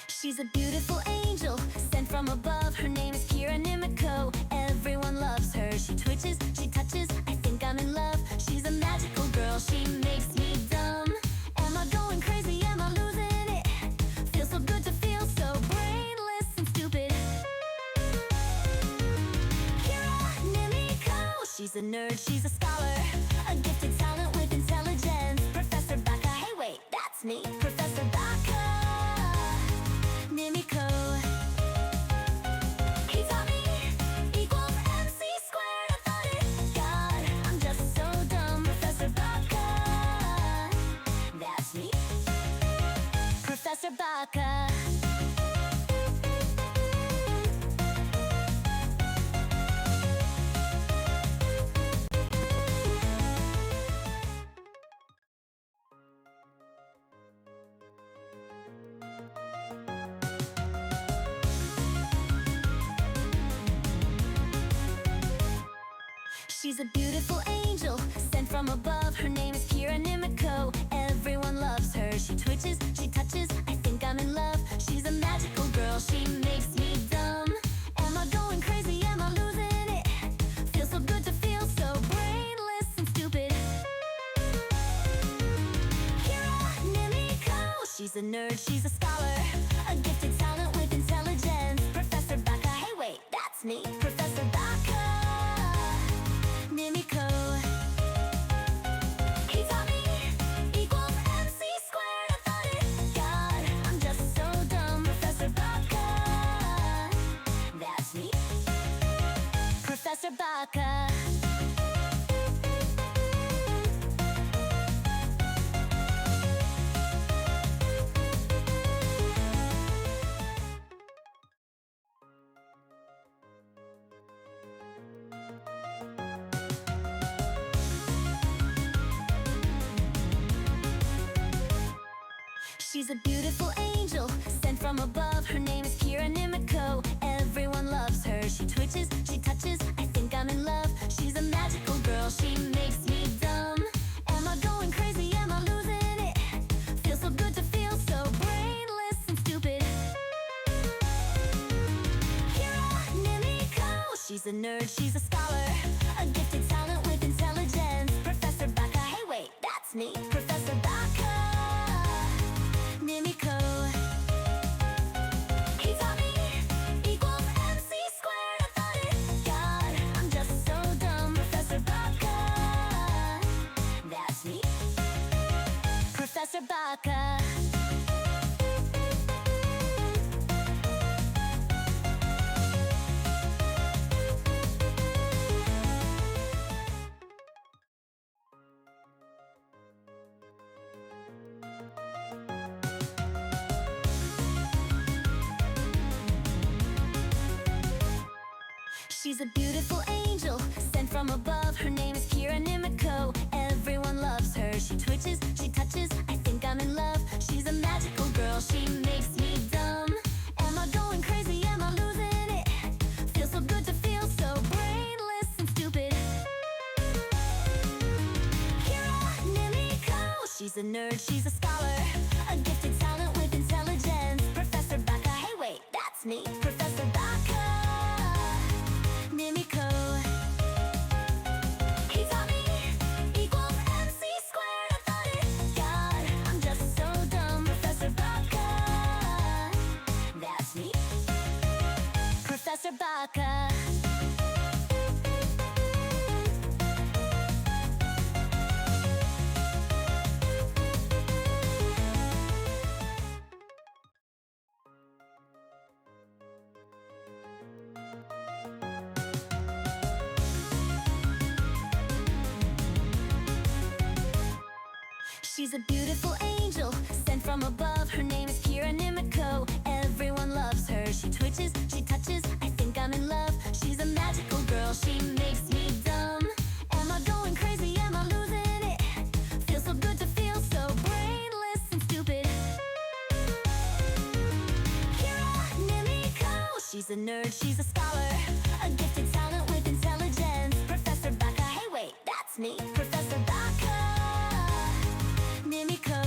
She's a beautiful angel, sent from above. Her name is Kira Nimiko. Everyone loves her. She twitches, she touches, I think I'm in love. She's a magical girl, she makes me dumb. Am I going crazy? Am I losing it? Feels so good to feel so brainless and stupid. Kira Nimiko. She's a nerd, she's a scholar, a gifted talent with intelligence. Professor Baka, hey wait, that's me. Professor Baka Nimiko. He taught me equals MC squared. I thought it, God, I'm just so dumb. Professor Baka, that's me. Professor Baka. She's a beautiful angel, sent from above. Her name is Kira Nimiko. Everyone loves her. She twitches, she touches, I think I'm in love. She's a magical girl, she makes me dumb. Am I going crazy? Am I losing it? Feels so good to feel so brainless and stupid. Kira Nimiko. She's a nerd, she's a scholar, a gifted talent with intelligence. Professor Baka, hey wait, that's me. Professor Baka Nimiko. He taught me equals MC squared. I thought it, God, I'm just so dumb. Professor Baka, that's me. Professor Baka. She's a beautiful angel, sent from above. Her name is Kira Nimiko. Everyone loves her. She twitches, she touches, I think I'm in love. She's a magical girl, she makes me dumb. Am I going crazy? Am I losing it? Feels so good to feel so brainless and stupid. Kira Nimiko. She's a nerd, she's a scholar, a gifted talent with intelligence. Professor Baka, hey wait, that's me. Professor Baka Nimiko. He taught me equals MC squared. I thought it, God, I'm just so dumb. Professor Baka, that's me. Professor Baka. She's a beautiful angel, sent from above. Her name is Kira Nimiko. Everyone loves her. She twitches, she touches, I think I'm in love. She's a magical girl, she makes me dumb. Am I going crazy? Am I losing it? Feels so good to feel so brainless and stupid. Kira Nimiko. She's a nerd, she's a scholar, a gifted talent with intelligence. Professor Baka, hey wait, that's me. Professor Baka Nimiko. He taught me equals MC squared. I thought it, God, I'm just so dumb. Professor Baka, that's me. Professor Baka. She's a beautiful angel, sent from above. Her name is Kira Nimiko. Everyone loves her. She twitches, she touches, I think I'm in love. She's a magical girl, she makes me dumb. Am I going crazy? Am I losing it? Feels so good to feel so brainless and stupid. Kira Nimiko. She's a nerd, she's a scholar, a gifted talent with intelligence. Professor Baka, hey wait, that's me. Professor Baka Nimiko.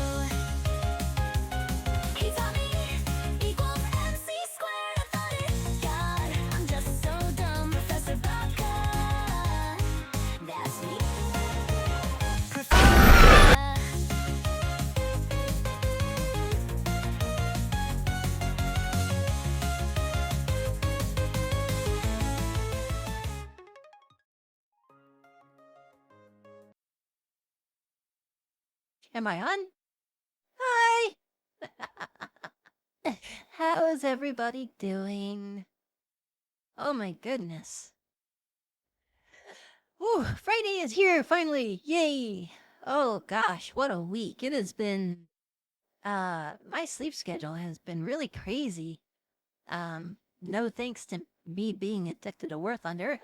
He taught me equals Am I on? Hi! How is everybody doing? Oh my goodness. Whew, Friday is here finally. Yay. Oh gosh, what a week. It has been my sleep schedule has been really crazy. No thanks to me being addicted to War Thunder.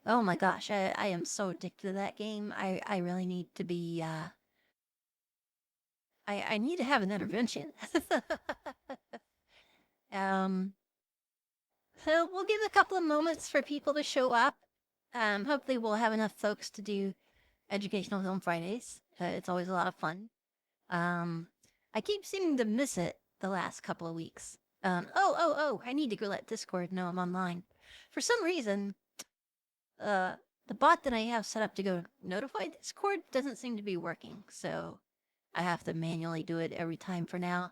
Oh my gosh, I am so addicted to that game. I really need to be I need to have an intervention. um so we'll give a couple of moments for people to show up. Hopefully we'll have enough folks to do Educational Film Fridays. It's always a lot of fun. Um, I keep seeming to miss it the last couple of weeks. I need to go let Discord know I'm online. For some reason, the bot that I have set up to go notify Discord doesn't seem to be working, so I have to manually do it every time for now.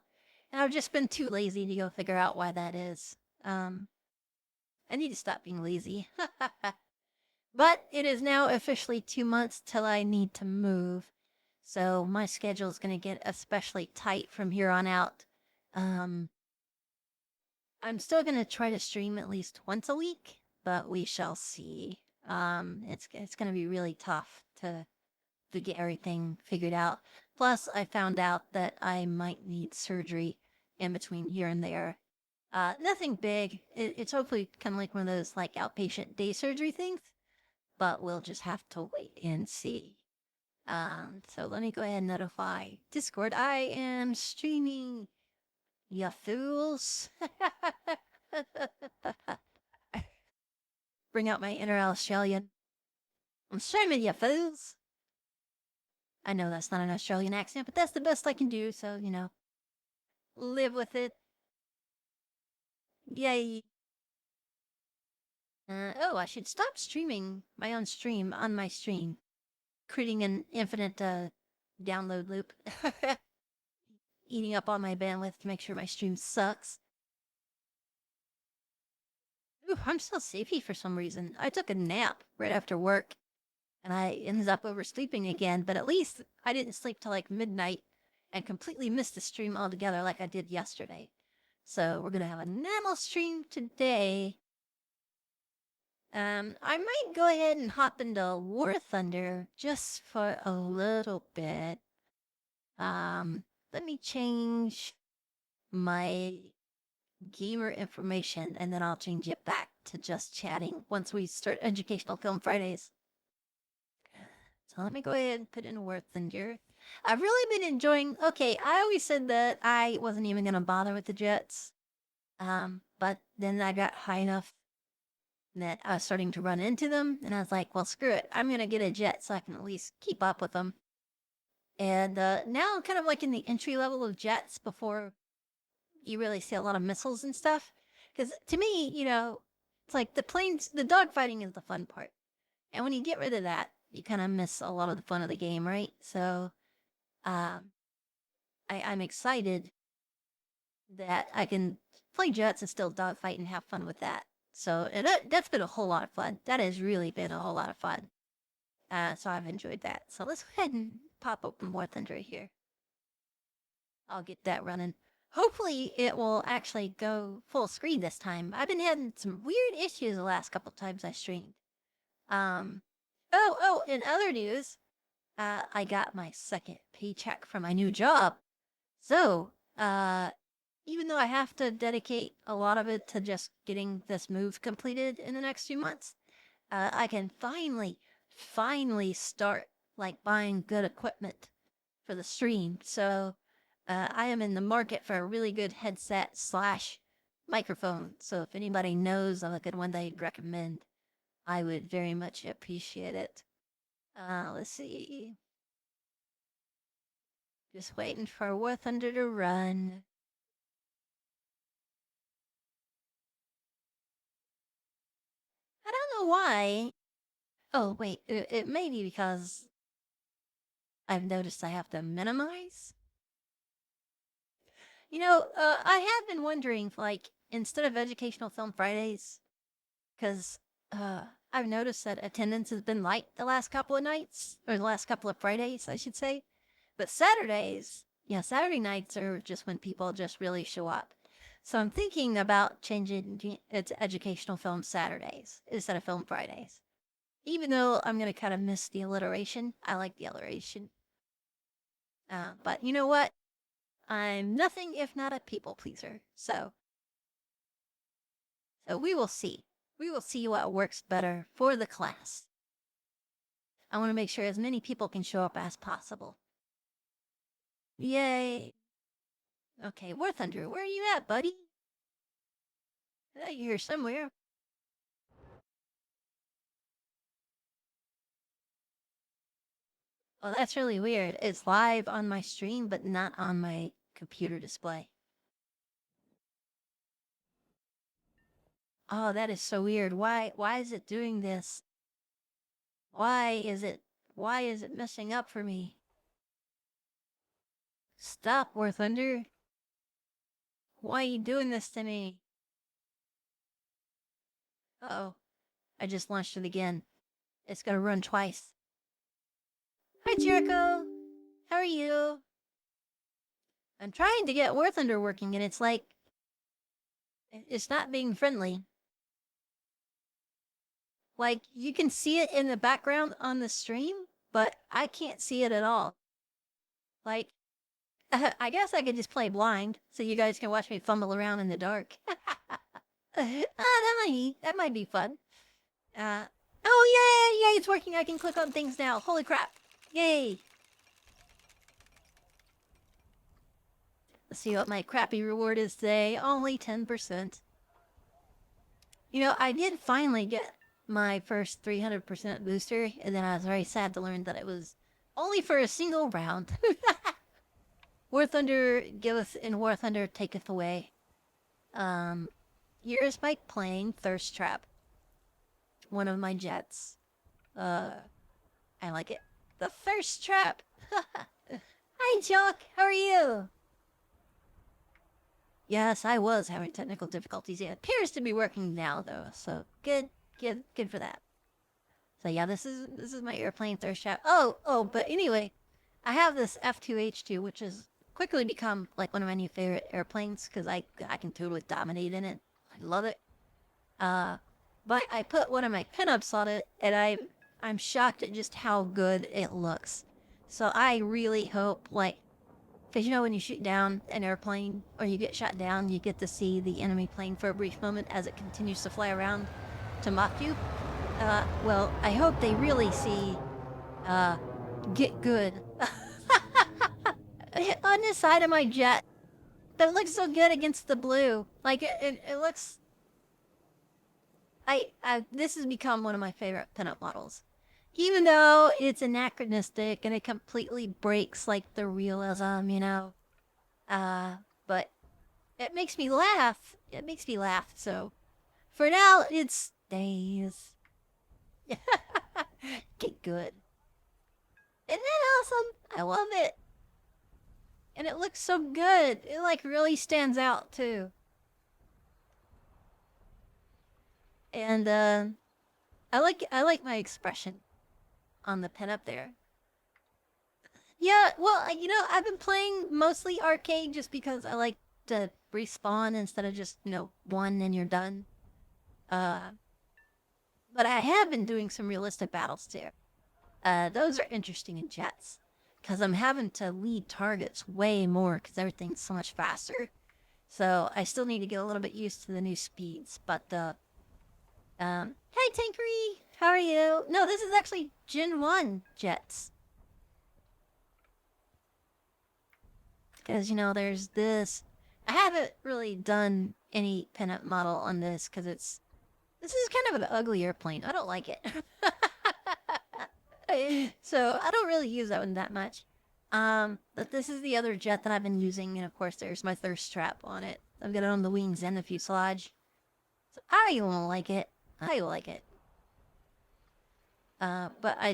And I've just been too lazy to go figure out why that is. I need to stop being lazy. But it is now officially 2 months till I need to move. So my schedule is going to get especially tight from here on out. Um, I'm still going to try to stream at least once a week, but we shall see. It's going to be really tough to get everything figured out. Plus, I found out that I might need surgery in between here and there. Nothing big. It's hopefully kind of like one of those like outpatient day surgery things, but we'll just have to wait and see. So let me go ahead and notify Discord. I am streaming, ya fools. Bring out my inner Australian. I'm streaming, ya fools. I know that's not an Australian accent, but that's the best I can do, so, live with it. Yay. I should stop streaming my own stream on my stream, creating an infinite download loop. Eating up all my bandwidth to make sure my stream sucks. Ooh, I'm still sleepy for some reason. I took a nap right after work, and I ended up oversleeping again, but at least I didn't sleep till like midnight and completely missed the stream altogether like I did yesterday. So we're gonna have a normal stream today. I might go ahead and hop into War Thunder just for a little bit. Let me change my gamer information and then I'll change it back to just chatting once we start Educational Film Fridays. So let me go ahead and put in War Thunder. I've really been enjoying. Okay, I always said that I wasn't even gonna bother with the jets. But then I got high enough that I was starting to run into them, and I was like, well, screw it. I'm gonna get a jet so I can at least keep up with them. And now I'm kind of like in the entry level of jets before you really see a lot of missiles and stuff. Because to me, it's like the planes, the dogfighting is the fun part. And when you get rid of that, you kind of miss a lot of the fun of the game, right? So um, I'm excited that I can play jets and still dogfight and have fun with that. So that's been a whole lot of fun. That has really been a whole lot of fun. So I've enjoyed that. So let's go ahead and pop open War Thunder here. I'll get that running. Hopefully it will actually go full screen this time. I've been having some weird issues the last couple times I streamed. In other news, I got my second paycheck for my new job. So, even though I have to dedicate a lot of it to just getting this move completed in the next few months, I can finally start like buying good equipment for the stream. So, I am in the market for a really good headset slash microphone. So if anybody knows of a good one they'd recommend, I would very much appreciate it. Let's see. Just waiting for War Thunder to run. I don't know why. Oh, wait. It may be because I've noticed I have to minimize. I have been wondering, like, instead of Educational Film Fridays, because I've noticed that attendance has been light the last couple of nights, or the last couple of Fridays, I should say. But Saturdays, yeah, Saturday nights are just when people just really show up. So I'm thinking about changing it to educational film Saturdays instead of film Fridays. Even though I'm going to kind of miss the alliteration, I like the alliteration. But you know what? I'm nothing if not a people pleaser. So we will see. We will see what works better for the class. I want to make sure as many people can show up as possible. Yay. Okay, War Thunder, where are you at, buddy? You're here somewhere. Oh, that's really weird. It's live on my stream, but not on my computer display. Oh, that is so weird. Why is it doing this? Why is it messing up for me? Stop, War Thunder. Why are you doing this to me? Uh-oh. I just launched it again. It's gonna run twice. Hi, Jericho. How are you? I'm trying to get War Thunder working, and it's like... it's not being friendly. Like, you can see it in the background on the stream, but I can't see it at all. Like, I guess I could just play blind, so you guys can watch me fumble around in the dark. That might be fun. Oh, yay, it's working. I can click on things now. Holy crap. Yay. Let's see what my crappy reward is today. Only 10%. You know, I did finally get my first 300% booster, and then I was very sad to learn that it was only for a single round. War Thunder giveth and War Thunder taketh away. Here's my playing Thirst Trap. One of my jets. I like it. The Thirst Trap! Hi, Jock! How are you? Yes, I was having technical difficulties. It appears to be working now, though, so good for that. So yeah, this is my airplane Thirst Trap. Oh, but anyway, I have this F2H2, which has quickly become like one of my new favorite airplanes because I can totally dominate in it. I love it. But I put one of my pinups on it, and I'm shocked at just how good it looks. So I really hope, like, because you know when you shoot down an airplane or you get shot down, you get to see the enemy plane for a brief moment as it continues to fly around to mock you. Well, I hope they really see, get good. On the side of my jet, that looks so good against the blue. Like, it looks... this has become one of my favorite pinup models. Even though it's anachronistic and it completely breaks, like, the realism, you know? But it makes me laugh. It makes me laugh, so... For now, it stays. Get good. Isn't that awesome? I love it. And it looks so good. It, like, really stands out, too. And, I like my expression on the pinup there. Yeah, well, you know, I've been playing mostly arcade just because I like to respawn instead of just, you know, one and you're done. But I have been doing some realistic battles too. Those are interesting in jets because I'm having to lead targets way more because everything's so much faster. So I still need to get a little bit used to the new speeds. But hey Tankery, how are you? No, this is actually Gen 1 jets. Because, you know, there's this. I haven't really done any pinup model on this because this is kind of an ugly airplane. I don't like it. So I don't really use that one that much. But this is the other jet that I've been using, and of course there's my Thirst Trap on it. I've got it on the wings and the fuselage. So I won't like it. I like it. But I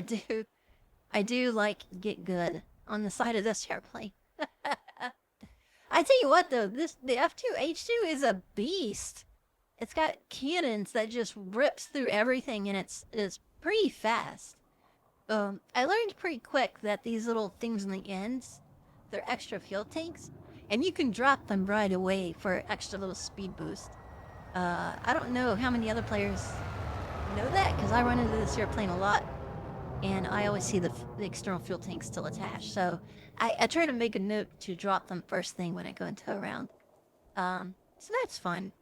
do like Get Good on the side of this airplane. I tell you what though, the F2H2 is a beast. It's got cannons that just rips through everything and it's pretty fast. I learned pretty quick that these little things in the ends, they're extra fuel tanks, and you can drop them right away for extra little speed boost. I don't know how many other players know that, because I run into this airplane a lot, and I always see the external fuel tank still attached. So I try to make a note to drop them first thing when I go into a round. So that's fun.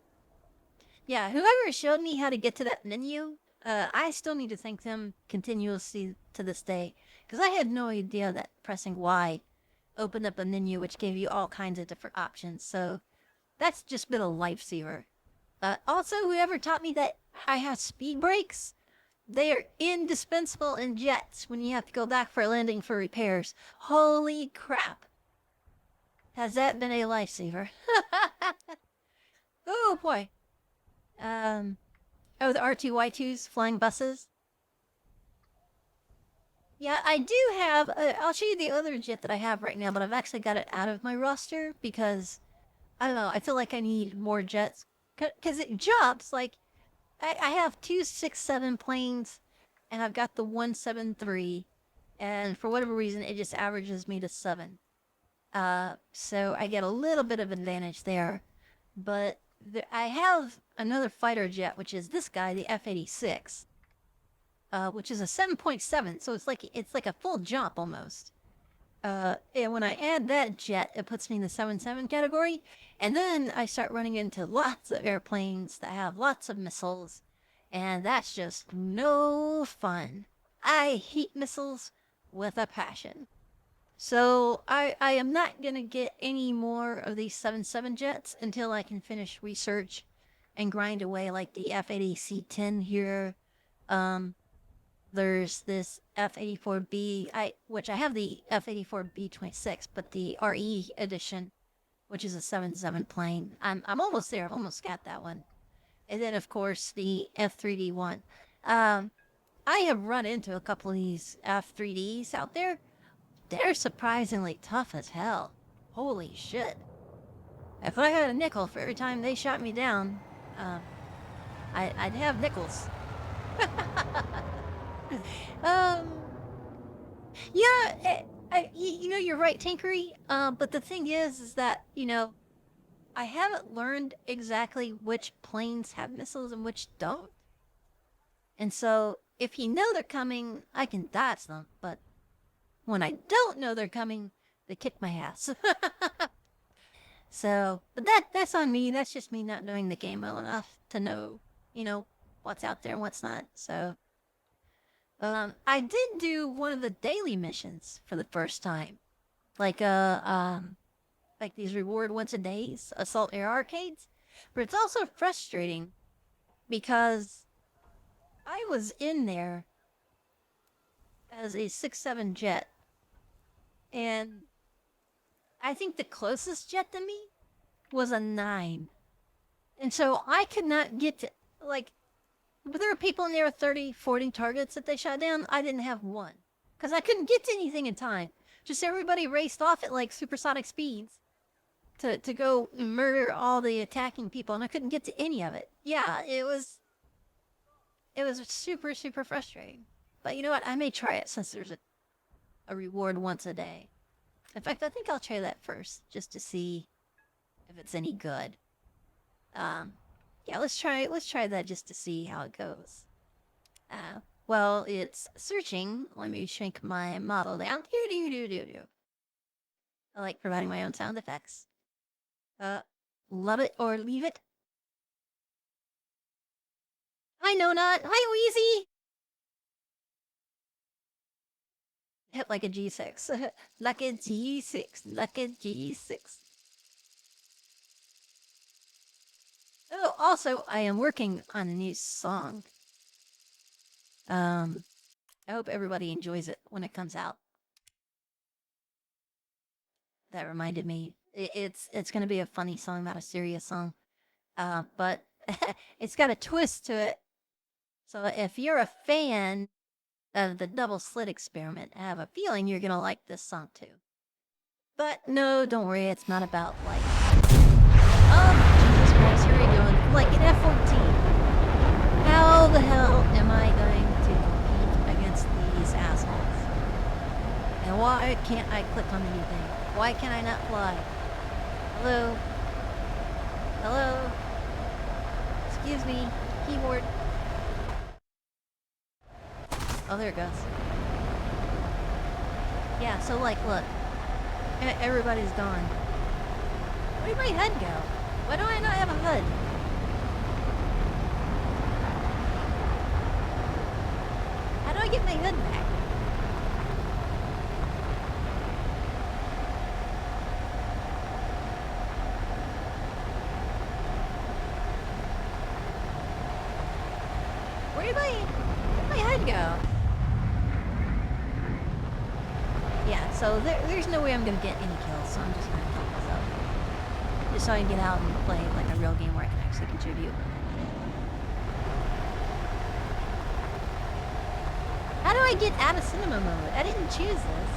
Yeah, whoever showed me how to get to that menu, I still need to thank them continuously to this day, because I had no idea that pressing Y opened up a menu which gave you all kinds of different options. So that's just been a lifesaver. Also, whoever taught me that I have speed brakes, they are indispensable in jets when you have to go back for a landing for repairs. Holy crap. Has that been a lifesaver? Oh boy. Oh, the R2Y2s, flying buses. Yeah, I do have, I'll show you the other jet that I have right now, but I've actually got it out of my roster because, I don't know, I feel like I need more jets. Because it jumps, like, I have 267 planes, and I've got the 173, and for whatever reason, it just averages me to 7. So I get a little bit of advantage there, but I have another fighter jet, which is this guy, the F-86, which is a 7.7, so it's like a full jump almost. And when I add that jet, it puts me in the 7.7 category, and then I start running into lots of airplanes that have lots of missiles, and that's just no fun. I hate missiles with a passion. So I am not gonna get any more of these 7.7 jets until I can finish research and grind away like the F-80C-10 here. There's this F-84B, which I have the F-84B-26, but the RE edition, which is a 7.7 plane. I'm almost there. I've almost got that one. And then of course the F-3D1. I have run into a couple of these F-3Ds out there. They're surprisingly tough as hell. Holy shit. If I had a nickel for every time they shot me down, I'd have nickels. Yeah, you know, you're right, Tankery. But the thing is that, you know, I haven't learned exactly which planes have missiles and which don't. And so, if you know they're coming, I can dodge them, but when I don't know they're coming, they kick my ass. So, but that's on me. That's just me not knowing the game well enough to know, you know, what's out there and what's not. So, I did do one of the daily missions for the first time, like these reward once a days assault air arcades. But it's also frustrating because I was in there as a 6.7 jet, and I think the closest jet to me was a 9. And so I could not get to, like, but there were people in there with 30, 40 targets that they shot down. I didn't have one. Because I couldn't get to anything in time. Just everybody raced off at, like, supersonic speeds to go murder all the attacking people, and I couldn't get to any of it. Yeah, it was super, super frustrating. But you know what? I may try it since there's a reward once a day. In fact, I think I'll try that first, just to see if it's any good. Yeah, let's try that just to see how it goes. Well, it's searching. Let me shrink my model down. I like providing my own sound effects. Love it or leave it. Hi, No Nut. Hi, Wheezy. Hit like a G6. Like a G6. Like a G6. Oh, also, I am working on a new song. I hope everybody enjoys it when it comes out. That reminded me. It's gonna be a funny song, not a serious song. But it's got a twist to it. So if you're a fan of the double slit experiment, I have a feeling you're gonna like this song too. But no, don't worry, it's not about like, oh, Jesus Christ, here we go, like an F-14. How the hell am I going to compete against these assholes? can't I click on anything? Why can I not fly? Hello? Hello? Excuse me. Keyboard. Oh, there it goes. Yeah, so like, look. Everybody's gone. Where did my HUD go? Why do I not have a HUD? How do I get my HUD back? Where'd my HUD go? Yeah, so there's no way I'm gonna get any kills, so I'm just gonna kill myself. Just so I can get out and play like a real game where I can actually contribute. How do I get out of cinema mode? I didn't choose this.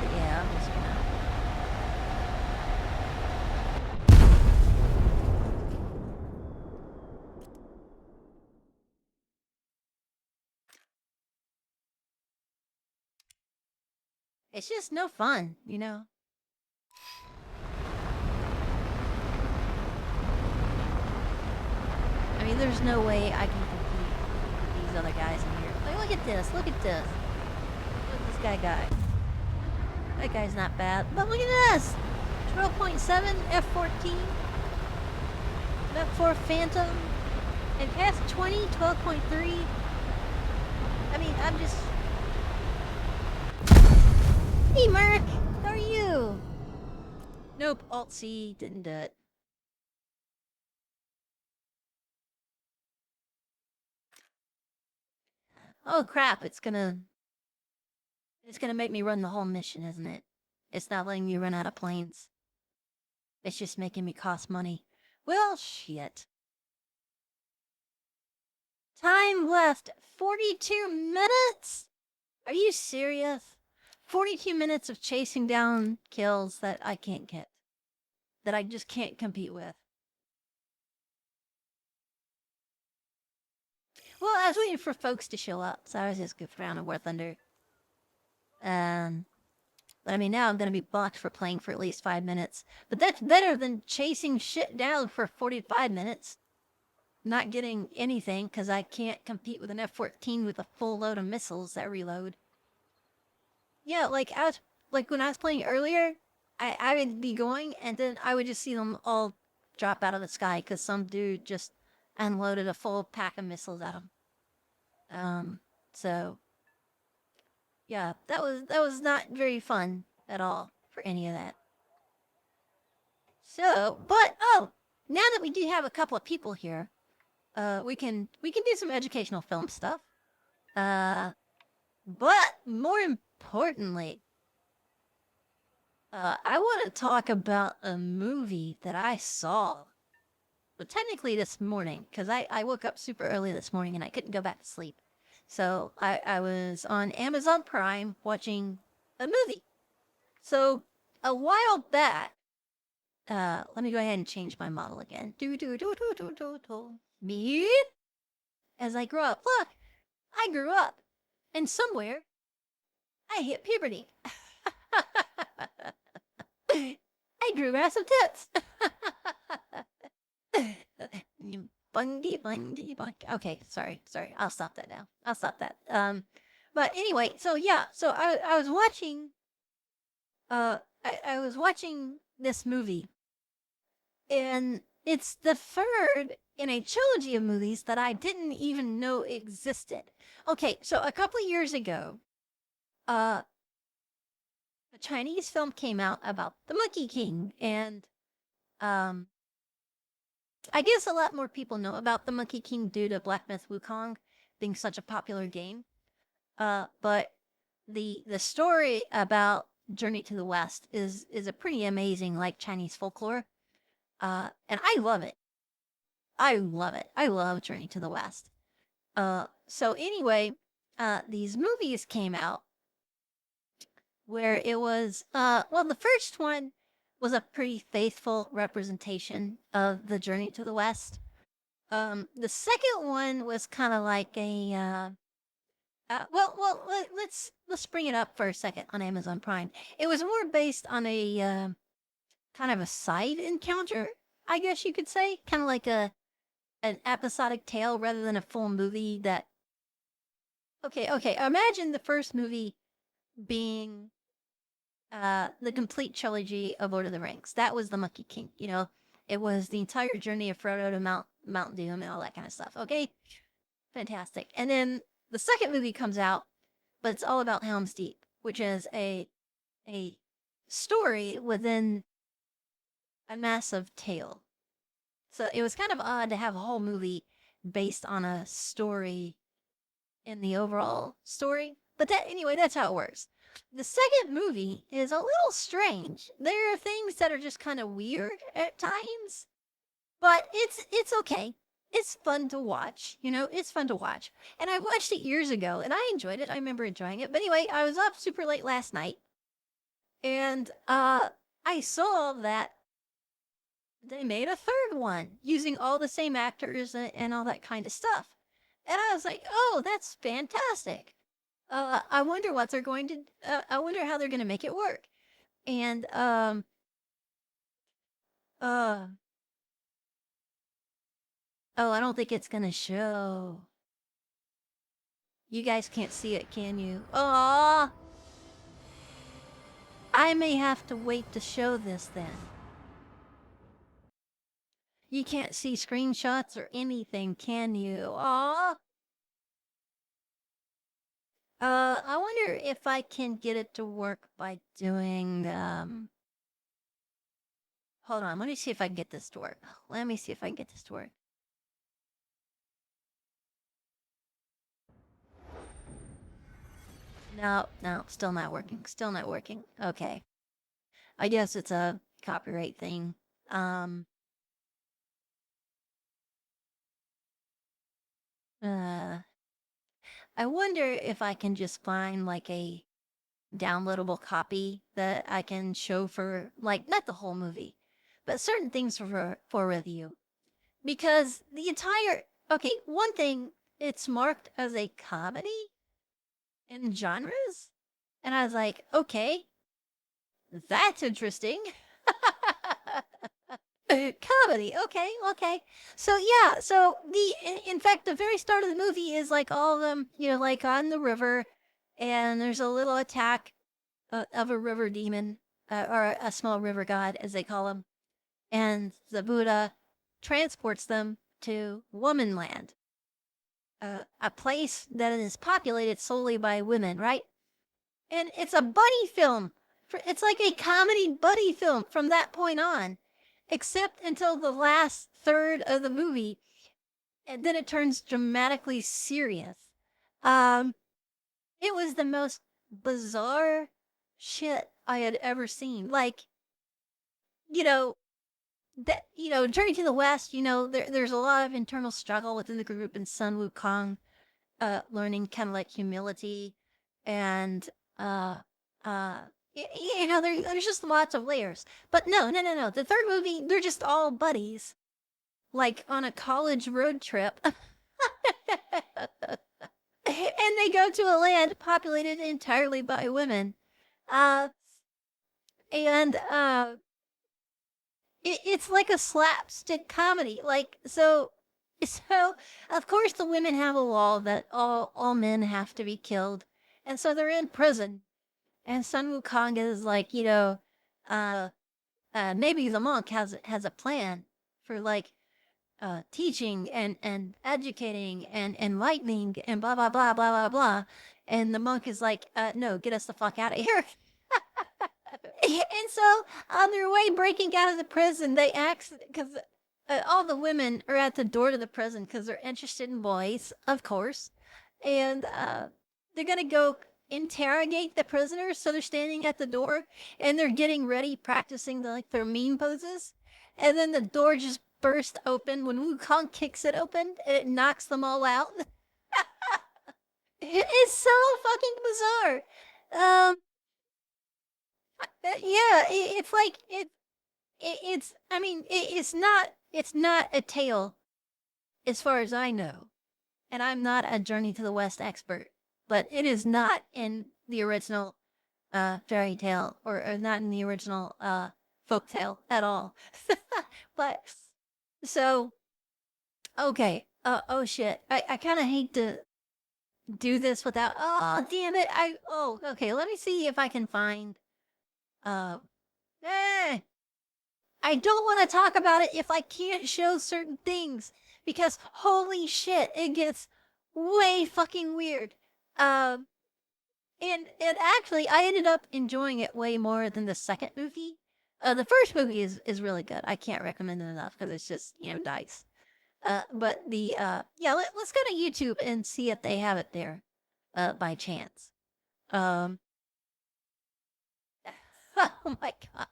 But yeah, I'm just gonna... It's just no fun, you know? I mean, there's no way I can compete with these other guys in here. Like, look at this, look at this. Look at this guy. That guy's not bad. But look at this! 12.7, F14, F4 Phantom, and F20, 12.3. I mean, I'm just... Hey, Mark! How are you? Nope, Alt-C didn't do it. Oh crap, it's gonna make me run the whole mission, isn't it? It's not letting me run out of planes. It's just making me cost money. Well, shit. Time left, 42 minutes? Are you serious? 42 minutes of chasing down kills that I can't get. That I just can't compete with. Well, I was waiting for folks to show up, so I was just goofing around in War Thunder. But I mean, now I'm gonna be blocked for playing for at least 5 minutes. But that's better than chasing shit down for 45 minutes. Not getting anything, because I can't compete with an F-14 with a full load of missiles that reload. Yeah, like when I was playing earlier, I would be going, and then I would just see them all drop out of the sky, because some dude just unloaded a full pack of missiles at them. So... yeah, that was not very fun at all for any of that. So, but oh, now that we do have a couple of people here, we can do some educational film stuff. But more importantly, I want to talk about a movie that I saw. But technically this morning, because I woke up super early this morning and I couldn't go back to sleep. So I was on Amazon Prime watching a movie. So a while back, let me go ahead and change my model again. Me? As I grow up. Look, I grew up. And somewhere, I hit puberty. I grew massive tits. Bundy. Okay, sorry. I'll stop that now. I'll stop that. But anyway, so yeah, so I was watching, I was watching this movie, and it's the third in a trilogy of movies that I didn't even know existed. Okay, so a couple of years ago, a Chinese film came out about the Monkey King, and I guess a lot more people know about the Monkey King due to Black Myth Wukong being such a popular game. But the story about Journey to the West is a pretty amazing like Chinese folklore. And I love it. I love Journey to the West. So anyway, these movies came out where it was well, the first one was a pretty faithful representation of the Journey to the West. The second one was kind of like a let's bring it up for a second on Amazon Prime. It was more based on a kind of a side encounter, I guess you could say, kind of like a an episodic tale rather than a full movie. That okay. Imagine the first movie being the complete trilogy of Lord of the Rings. That was the Monkey King. You know, it was the entire journey of Frodo to Mount Doom and all that kind of stuff. Okay, fantastic. And then the second movie comes out, but it's all about Helm's Deep, which is a story within a massive tale. So it was kind of odd to have a whole movie based on a story in the overall story. But that anyway, that's how it works. The second movie is a little strange. There are things that are just kind of weird at times, but it's okay. It's fun to watch. You know, it's fun to watch. And I watched it years ago and I enjoyed it. I remember enjoying it. But anyway, I was up super late last night and I saw that they made a third one using all the same actors and all that kind of stuff. And I was like, "Oh, that's fantastic. I wonder what they're going to I wonder how they're going to make it work." And uh oh, I don't think it's going to show. You guys can't see it, can you? Oh, I may have to wait to show this then. You can't see screenshots or anything, can you? Aw. I wonder if I can get it to work by doing, hold on, let me see if I can get this to work. Let me see if I can get this to work. No, still not working. Still not working. Okay. I guess it's a copyright thing. Um, uh, I wonder if I can just find like a downloadable copy that I can show for like not the whole movie, but certain things for review. Because the entire okay, one thing, it's marked as a comedy in genres. And I was like, okay, that's interesting. Comedy, okay. So yeah, so in fact the very start of the movie is like all of them, you know, like on the river, and there's a little attack of a river demon or a small river god as they call him, and the Buddha transports them to Womanland, a place that is populated solely by women, right? And it's a buddy film. It's like a comedy buddy film from that point on, except until the last third of the movie, and then it turns dramatically serious. Um, it was the most bizarre shit I had ever seen. Like, you know, Journey to the West, there's a lot of internal struggle within the group, and Sun Wukong learning kind of like humility and uh uh there's just lots of layers. But no. The third movie, they're just all buddies, like on a college road trip. And they go to a land populated entirely by women. Uh and it's like a slapstick comedy. Like so of course the women have a law that all men have to be killed. And so they're in prison. And Sun Wukong is like, uh maybe the monk has a plan for like teaching and educating and enlightening and blah blah blah blah blah blah. And the monk is like, no, get us the fuck out of here. And so on their way breaking out of the prison, they ask because all the women are at the door to the prison because they're interested in boys, of course, and they're gonna go interrogate the prisoners. So they're standing at the door and they're getting ready, practicing their mean poses, and then the door just bursts open when Wukong kicks it open and it knocks them all out. It is so fucking bizarre. Um, yeah, it's like it's. I mean, it's not a tale as far as I know, and I'm not a Journey to the West expert, but it is not in the original fairy tale or not in the original folk tale at all. But so okay. Oh shit. I kind of hate to do this without. Oh damn it. Okay. Let me see if I can find. Uh. Eh, I don't want to talk about it if I can't show certain things because holy shit, it gets way fucking weird. Um. And actually, I ended up enjoying it way more than the second movie. The first movie is really good. I can't recommend it enough because it's just dice. But the yeah, let's go to YouTube and see if they have it there, by chance. Um, oh my god.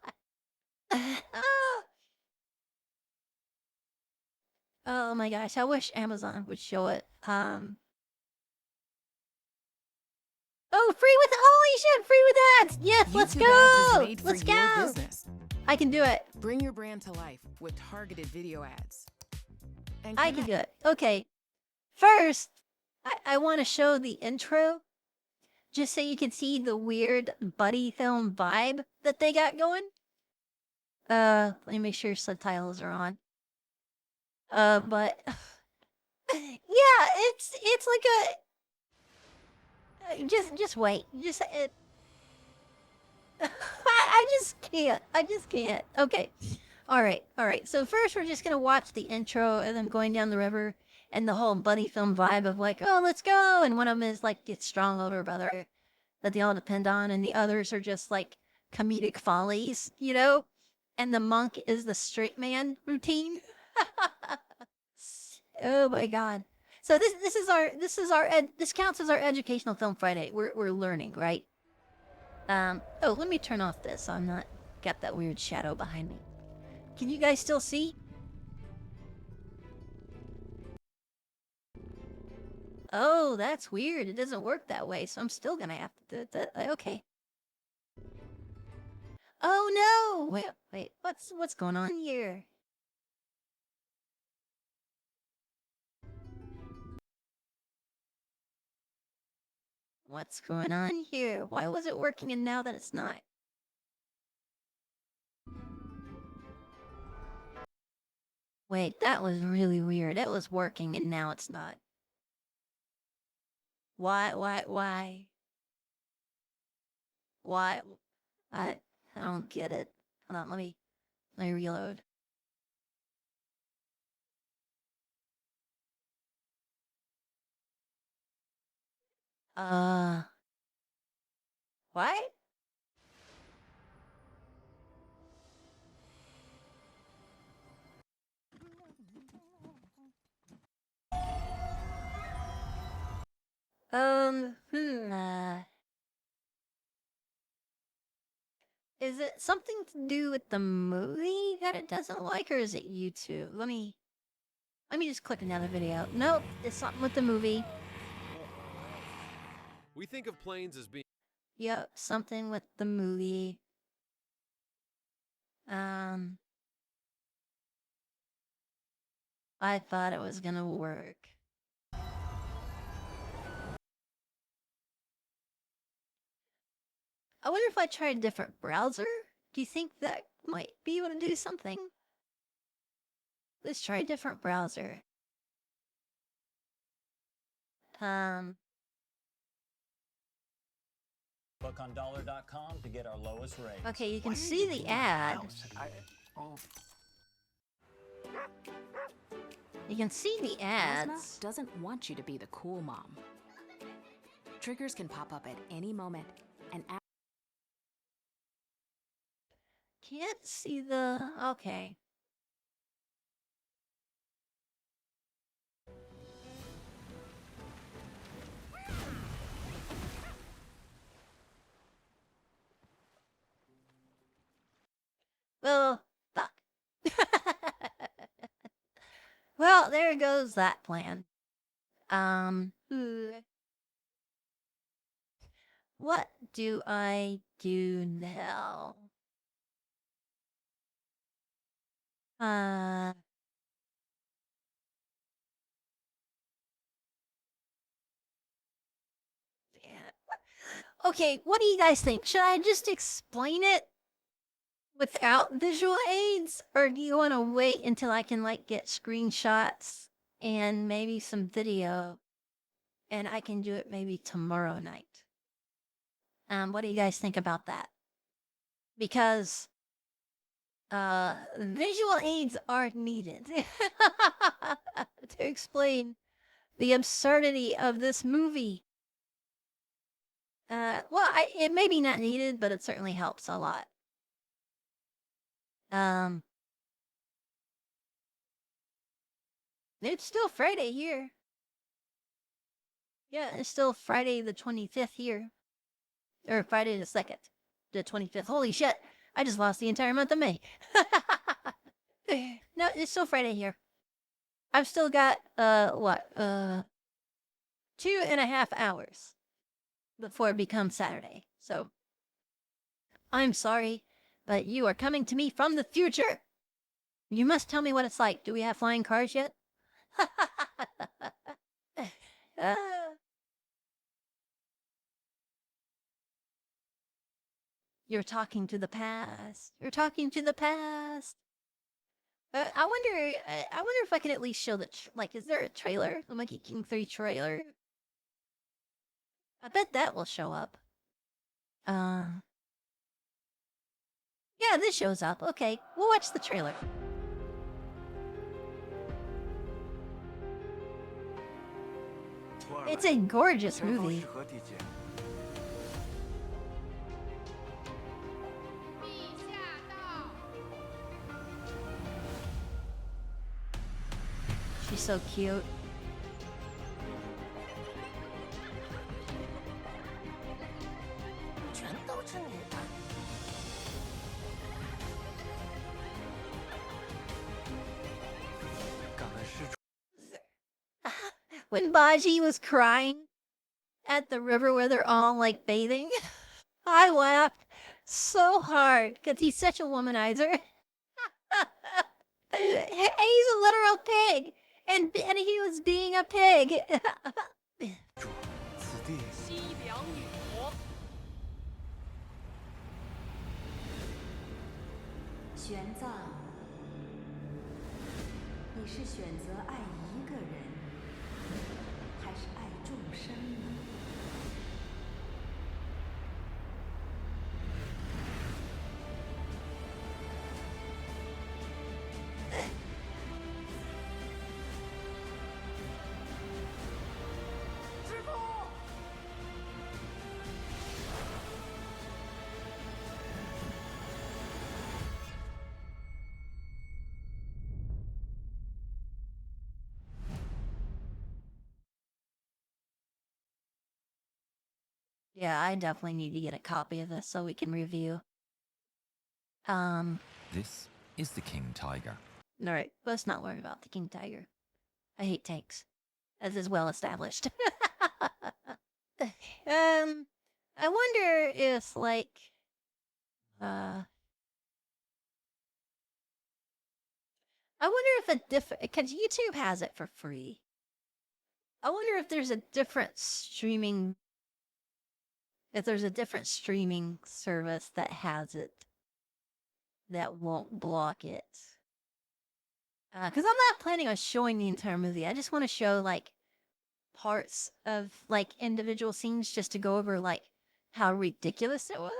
Oh my gosh, I wish Amazon would show it. Oh, free with holy shit, free with ads. Yes, let's YouTube Ads is go. made for Let's your go. business. I can do it. Bring your brand to life with targeted video ads. And I can connect. do it. Okay. First, I want to show the intro just so you can see the weird buddy film vibe that they got going. Let me make sure subtitles are on. But yeah, it's like a just wait. Just it I just can't. I just can't. Okay. All right. All right. So first we're just going to watch the intro and then going down the river and the whole buddy film vibe of like, "Oh, let's go." And one of them is like gets strong older brother that they all depend on and the others are just like comedic follies, you know? And the monk is the straight man routine. Oh my god. So this counts as our educational film Friday. We're learning, right? Oh, let me turn off this so I'm not got that weird shadow behind me. Can you guys still see? Oh, that's weird. It doesn't work that way, so I'm still gonna have to do that. Okay. Oh no! Wait, what's going on here? What's going on here? Why was it working and now that it's not? Wait, that was really weird. It was working and now it's not. Why? Why? I don't get it. Hold on, let me reload. Uh, what? Hmm. Is it something to do with the movie that it doesn't like, or is it YouTube? Let me just click another video. Nope, it's something with the movie. We think of planes as being Yep, something with the movie. I thought it was gonna work. I wonder if I try a different browser? Do you think that might be able to do something? Let's try a different browser. Book on dollar.com to get our lowest rate. Okay, you can see the ad. You can see the Asma ads. doesn't want you to be the cool mom. Triggers can pop up at any moment, and Can't see the... Okay. Well, fuck. Well, there goes that plan. What do I do now? Okay, what do you guys think? Should I just explain it without visual aids? Or do you want to wait until I can, like, get screenshots and maybe some video? And I can do it maybe tomorrow night. What do you guys think about that? Because visual aids are needed to explain the absurdity of this movie. Well, it may be not needed, but it certainly helps a lot. It's still Friday here. Yeah, it's still Friday the 25th here. Or Friday the 2nd, the 25th. Holy shit, I just lost the entire month of May. No, it's still Friday here. I've still got, 2.5 hours before it becomes Saturday. So, I'm sorry, but you are coming to me from the future. You must tell me what it's like. Do we have flying cars yet? You're talking to the past. You're talking to the past. I wonder if I can at least show the is there a trailer? The Monkey King 3 trailer. I bet that will show up. Yeah, this shows up. Okay, we'll watch the trailer. It's a gorgeous movie. She's so cute. When Baji was crying at the river where they're all like bathing, I laughed so hard because he's such a womanizer. He's a literal pig, and he was being a pig. 此地西凉女魔。玄奘，你是选择爱一个人，还是爱众生呢？ Yeah, I definitely need to get a copy of this so we can review. This is the King Tiger. Alright, let's not worry about the King Tiger. I hate tanks, as is well established. I wonder if, like, I wonder if a different, because YouTube has it for free. I wonder if there's a different streaming, service that has it, that won't block it. Because I'm not planning on showing the entire movie. I just want to show, like, parts of, like, individual scenes just to go over, like, how ridiculous it was.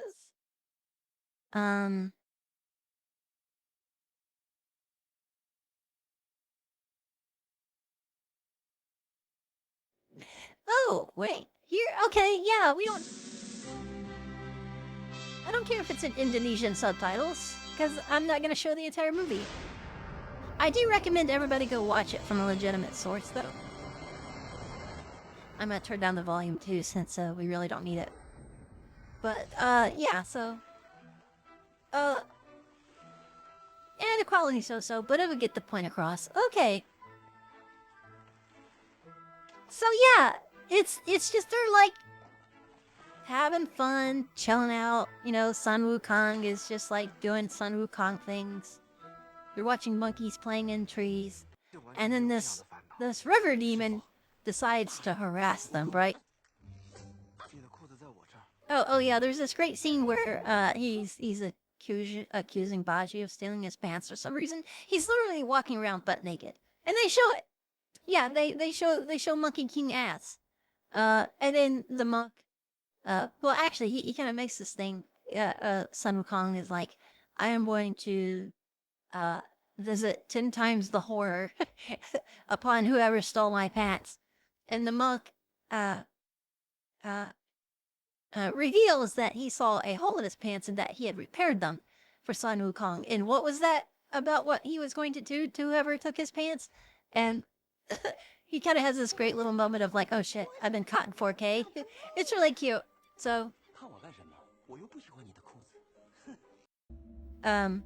Oh, wait. Here, okay, yeah, I don't care if it's in Indonesian subtitles, because I'm not going to show the entire movie. I do recommend everybody go watch it from a legitimate source, though. I'm going to turn down the volume, too, since we really don't need it. But, yeah, so... and the quality so-so, but it would get the point across. Okay. So, yeah, it's just they're, like, having fun, chilling out. You know, Sun Wukong is just, like, doing Sun Wukong things. You're watching monkeys playing in trees. And then this river demon decides to harass them, right? Oh yeah, there's this great scene where he's accusing Baji of stealing his pants for some reason. He's literally walking around butt naked. And they show it. Yeah, they show Monkey King ass. And then the monk well actually he kind of makes this thing Sun Wukong is like, I am going to visit 10 times the horror upon whoever stole my pants. And the monk uh uh reveals that he saw a hole in his pants and that he had repaired them for Sun Wukong. And what was that about what he was going to do to whoever took his pants? And he kind of has this great little moment of like, oh shit, I've been caught in 4K. It's really cute. So, um,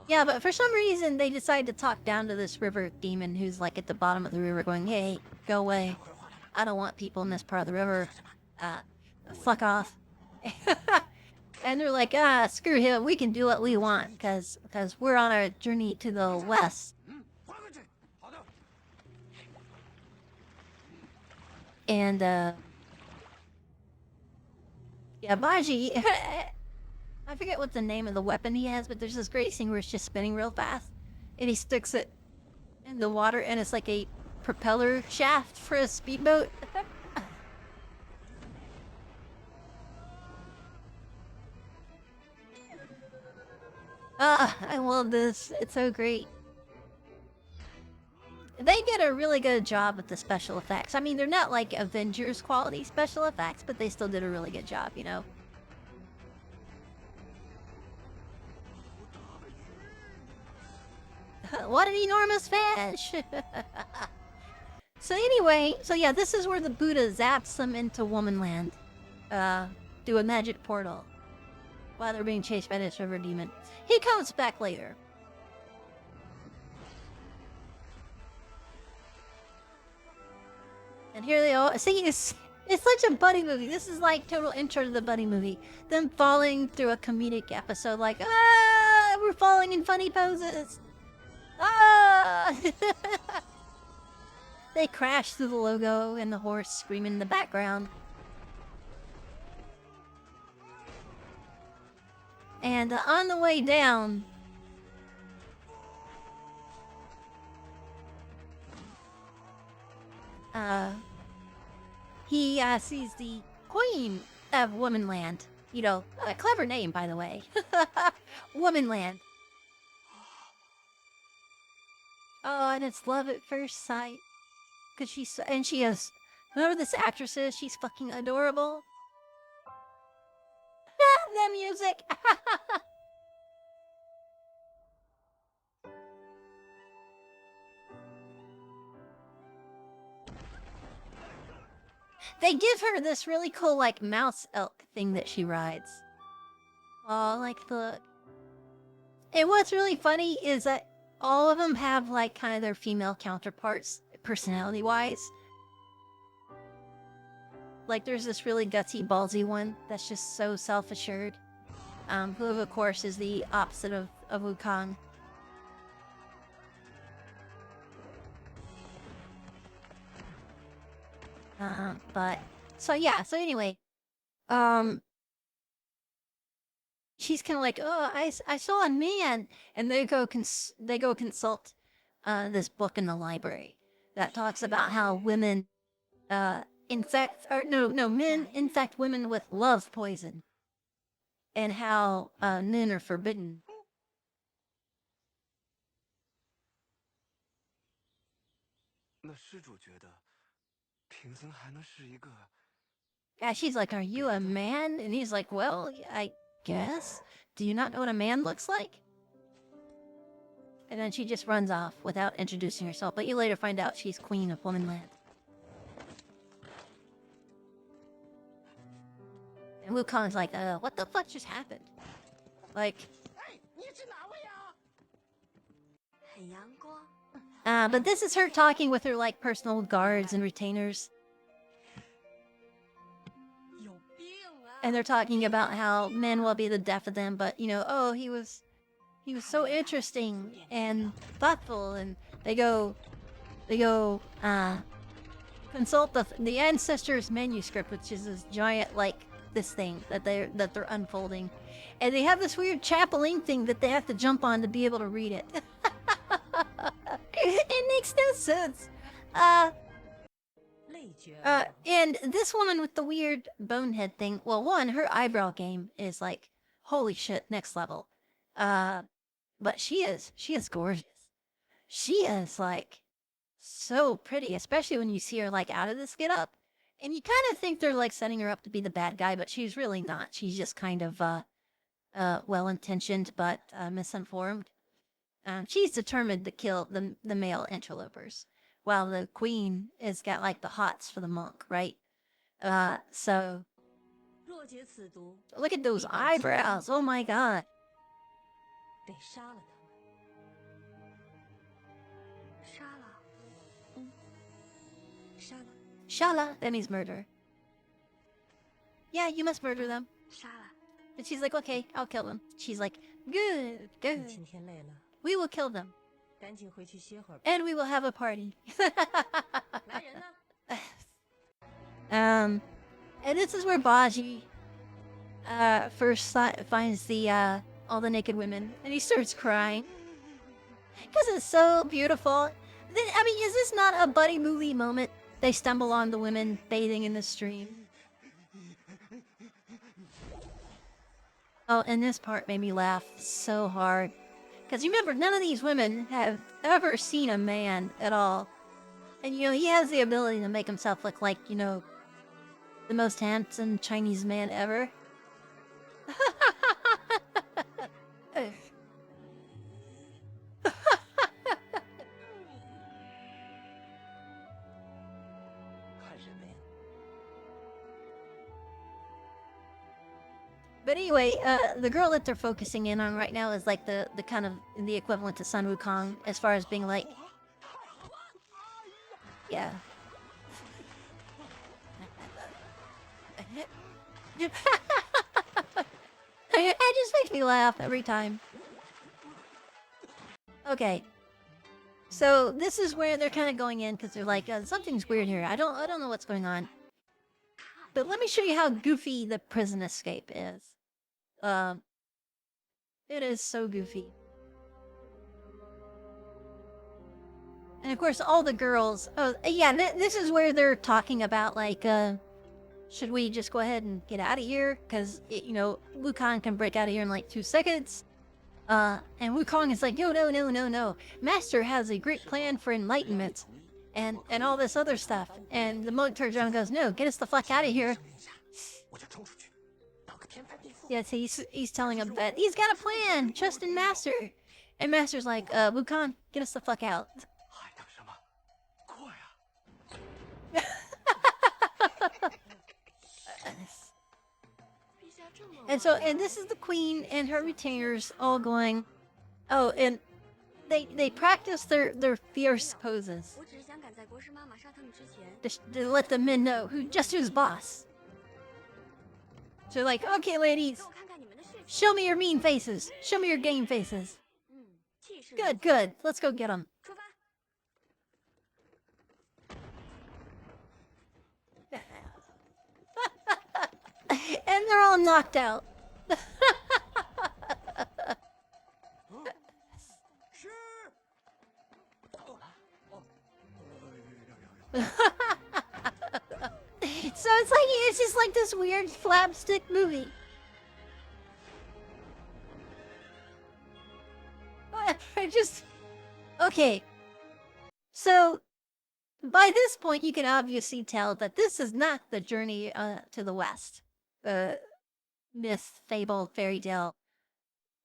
yeah, but for some reason they decide to talk down to this river demon who's like at the bottom of the river going, hey, go away. I don't want people in this part of the river. Fuck off. And they're like, screw him. We can do what we want because we're on our journey to the west. And, yeah, Baji, I forget what the name of the weapon he has, but there's this great scene where it's just spinning real fast. And he sticks it in the water, and it's like a propeller shaft for a speedboat. I love this. It's so great. They did a really good job with the special effects. I mean, they're not like Avengers quality special effects, but they still did a really good job, you know? What an enormous fish! So anyway, so yeah, this is where the Buddha zaps them into Womanland. Do a magic portal. While they're being chased by this river demon. He comes back later. And here they all see it's such a buddy movie. This is like total intro to the buddy movie. Them falling through a comedic episode like, we're falling in funny poses. They crash through the logo and the horse screaming in the background. And on the way down, he sees the Queen of Womanland. You know, a clever name, by the way. Womanland. Oh, and it's love at first sight. Cause she is, whoever this actress is, she's fucking adorable. The music. They give her this really cool, like, mouse elk thing that she rides. Oh, like, look. And what's really funny is that all of them have, like, kind of their female counterparts, personality-wise. Like, there's this really gutsy, ballsy one that's just so self-assured. Who, of course, is the opposite of Wukong. But so yeah, so anyway, she's kind of like, oh, I saw a man, and they go consult this book in the library that talks about how women men infect women with love poison, and how men are forbidden. Yeah, she's like, are you a man? And he's like, well, I guess. Do you not know what a man looks like? And then she just runs off without introducing herself. But you later find out she's Queen of Womanland. And Wukong's like, what the fuck just happened? Like... but this is her talking with her, like, personal guards and retainers. And they're talking about how men will be the death of them, but, you know, oh, he was so interesting and thoughtful, and they go, consult the ancestors' manuscript, which is this giant like this thing that they're unfolding, and they have this weird chapeling thing that they have to jump on to be able to read it. It makes no sense. And this woman with the weird bonehead thing, well, one, her eyebrow game is like, holy shit, next level. But she is gorgeous. She is like so pretty, especially when you see her like out of this get up. And you kind of think they're like setting her up to be the bad guy, but she's really not. She's just kind of well-intentioned but misinformed. She's determined to kill the male interlopers, while the queen has got like the hots for the monk, right? So look at those eyebrows. Oh my god. Shala, that means murder. Yeah, you must murder them. And she's like, okay, I'll kill them. She's like, good, good. We will kill them. And we will have a party. And this is where Baji first finds the all the naked women, and he starts crying because it's so beautiful. I mean, is this not a buddy movie moment? They stumble on the women bathing in the stream. Oh, and this part made me laugh so hard. Because remember, none of these women have ever seen a man at all. And, you know, he has the ability to make himself look like, you know, the most handsome Chinese man ever. But anyway, the girl that they're focusing in on right now is like the kind of the equivalent to Sun Wukong as far as being like, yeah. It just makes me laugh every time. Okay, so this is where they're kind of going in because they're like, something's weird here. I don't know what's going on. But let me show you how goofy the prison escape is. It is so goofy. And of course, all the girls... Oh, yeah, this is where they're talking about, like, should we just go ahead and get out of here? Because, you know, Wukong can break out of here in, like, 2 seconds. And Wukong is like, no. Master has a great plan for enlightenment. And all this other stuff. And the monk turns around and goes, no, get us the fuck out of here. Yes, he's telling him that he's got a plan, trust in Master. And Master's like, Wukong, get us the fuck out. And this is the queen and her retainers all going, oh, and they practice their fierce poses. To let the men know who's boss. So like, okay, ladies, show me your mean faces. Show me your game faces. Good. Let's go get them. And they're all knocked out. So it's just like this weird slapstick movie. Okay. So, by this point, you can obviously tell that this is not the journey to the West. The myth, fable, fairy tale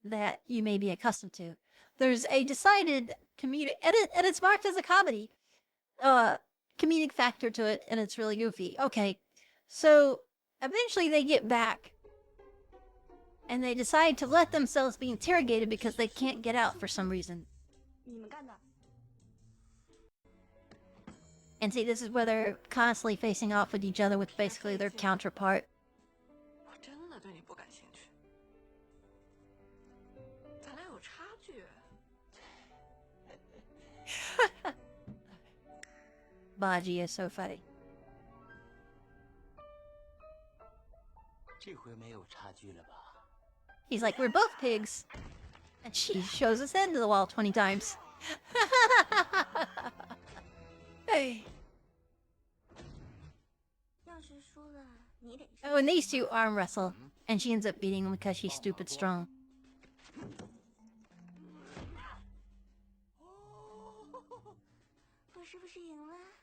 that you may be accustomed to. There's a decided comedic, and it's marked as a comedy, comedic factor to it, and it's really goofy. Okay, so eventually they get back, and they decide to let themselves be interrogated because they can't get out for some reason. And see, this is where they're constantly facing off with each other with basically their counterpart. Baji is so funny. He's like, we're both pigs. And she shows his head to the wall 20 times. Hey. Oh, and these two arm wrestle. And she ends up beating him because she's stupid strong.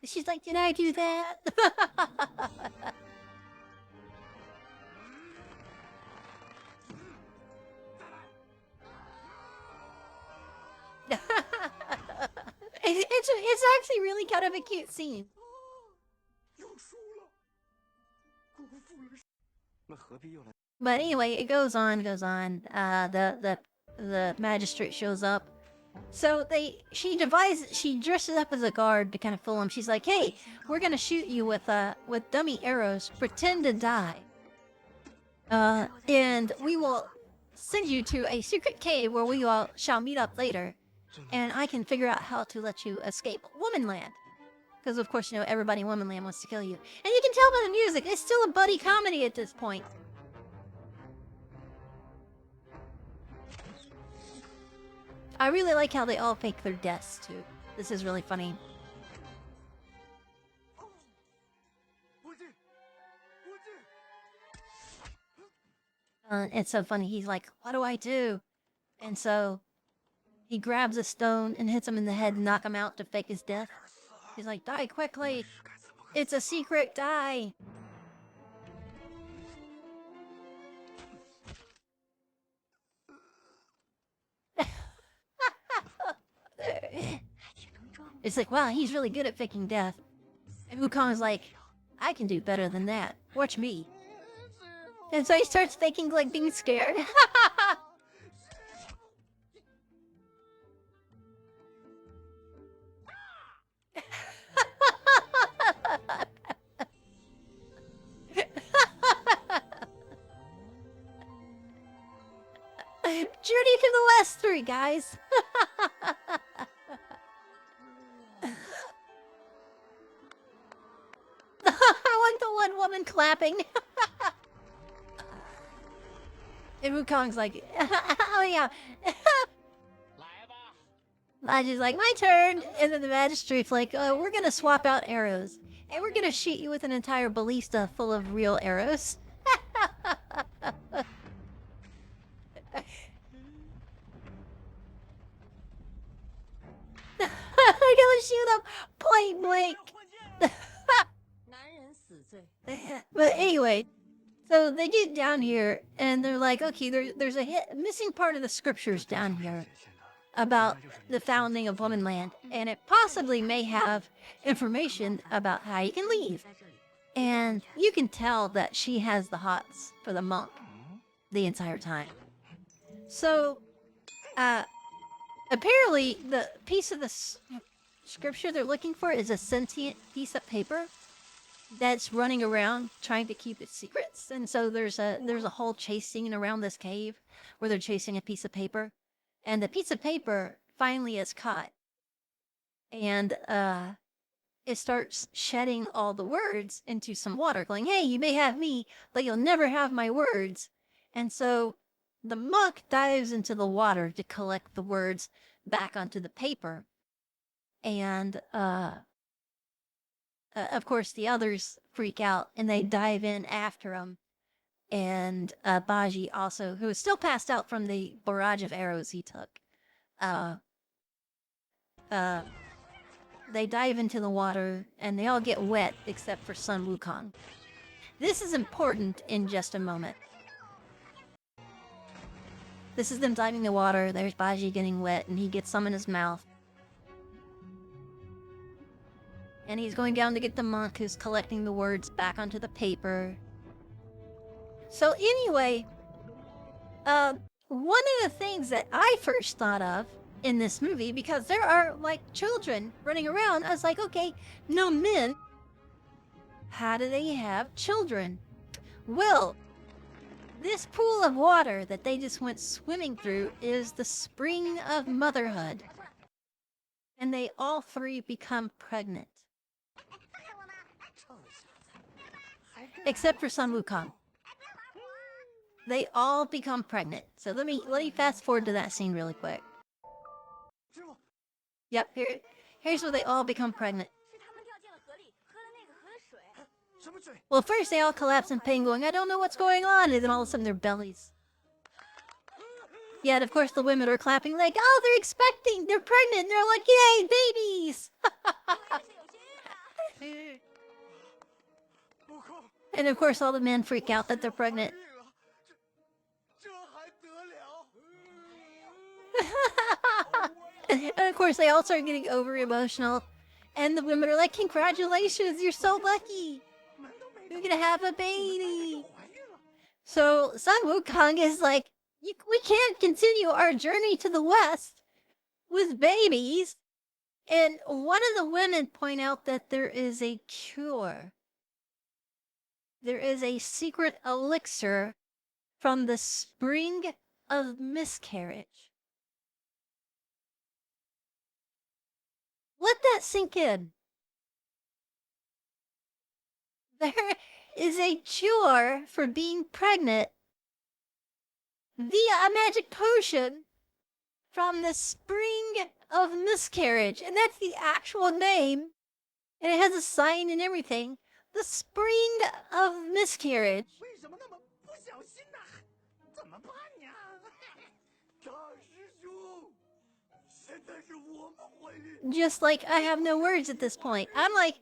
She's like, did I do that? It's actually really kind of a cute scene. But anyway, it goes on. The magistrate shows up. So she dresses up as a guard to kind of fool him. She's like, "Hey, we're gonna shoot you with dummy arrows. Pretend to die. And we will send you to a secret cave where we all shall meet up later. And I can figure out how to let you escape Womanland." Because of course, you know, everybody in Womanland wants to kill you. And you can tell by the music, it's still a buddy comedy at this point. I really like how they all fake their deaths, too. This is really funny. It's so funny. He's like, what do I do? And so he grabs a stone and hits him in the head and knock him out to fake his death. He's like, die quickly. It's a secret, die. It's like, wow, he's really good at faking death. And Wukong's like, I can do better than that. Watch me. And so he starts faking like being scared. Journey to the West 3, guys. I want the one woman clapping. And Wukong's like, oh yeah. Baji's like, my turn. And then the magistrate's like, oh, we're gonna swap out arrows. And we're gonna shoot you with an entire ballista full of real arrows. I'm gonna shoot him point blank. But anyway, so they get down here and they're like, okay, there's a missing part of the scriptures down here about the founding of Womanland, and it possibly may have information about how you can leave. And you can tell that she has the hots for the monk the entire time. So, apparently the piece of the scripture they're looking for is a sentient piece of paper that's running around trying to keep its secrets. And so there's a whole chase scene around this cave where they're chasing a piece of paper, and the piece of paper finally is caught, and it starts shedding all the words into some water, going, hey, you may have me, but you'll never have my words. And so the monk dives into the water to collect the words back onto the paper. And of course, the others freak out and they dive in after him. And Baji also, who is still passed out from the barrage of arrows he took, they dive into the water and they all get wet except for Sun Wukong. This is important in just a moment. This is them diving in the water. There's Baji getting wet and he gets some in his mouth. And he's going down to get the monk who's collecting the words back onto the paper. So anyway, one of the things that I first thought of in this movie, because there are like children running around, I was like, okay, no men. How do they have children? Well, this pool of water that they just went swimming through is the spring of motherhood. And they all three become pregnant. Except for Sun Wukong. they all become pregnant. So let me fast forward to that scene really quick. Yep, here's where they all become pregnant. Well, first they all collapse in pain, going, "I don't know what's going on," and then all of a sudden their bellies. Yeah, and of course the women are clapping like, "Oh, they're pregnant." They're like, "Yay, babies!" And of course all the men freak out that they're pregnant. And of course they all start getting over emotional. And the women are like, "Congratulations, you're so lucky. You're gonna have a baby." So Sun Wukong is like, "We can't continue our journey to the west with babies." And one of the women point out that there is a cure. There is a secret elixir from the spring of miscarriage. Let that sink in. There is a cure for being pregnant via a magic potion from the spring of miscarriage. And that's the actual name. And it has a sign and everything. The spring of miscarriage. Just like I have no words at this point. I'm like,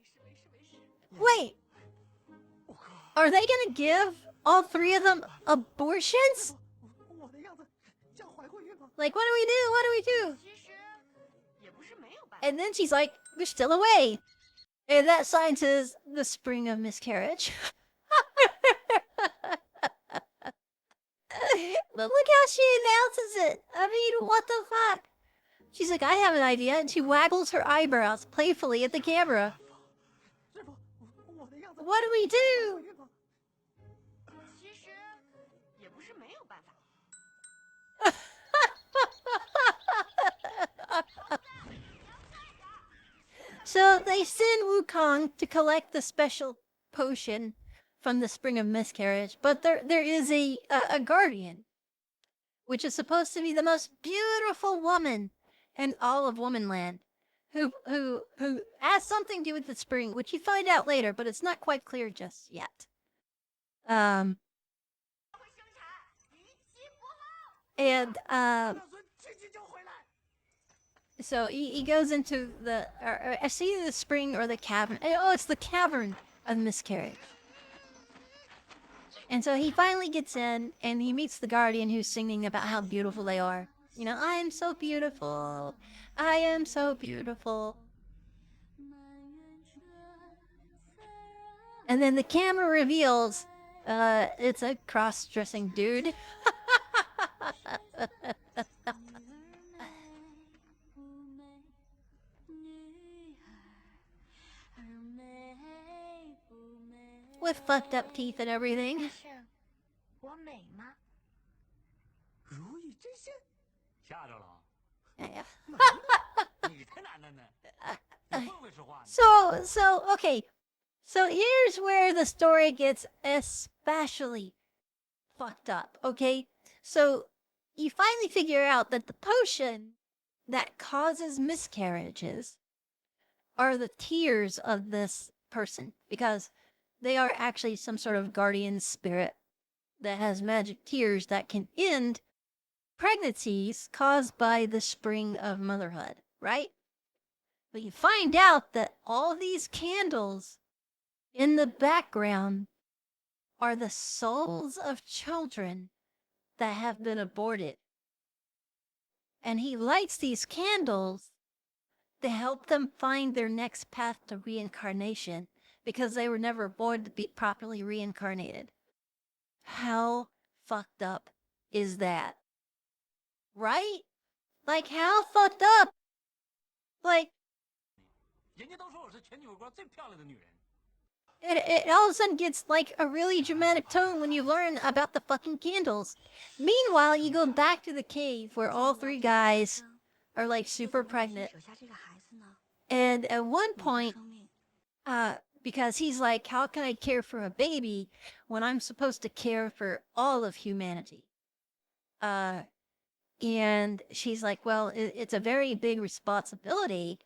wait, are they gonna give all three of them abortions? Like, what do we do? What do we do? And then she's like, "We're still away." And that sign says the spring of miscarriage. But look how she announces it. I mean, what the fuck? She's like, "I have an idea," and she waggles her eyebrows playfully at the camera. What do we do? So they send Wukong to collect the special potion from the spring of miscarriage, but there is a guardian, which is supposed to be the most beautiful woman in all of Womanland, who has something to do with the spring, which you find out later, but it's not quite clear just yet. So he goes into I see the spring or the cavern. Oh, it's the cavern of miscarriage. And so he finally gets in and he meets the guardian who's singing about how beautiful they are. You know, "I am so beautiful. I am so beautiful." And then the camera reveals it's a cross-dressing dude. With fucked up teeth and everything. 我美吗？如意真仙，吓着了啊， Yeah. 你才难的呢，你会不会说话呢？ So okay. So here's where the story gets especially fucked up, okay? So you finally figure out that the potion that causes miscarriages are the tears of this person, because they are actually some sort of guardian spirit that has magic tears that can end pregnancies caused by the spring of motherhood, right? But you find out that all these candles in the background are the souls of children that have been aborted. And he lights these candles to help them find their next path to reincarnation, because they were never born to be properly reincarnated. How fucked up is that? Right? Like, how fucked up? Like, 人家都说我是全球国最漂亮的女人。 it all of a sudden gets like a really dramatic tone when you learn about the fucking candles. Meanwhile, you go back to the cave where all three guys are like super pregnant. And at one point, because he's like, how can I care for a baby when I'm supposed to care for all of humanity? And she's like, well, it's a very big responsibility.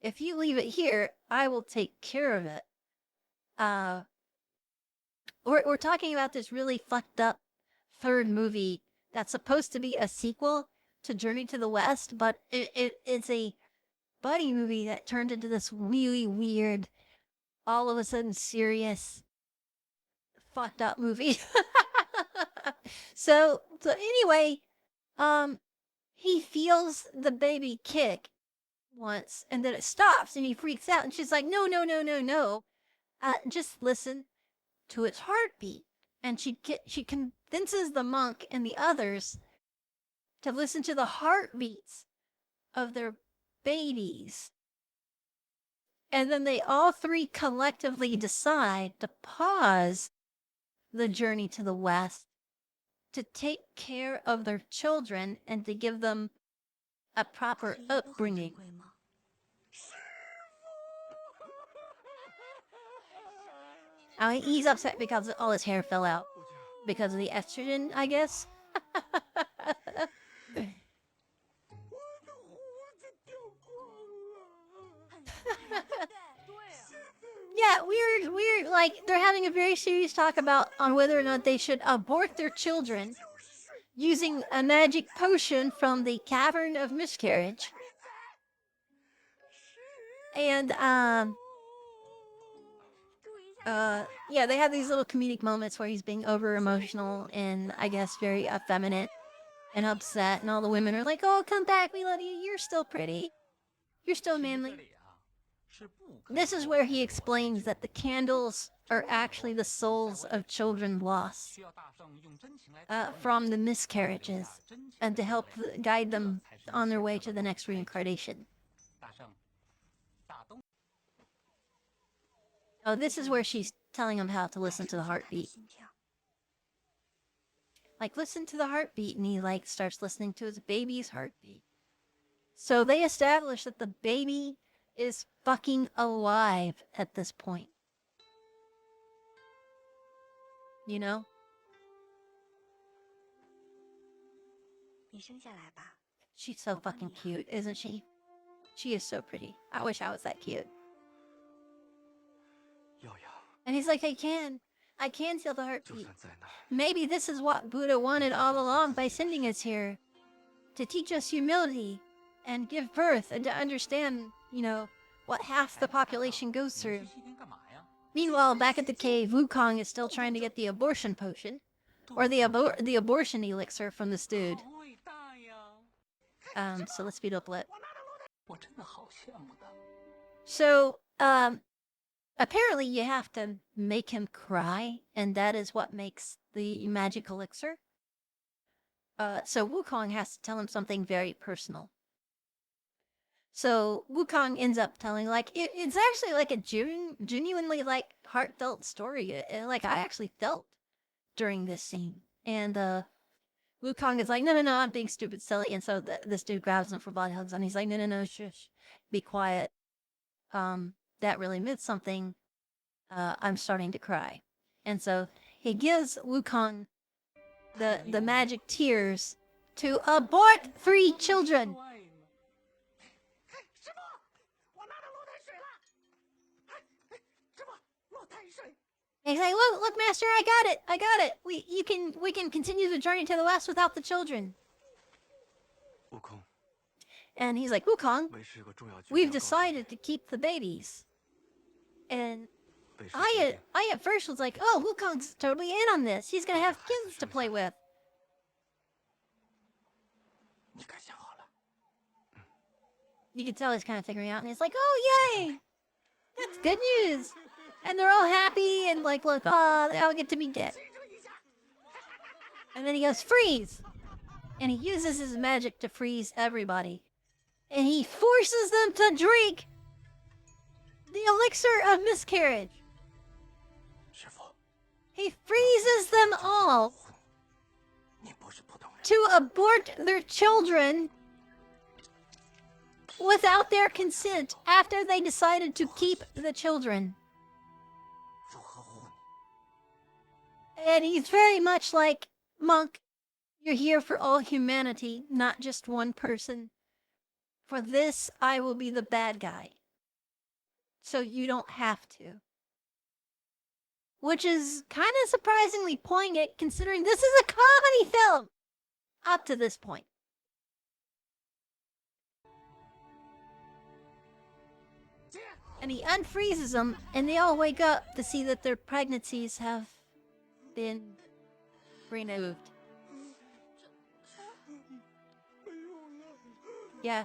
If you leave it here, I will take care of it. We're talking about this really fucked up third movie that's supposed to be a sequel to Journey to the West, but it's a buddy movie that turned into this really weird, all of a sudden serious, fucked up movie. So anyway, he feels the baby kick once, and then it stops, and he freaks out, and she's like, no, no, no, no, no. Just listen to its heartbeat. And she convinces the monk and the others to listen to the heartbeats of their babies. And then they all three collectively decide to pause the journey to the West to take care of their children and to give them a proper 这也不很珍 upbringing. 贵吗？ He's upset because all his hair fell out because of the estrogen, I guess. 我的胡子掉光了。 Yeah, weird. Like, they're having a very serious talk on whether or not they should abort their children using a magic potion from the Cavern of Miscarriage. And, yeah, they have these little comedic moments where he's being over emotional and I guess very effeminate and upset, and all the women are like, oh, come back, we love you, you're still pretty. You're still manly. This is where he explains that the candles are actually the souls of children lost from the miscarriages and to help guide them on their way to the next reincarnation. Oh, this is where she's telling him how to listen to the heartbeat. 心跳 Like, listen to the heartbeat, and he, like, starts listening to his baby's heartbeat. So they establish that the baby is fucking alive at this point. You know? 你生下来吧， She's so fucking cute, isn't she? She is so pretty. I wish I was that cute. 耀阳， And he's like, I can feel the 就 heartbeat. 算在哪， Maybe this is what Buddha wanted all along by sending us here. To teach us humility and give birth and to understand, you know, what half the population goes through. Meanwhile, back at the cave, Wukong is still trying to get the abortion potion. Or the abortion elixir from this dude. 伟大呀！ So let's speed up a little. 我真的好羡慕他。 So, apparently you have to make him cry, and that is what makes the magic elixir. So Wukong has to tell him something very personal. So Wukong ends up telling, like, it's actually like a genuinely, like, heartfelt story. Like, I actually felt during this scene. And Wukong is like, no, I'm being stupid, silly. And so this dude grabs him for body hugs, and he's like, no, shush, be quiet. That really meant something. I'm starting to cry. And so he gives Wukong the magic tears to abort 3 children. 师傅，我拿到落胎水了。师傅，落胎水。 And he's like, look, master, I got it. We can continue the journey to the west without the children. 悟空， And he's like, Wukong, 为师有个重要决定 we've 要告诉你 decided to keep the babies. And 为师决定 I at first was like, oh, Wukong's totally in on this. He's gonna have kids to play with. 你该想好了。 You can tell he's kind of figuring out, and he's like, oh, yay! That's good news! And they're all happy, and like, look, they all get to be dead. And then he goes, freeze! And he uses his magic to freeze everybody. And he forces them to drink the elixir of miscarriage. 师傅， He freezes them all 你不是普通人。 to abort their children without their consent after they decided to keep the children. And he's very much like, Monk, you're here for all humanity, not just one person. For this, I will be the bad guy. So you don't have to. Which is kind of surprisingly poignant considering this is a comedy film! Up to this point. And he unfreezes them, and they all wake up to see that their pregnancies have been removed. Yeah.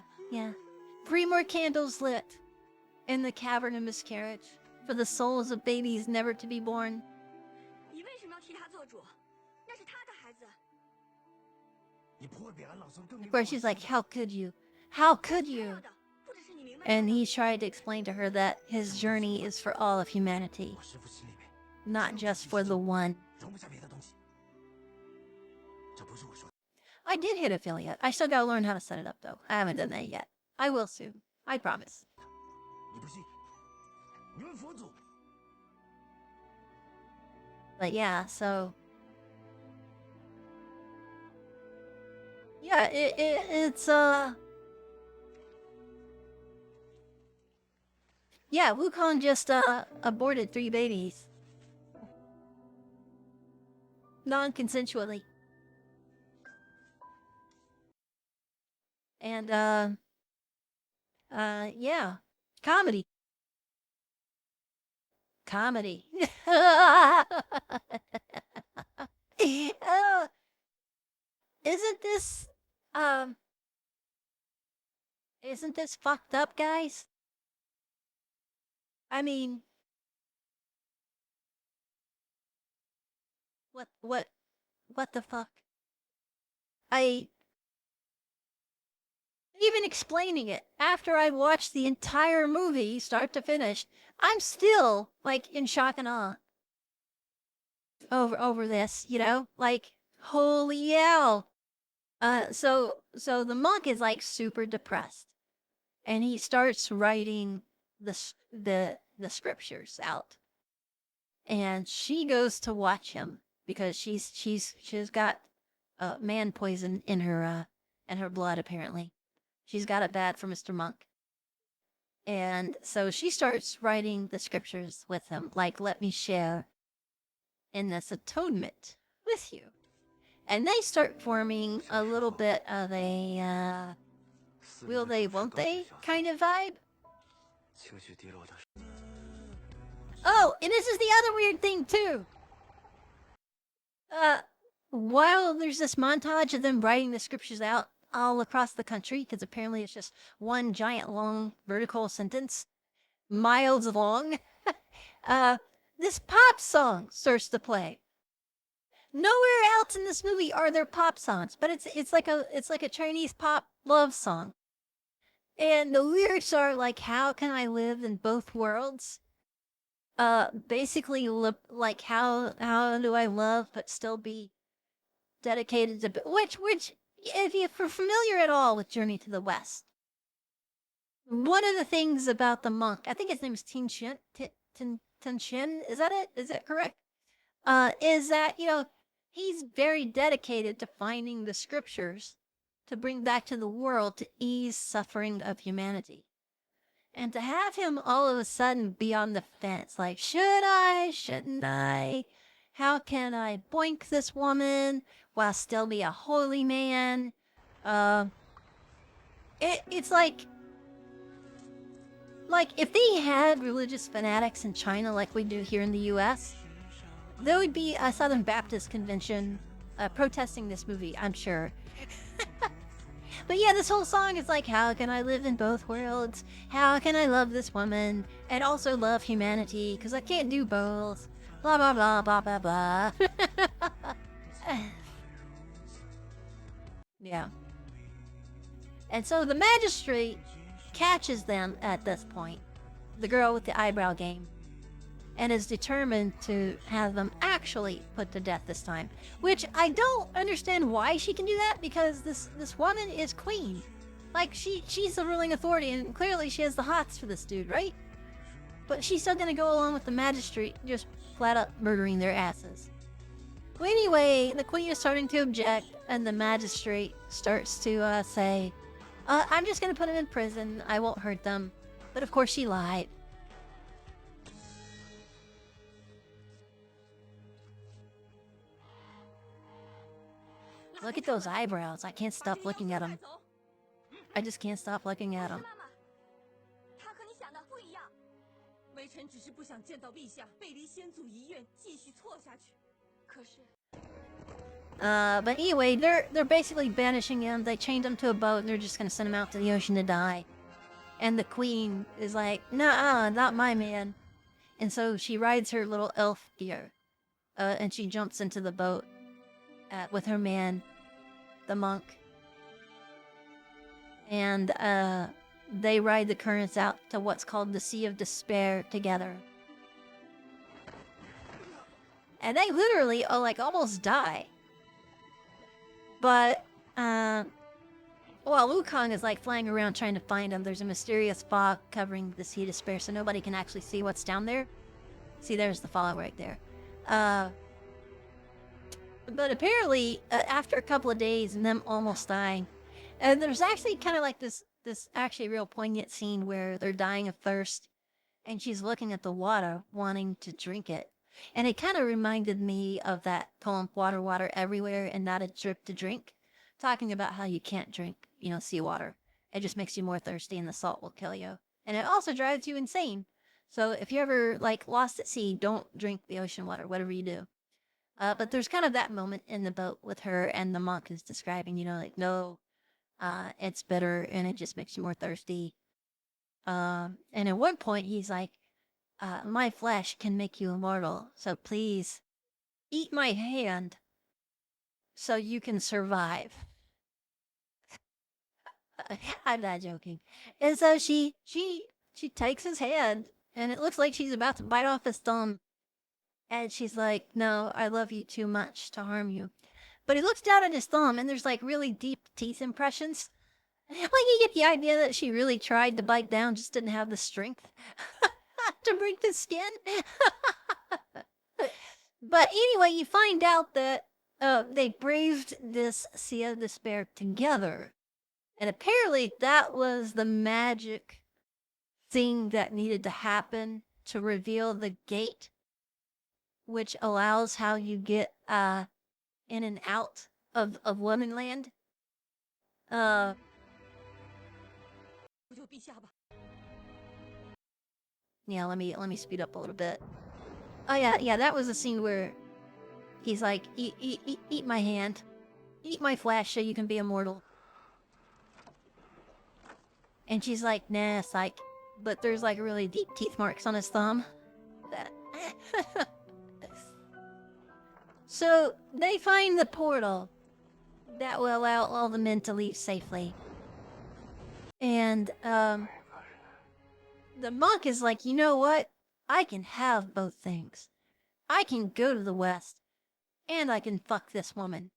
3 more candles lit in the cavern of miscarriage for the souls of babies never to be born. 你为什么要替他做主？那是他的孩子。 Of course, she's like, how could you? How could 他 you? 要的不只是你明白。 And he tried to explain to her that his journey is for all of humanity, not just for the one. I did hit affiliate. I still gotta learn how to set it up, though. I haven't done that yet. I will soon. I promise. But yeah, so... Yeah, it's, Yeah, Wukong just, aborted 3 babies. Non-consensually. And, yeah. Comedy. Comedy. Isn't this, isn't this fucked up, guys? I mean... What the fuck? Even explaining it, after I watched the entire movie, start to finish, I'm still, like, in shock and awe. Over this, you know? Like, holy hell! So the monk is, like, super depressed. And he starts writing the scriptures out. And she goes to watch him, because she's got man poison in her blood, apparently. She's got it bad for Mr. Monk. And so she starts writing the scriptures with him, like, let me share in this atonement with you. And they start forming a little bit of a, will they, won't they kind of vibe. Oh, and this is the other weird thing, too. While there's this montage of them writing the scriptures out all across the country, because apparently it's just one giant long vertical sentence, miles long, this pop song starts to play. Nowhere else in this movie are there pop songs, but it's like a Chinese pop love song. And the lyrics are like, how can I live in both worlds? Basically, like, how do I love but still be dedicated to... Which, if you're familiar at all with Journey to the West, one of the things about the monk, I think his name is Tin Shin, is that it? Is that correct? Is that, you know, he's very dedicated to finding the scriptures to bring back to the world to ease suffering of humanity. And to have him all of a sudden be on the fence, like, should I, shouldn't I? How can I boink this woman while still be a holy man? It's like if they had religious fanatics in China like we do here in the US, there would be a Southern Baptist convention protesting this movie, I'm sure. But yeah, this whole song is like, how can I live in both worlds? How can I love this woman and also love humanity? Because I can't do both. Blah, blah, blah, blah, blah, blah. Yeah. And so the magistrate catches them at this point, the girl with the eyebrow game, and is determined to have them actually put to death this time. Which I don't understand why she can do that, because this woman is queen. Like, she's the ruling authority, and clearly she has the hots for this dude, right? But she's still gonna go along with the magistrate just flat up murdering their asses. Well, anyway, the queen is starting to object, and the magistrate starts to say, I'm just gonna put them in prison. I won't hurt them. But of course she lied. Look at those eyebrows. I can't stop looking at them. I just can't stop looking at them. 妈妈，他和你想的不一样。微臣只是不想见到陛下背离先祖遗愿，继续错下去。可是， But anyway, they're basically banishing him. They chained him to a boat and they're just gonna send him out to the ocean to die. And the queen is like, nah, not my man. And so she rides her little elf gear, and she jumps into the boat with her man, the monk. And they ride the currents out to what's called the Sea of Despair together. And they literally like almost die. But while Wukong is like flying around trying to find him, there's a mysterious fog covering the Sea of Despair, so nobody can actually see what's down there. See, there's the fog right there. But apparently, after a couple of days and them almost dying, and there's actually kind of like this actually real poignant scene where they're dying of thirst, and she's looking at the water, wanting to drink it. And it kind of reminded me of that poem, Water, Water Everywhere and Not a Drip to Drink, talking about how you can't drink, seawater. It just makes you more thirsty and the salt will kill you. And it also drives you insane. So if you're ever, lost at sea, don't drink the ocean water, whatever you do. But there's kind of that moment in the boat with her and the monk is describing, no, it's bitter and it just makes you more thirsty. And at one point he's like, my flesh can make you immortal, so please eat my hand so you can survive. I'm not joking. And so she takes his hand, and it looks like she's about to bite off his thumb. And she's like, no, I love you too much to harm you. But he looks down at his thumb, and there's really deep teeth impressions. You get the idea that she really tried to bite down, just didn't have the strength to break the skin. But anyway, you find out that they braved this Sea of Despair together. And apparently that was the magic thing that needed to happen to reveal the gate, which allows how you get in and out of Womanland. 不救陛下吧。 Yeah, let me speed up a little bit. Oh yeah, that was the scene where he's like, eat my hand, eat my flesh so you can be immortal. And she's like, nah, psych. But there's really deep teeth marks on his thumb. So they find the portal that will allow all the men to leave safely. And the monk is like, you know what? I can have both things. I can go to the west, and I can fuck this woman.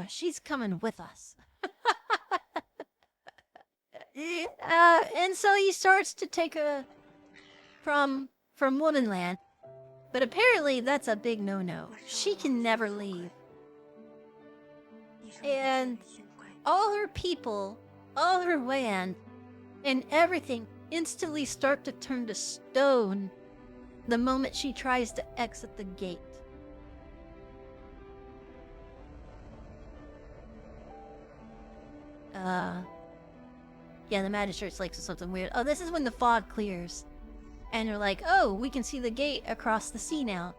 She's coming with us. And so he starts to take her from Womanland. But apparently that's a big no-no. She can never leave. And all her people, all her land, and everything instantly start to turn to stone the moment she tries to exit the gate. Yeah, the magistrate's like something weird. Oh, this is when the fog clears. And they're like, oh, we can see the gate across the sea now.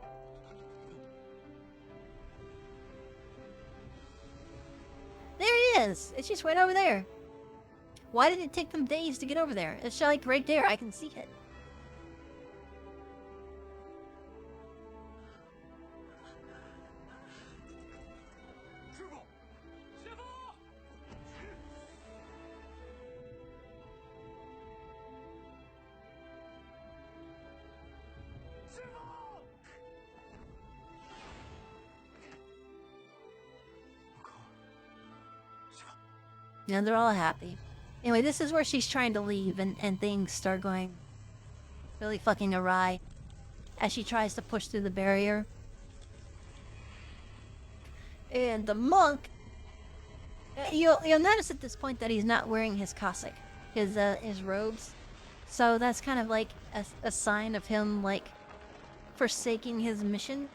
There it is! It's just right over there. Why did it take them days to get over there? It's right there, I can see it. Now they're all happy. Anyway, this is where she's trying to leave and things start going really fucking awry as she tries to push through the barrier. And the monk, you'll notice at this point that he's not wearing his cassock, his robes. So that's kind of like a sign of him like forsaking his mission.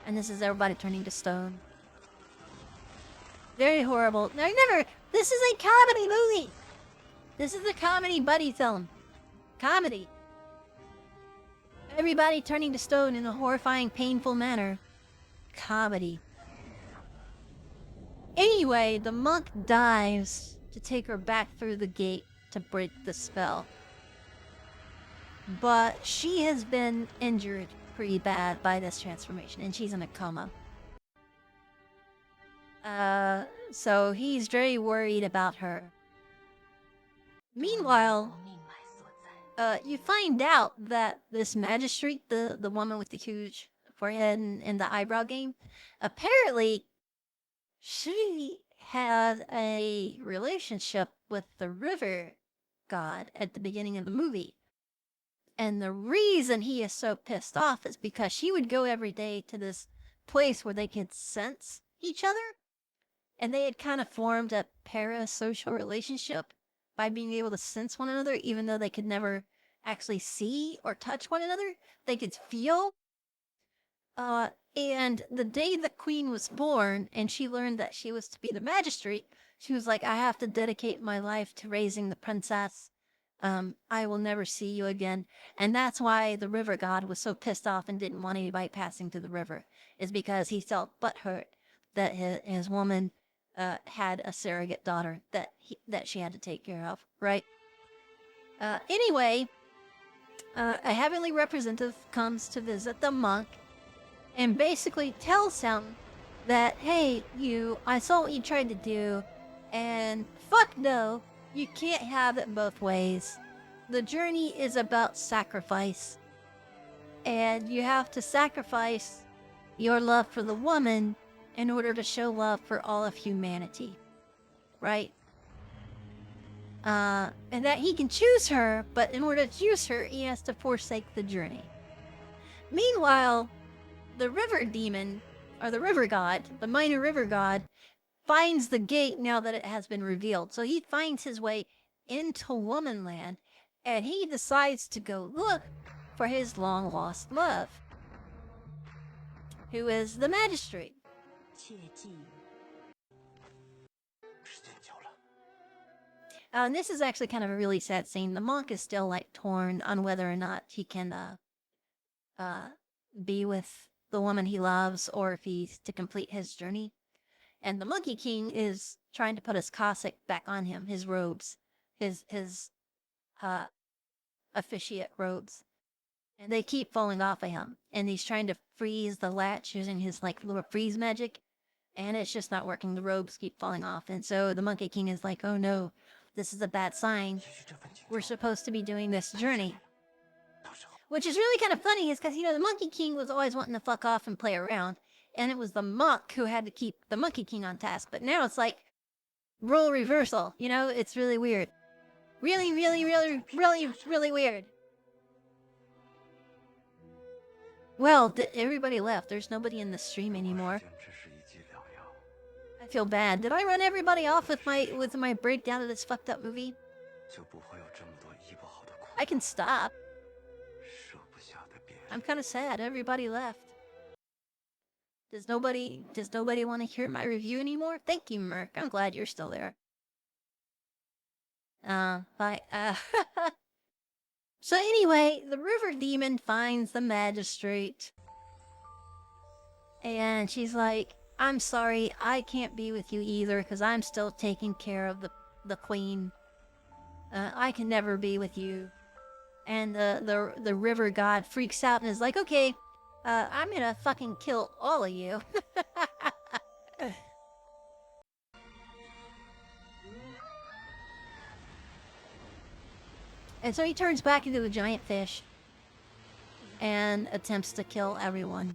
And this is everybody turning to stone. Very horrible. No, never. This is a comedy movie. This is a comedy buddy film. Comedy. Everybody turning to stone in a horrifying, painful manner. Comedy. Anyway, the monk dives to take her back through the gate to break the spell. But she has been injured pretty bad by this transformation, and she's in a coma. So he's very worried about her. Meanwhile, you find out that this magistrate, the woman with the huge forehead and the eyebrow game, apparently she had a relationship with the river god at the beginning of the movie. And the reason he is so pissed off is because she would go every day to this place where they could sense each other. And they had kind of formed a parasocial relationship by being able to sense one another, even though they could never actually see or touch one another. They could feel. And the day the queen was born and she learned that she was to be the magistrate, she was like, I have to dedicate my life to raising the princess. I will never see you again. And that's why the river god was so pissed off and didn't want anybody passing through the river, is because he felt butthurt that his woman had a surrogate daughter that she had to take care of, right? Anyway, a heavenly representative comes to visit the monk and basically tells him that, hey, I saw what you tried to do, and fuck no, you can't have it both ways. The journey is about sacrifice, and you have to sacrifice your love for the woman in order to show love for all of humanity, right? And that he can choose her, but in order to choose her, he has to forsake the journey. Meanwhile, the river demon, or the river god, the minor river god, finds the gate now that it has been revealed. So he finds his way into Womanland, and he decides to go look for his long-lost love, who is the magistrate. And this is actually kind of a really sad scene. The monk is still like torn on whether or not he can be with the woman he loves, or if he's to complete his journey. And the Monkey King is trying to put his cassock back on him, his robes, his officiate robes. And they keep falling off of him. And he's trying to freeze the latch using his like little freeze magic. And it's just not working. The robes keep falling off. And so the Monkey King is like, oh no, this is a bad sign. We're supposed to be doing this journey. Which is really kind of funny, is because, the Monkey King was always wanting to fuck off and play around. And it was the monk who had to keep the Monkey King on task. But now it's like role reversal. It's really weird. Really, really, really, really, really weird. Well, everybody left. There's nobody in the stream anymore. I feel bad. Did I run everybody off with my breakdown of this fucked up movie? I can stop. I'm kind of sad. Everybody left. Does nobody want to hear my review anymore? Thank you, Merc. I'm glad you're still there. Bye. So anyway, the river demon finds the magistrate. And she's like, I'm sorry, I can't be with you either, because I'm still taking care of the queen. I can never be with you. And the river god freaks out and is like, okay, I'm gonna fucking kill all of you. And so he turns back into a giant fish and attempts to kill everyone.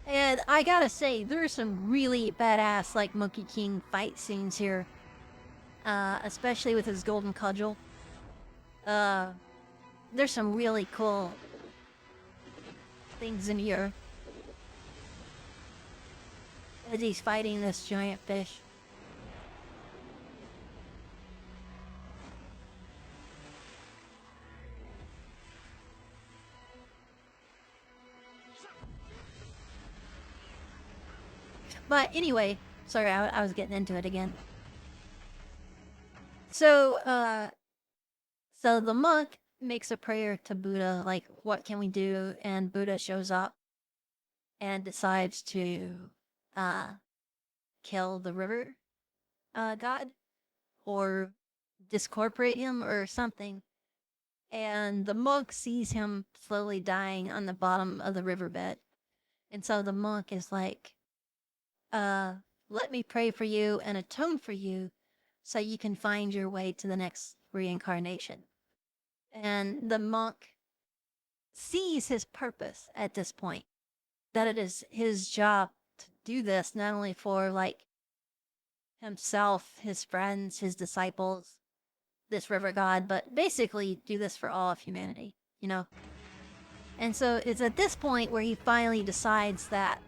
And I gotta say, there's some really badass, like, Monkey King fight scenes here. Especially with his golden cudgel. there's some really cool things in here. As he's fighting this giant fish. But anyway, sorry, I was getting into it again. So, so the monk makes a prayer to Buddha, like, what can we do? And Buddha shows up and decides to, kill the river, god, or discorporate him or something. And the monk sees him slowly dying on the bottom of the riverbed. And so the monk is like, let me pray for you and atone for you so you can find your way to the next reincarnation. And the monk sees his purpose at this point, that it is his job to do this, not only for like himself, his friends, his disciples, this river god, but basically do this for all of humanity, you know? And so it's at this point where he finally decides that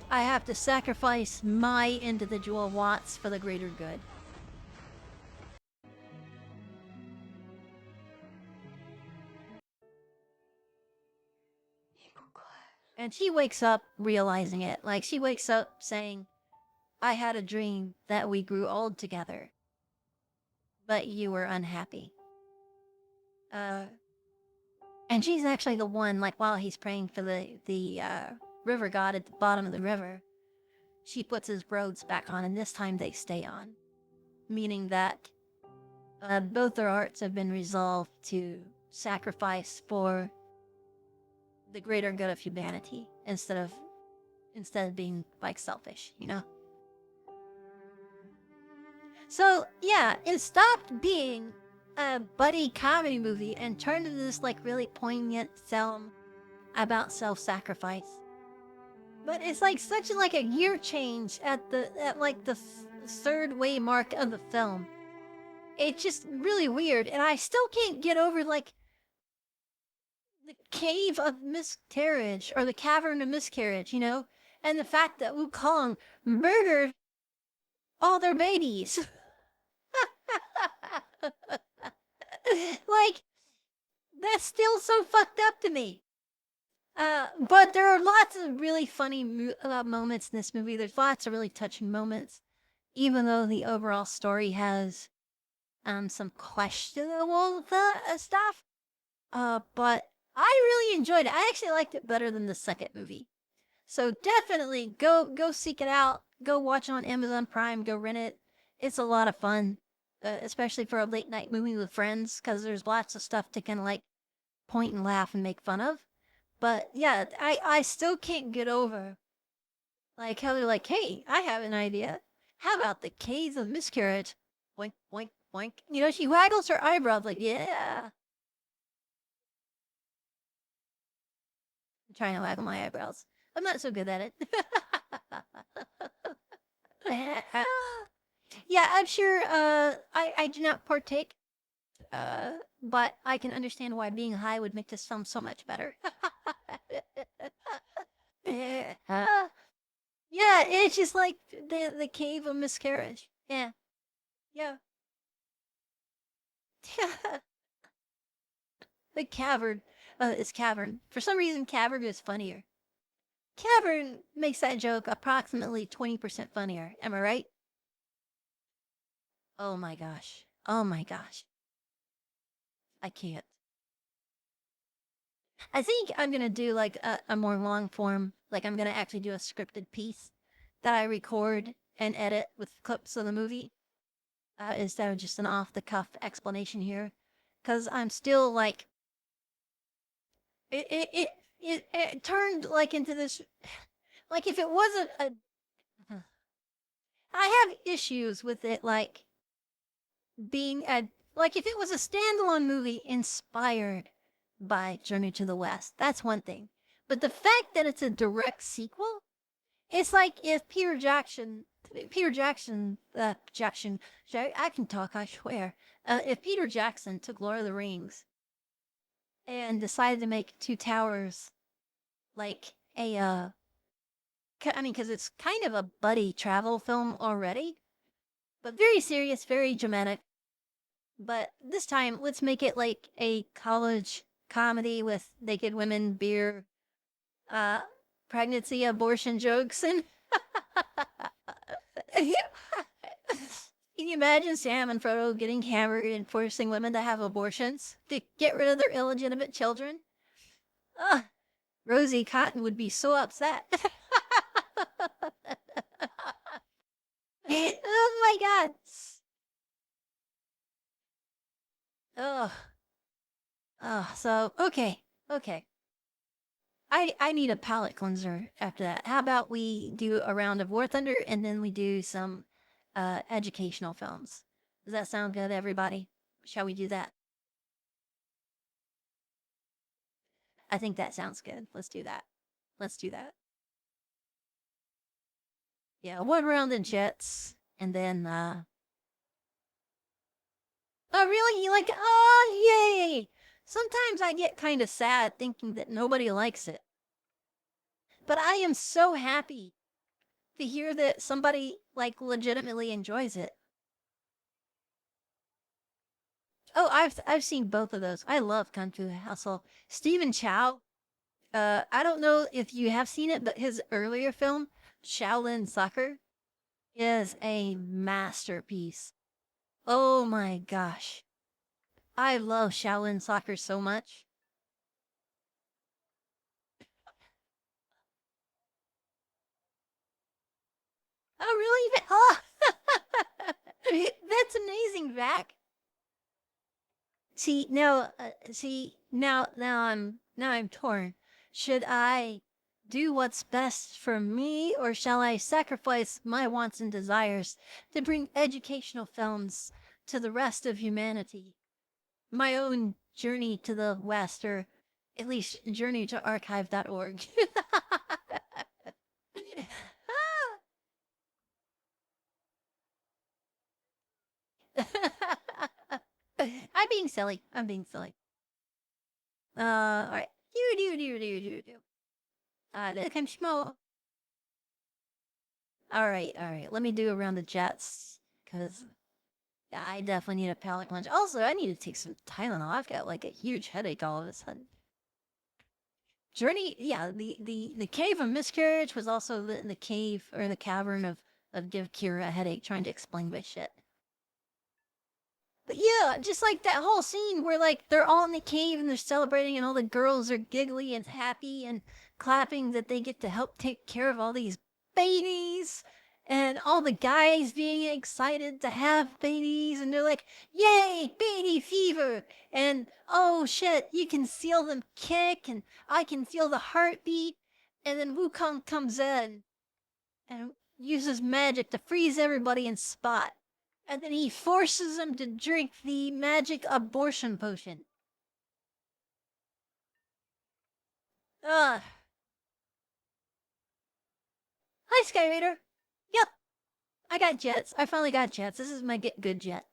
I have to sacrifice my individual wants for the greater good. And she wakes up realizing it. Like, she wakes up saying, I had a dream that we grew old together, but you were unhappy. And she's actually the one, like, while he's praying for the river god at the bottom of the river, she puts his robes back on, and this time they stay on. Meaning that both their hearts have been resolved to sacrifice for the greater good of humanity instead of being like selfish, you know? So yeah, it stopped being a buddy comedy movie and turned into this like really poignant film about self-sacrifice. But it's like such like a gear change at like the third way mark of the film. It's just really weird, and I still can't get over like the cave of miscarriage or the cavern of miscarriage, you know, and the fact that Wukong murdered all their babies. Like, that's still so fucked up to me. But there are lots of really funny moments in this movie. There's lots of really touching moments, even though the overall story has some questionable stuff. But I really enjoyed it. I actually liked it better than the second movie. So definitely go seek it out. Go watch it on Amazon Prime. Go rent it. It's a lot of fun, especially for a late night movie with friends, because there's lots of stuff to kind of like point and laugh and make fun of. But yeah, I still can't get over like how they're like, hey, I have an idea. How about the caves of miscarriage? Boink, boink, boink. You know, she waggles her eyebrows like, yeah. I'm trying to waggle my eyebrows. I'm not so good at it. Yeah, I'm sure I do not partake. But I can understand why being high would make this film so much better. Yeah, it's just like the cave of miscarriage. Yeah. Yeah. The cavern is cavern. For some reason, cavern is funnier. Cavern makes that joke approximately 20% funnier. Am I right? Oh my gosh. Oh my gosh. I can't. I think I'm gonna do like a more long form, like I'm gonna actually do a scripted piece that I record and edit with clips of the movie instead of just an off the cuff explanation here, because I'm still like it turned like into this, like if it wasn't a, I have issues with it like being a, like if it was a standalone movie inspired by Journey to the West, that's one thing. But the fact that it's a direct sequel, it's like if Peter Jackson, I can talk, I swear. If Peter Jackson took Lord of the Rings and decided to make Two Towers like a I mean, because it's kind of a buddy travel film already, but very serious, very dramatic. But this time, let's make it like a college comedy with naked women, beer, uh, pregnancy, abortion jokes, and can you imagine Sam and Frodo getting hammered and forcing women to have abortions to get rid of their illegitimate children? Ugh, Rosie Cotton would be so upset. Oh my god. Ugh. So okay. I need a palate cleanser after that. How about we do a round of War Thunder and then we do some educational films? Does that sound good, everybody? Shall we do that? I think that sounds good. Let's do that. Let's do that. Yeah, one round in Jets, and then oh really? You like oh yay! Sometimes I get kind of sad thinking that nobody likes it. But I am so happy to hear that somebody like legitimately enjoys it. Oh, I've seen both of those. I love Kung Fu Hustle. Stephen Chow. I don't know if you have seen it, but his earlier film, Shaolin Soccer, is a masterpiece. Oh my gosh. I love Shaolin Soccer so much. Oh, really? Oh, that's amazing, Vac. Now I'm torn. Should I do what's best for me, or shall I sacrifice my wants and desires to bring educational films to the rest of humanity? My own journey to the West, or at least journey to archive.org. I'm being silly. I'm being silly. All right. Do. Look, I'm small. All right. Let me do around the Jets, because yeah, I definitely need a palate cleanse. Also, I need to take some Tylenol. I've got like a huge headache all of a sudden. Journey, yeah, the cave of miscarriage was also the cave or the cavern of give Kira a headache trying to explain my shit. But yeah, just like that whole scene where like they're all in the cave and they're celebrating and all the girls are giggly and happy and clapping that they get to help take care of all these babies and all the guys being excited to have babies and they're like, yay, baby fever. And oh shit, you can feel them kick and I can feel the heartbeat. And then Wukong comes in and uses magic to freeze everybody in spot. And then he forces them to drink the magic abortion potion. Ugh. Hi, Sky Raider. Yep. I got jets. I finally got jets. This is my Get Good jet.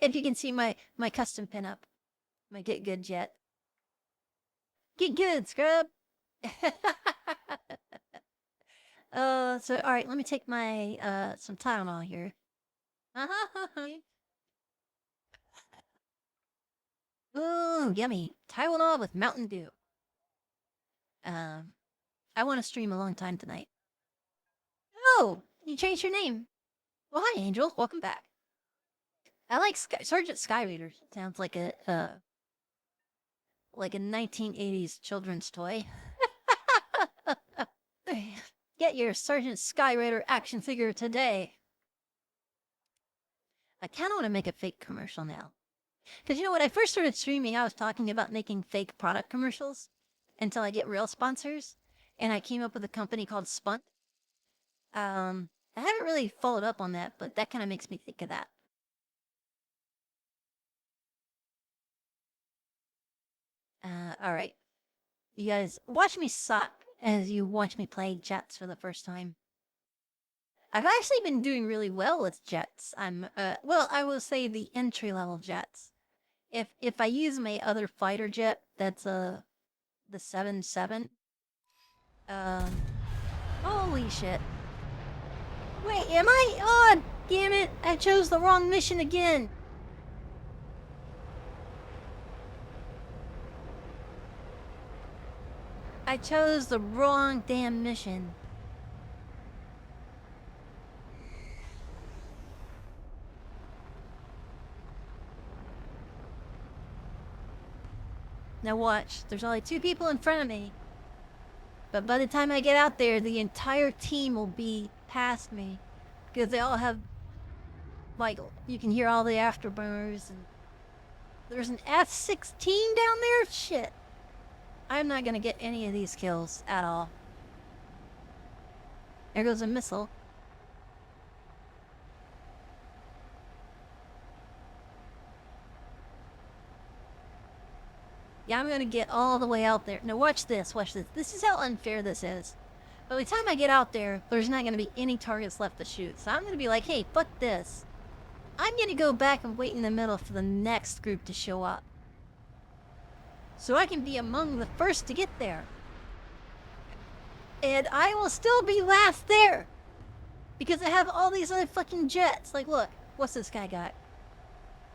If you can see my custom pinup. My Get Good jet. Get good, scrub. So, alright, let me take my, some Tylenol here. Ooh, yummy. Tylenol with Mountain Dew. I want to stream a long time tonight. Oh, you changed your name. Well, hi, Angel. Welcome back. I like Sergeant Skyreader. Sounds like a 1980s children's toy. Get your Sergeant Skyraider action figure today. I kind of want to make a fake commercial now. Because you know, when I first started streaming, I was talking about making fake product commercials until I get real sponsors. And I came up with a company called Spunt. I haven't really followed up on that, but that kind of makes me think of that. All right. You guys watch me suck as you watch me play Jets for the first time. I've actually been doing really well with Jets. Well, I will say the entry-level Jets. If I use my other fighter jet, that's the 7-7. Holy shit. Wait, am I? Oh, damn it! I chose the wrong mission again. I chose the wrong damn mission. Now watch, there's only 2 people in front of me. But by the time I get out there, the entire team will be past me. Because they all have, like, you can hear all the afterburners. And there's an F-16 down there? Shit. I'm not gonna get any of these kills at all. There goes a missile. Yeah, I'm gonna get all the way out there. Now watch this, watch this. This is how unfair this is. By the time I get out there, there's not gonna be any targets left to shoot. So I'm gonna be like, hey, fuck this. I'm gonna go back and wait in the middle for the next group to show up. So I can be among the first to get there. And I will still be last there. Because I have all these other fucking jets. Like, look, what's this guy got?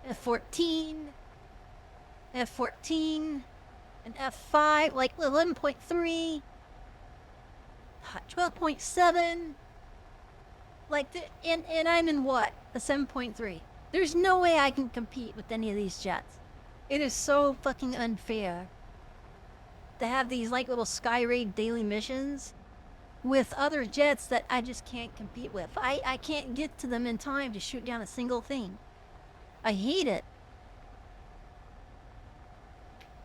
F-14. F-14. An F-5. Like, 11.3. 12.7. Like, and I'm in what? A 7.3. There's no way I can compete with any of these jets. It is so fucking unfair to have these like little Sky Raid daily missions with other jets that I just can't compete with. I can't get to them in time to shoot down a single thing. I hate it.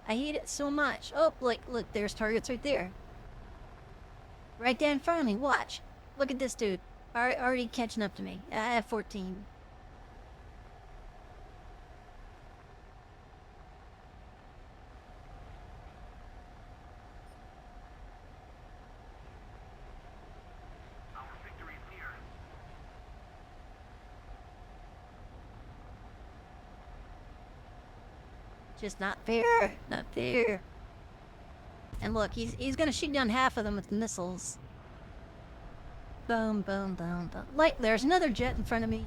I hate it so much. Oh, look, there's targets right there. Right there in front of me, watch. Look at this dude. Already catching up to me. F-14. Just not fair. Not fair. And look, he's gonna shoot down half of them with missiles. Boom, boom, boom, boom. Like, there's another jet in front of me.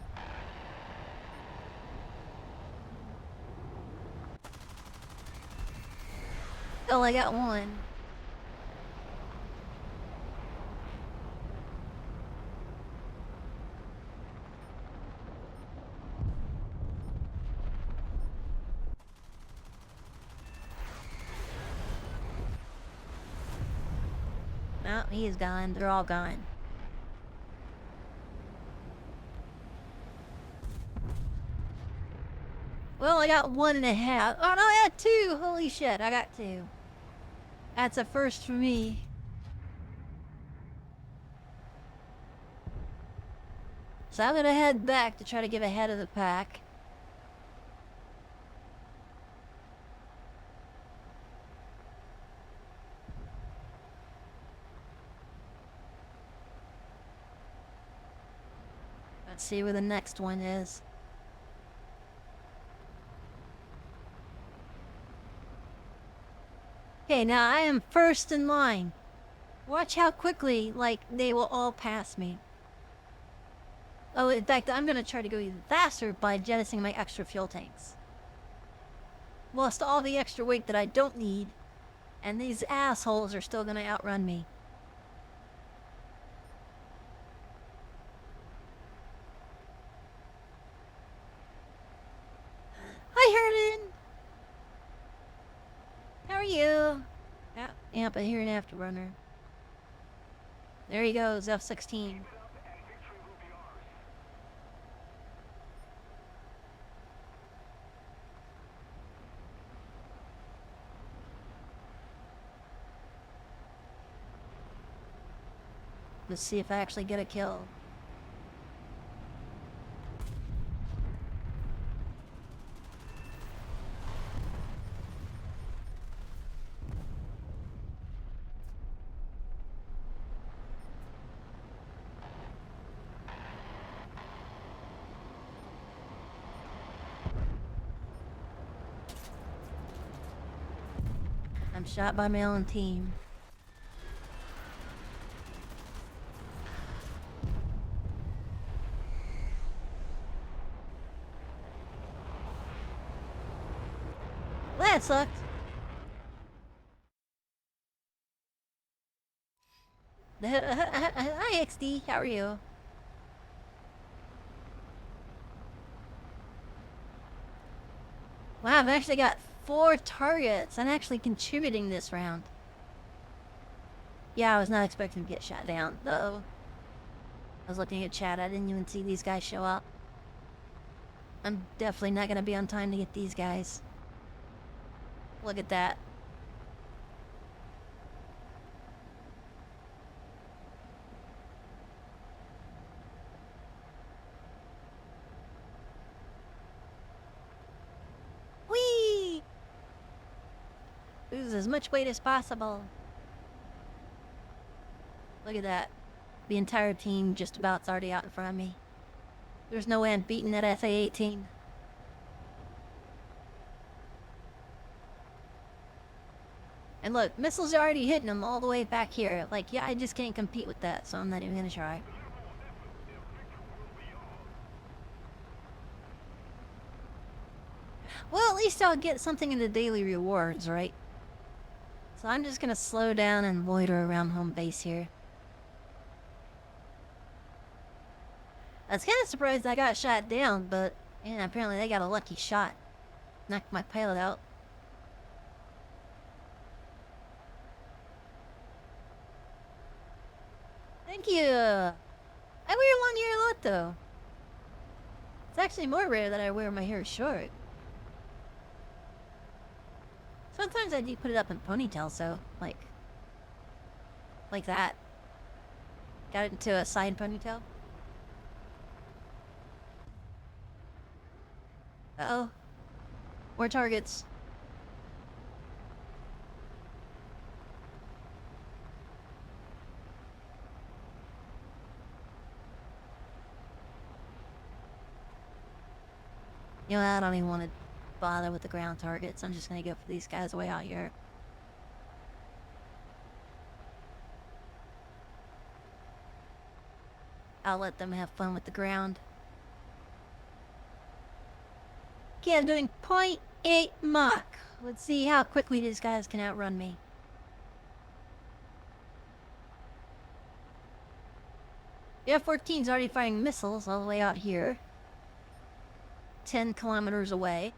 Oh, I got one. Oh, he's gone. They're all gone. Well, I got 1.5. Oh, no, I got 2. Holy shit, I got 2. That's a first for me. So I'm gonna head back to try to get ahead of the pack. Let's see where the next one is. Okay, now I am first in line. Watch how quickly, like, they will all pass me. Oh, in fact, I'm gonna try to go even faster by jettisoning my extra fuel tanks. Lost all the extra weight that I don't need, and these assholes are still gonna outrun me. Hi, Herman! How are you? Yep, I hear an afterrunner. There he goes, F-16. Let's see if I actually get a kill. I'm shot by my own team. Well, that sucked. Hi, XD. How are you? Wow, I've actually got 4 targets. I'm actually contributing this round. Yeah, I was not expecting to get shot down. Uh-oh. I was looking at chat. I didn't even see these guys show up. I'm definitely not going to be on time to get these guys. Look at that. Whee! Lose as much weight as possible. Look at that. The entire team just about's already out in front of me. There's no way I'm beating that SA-18. And look, missiles are already hitting them all the way back here. Like, yeah, I just can't compete with that, so I'm not even gonna try. Well, at least I'll get something in the daily rewards, right? So I'm just gonna slow down and loiter around home base here. I was kind of surprised I got shot down, but yeah, apparently they got a lucky shot. Knocked my pilot out. Thank you! I wear long hair a lot though. It's actually more rare that I wear my hair short. Sometimes I do put it up in ponytail, so like that. Got it into a side ponytail. Uh-oh. More targets. You know, I don't even want to bother with the ground targets. I'm just gonna go for these guys way out here. I'll let them have fun with the ground. Okay, I'm doing 0.8 Mach. Let's see how quickly these guys can outrun me. The F-14's already firing missiles all the way out here. 10 kilometers away.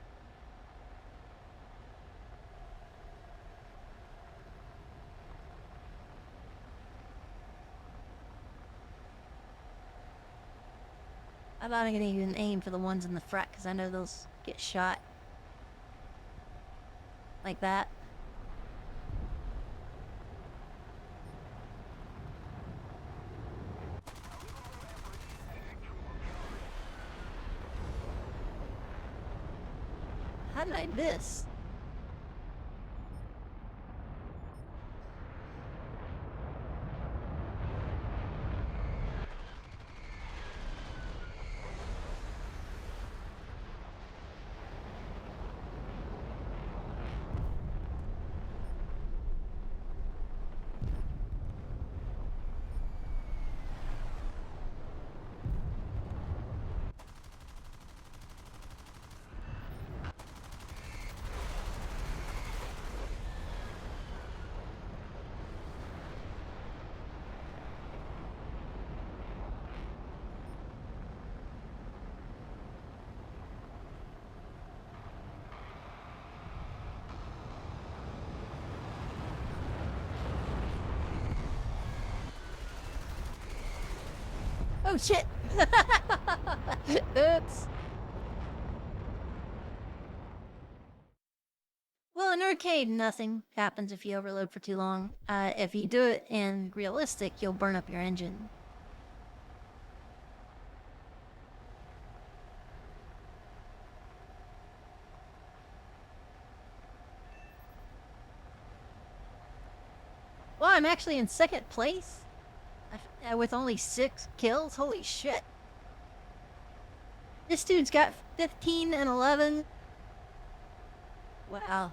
I'm not gonna even aim for the ones in the front because I know those get shot. Like that. How did I miss? Oh shit! Oops. Well, in arcade, nothing happens if you overload for too long. If you do it in realistic, you'll burn up your engine. Well, I'm actually in second place. With only 6 kills? Holy shit. This dude's got 15 and 11. Wow.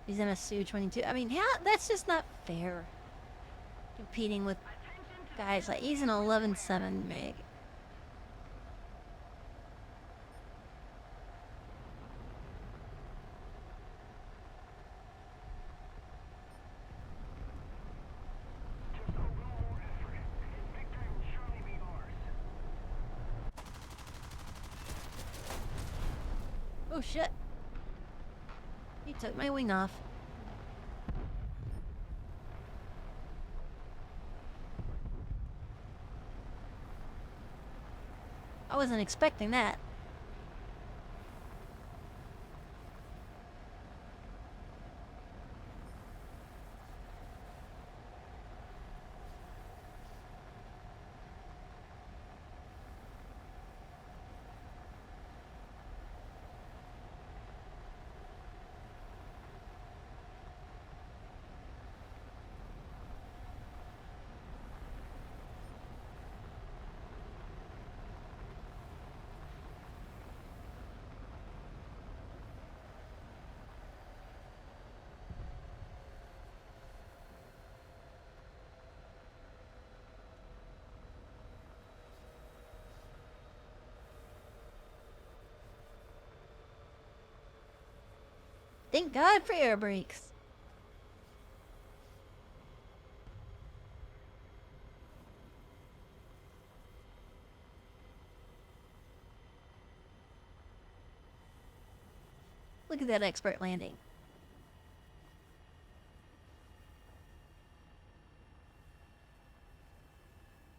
He's in a Su-22. I mean, yeah, that's just not fair. Competing with guys like he's an 11.7 MiG. Oh shit. He took my wing off. I wasn't expecting that. Thank God for air brakes. Look at that expert landing.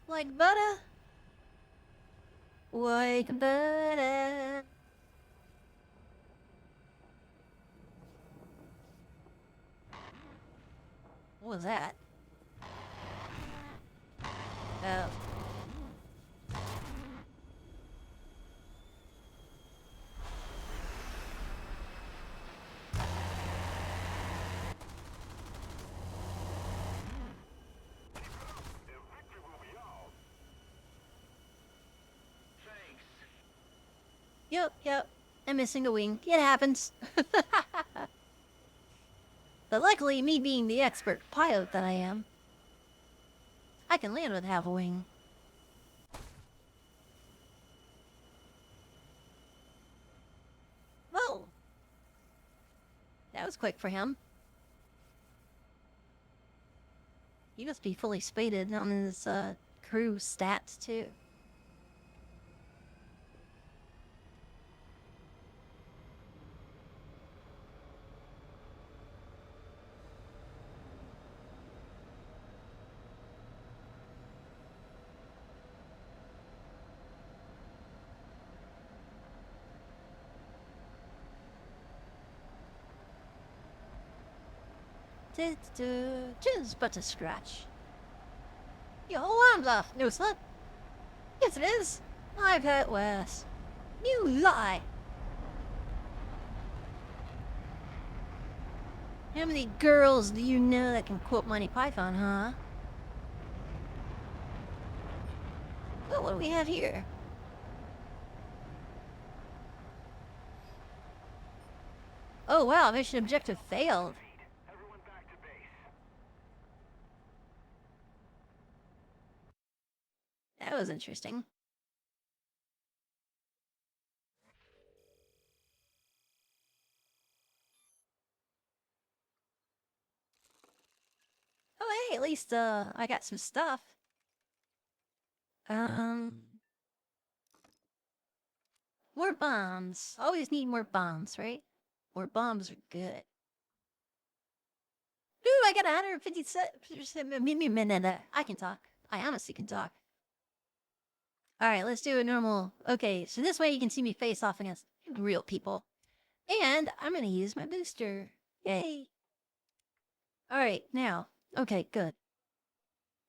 Like butter. Like butter. What was that? Oh. Yep. I'm missing a wing. It happens. But luckily, me being the expert pilot that I am, I can land with half a wing. Whoa! That was quick for him. He must be fully spaded on his crew stats too. Just but a scratch. Your alarm's off, no son. Yes, it is. I've heard worse. You lie. How many girls do you know that can quote Monty Python, huh? Well, what do we have here? Oh wow, mission objective failed. That was interesting. Oh hey, at least I got some stuff. More bombs. Always need more bombs, right? More bombs are good. Ooh, I got 157 minute. I can talk. I honestly can talk. Alright, let's do a normal. Okay, so this way you can see me face off against real people. And I'm gonna use my booster. Yay. Alright, now. Okay, good.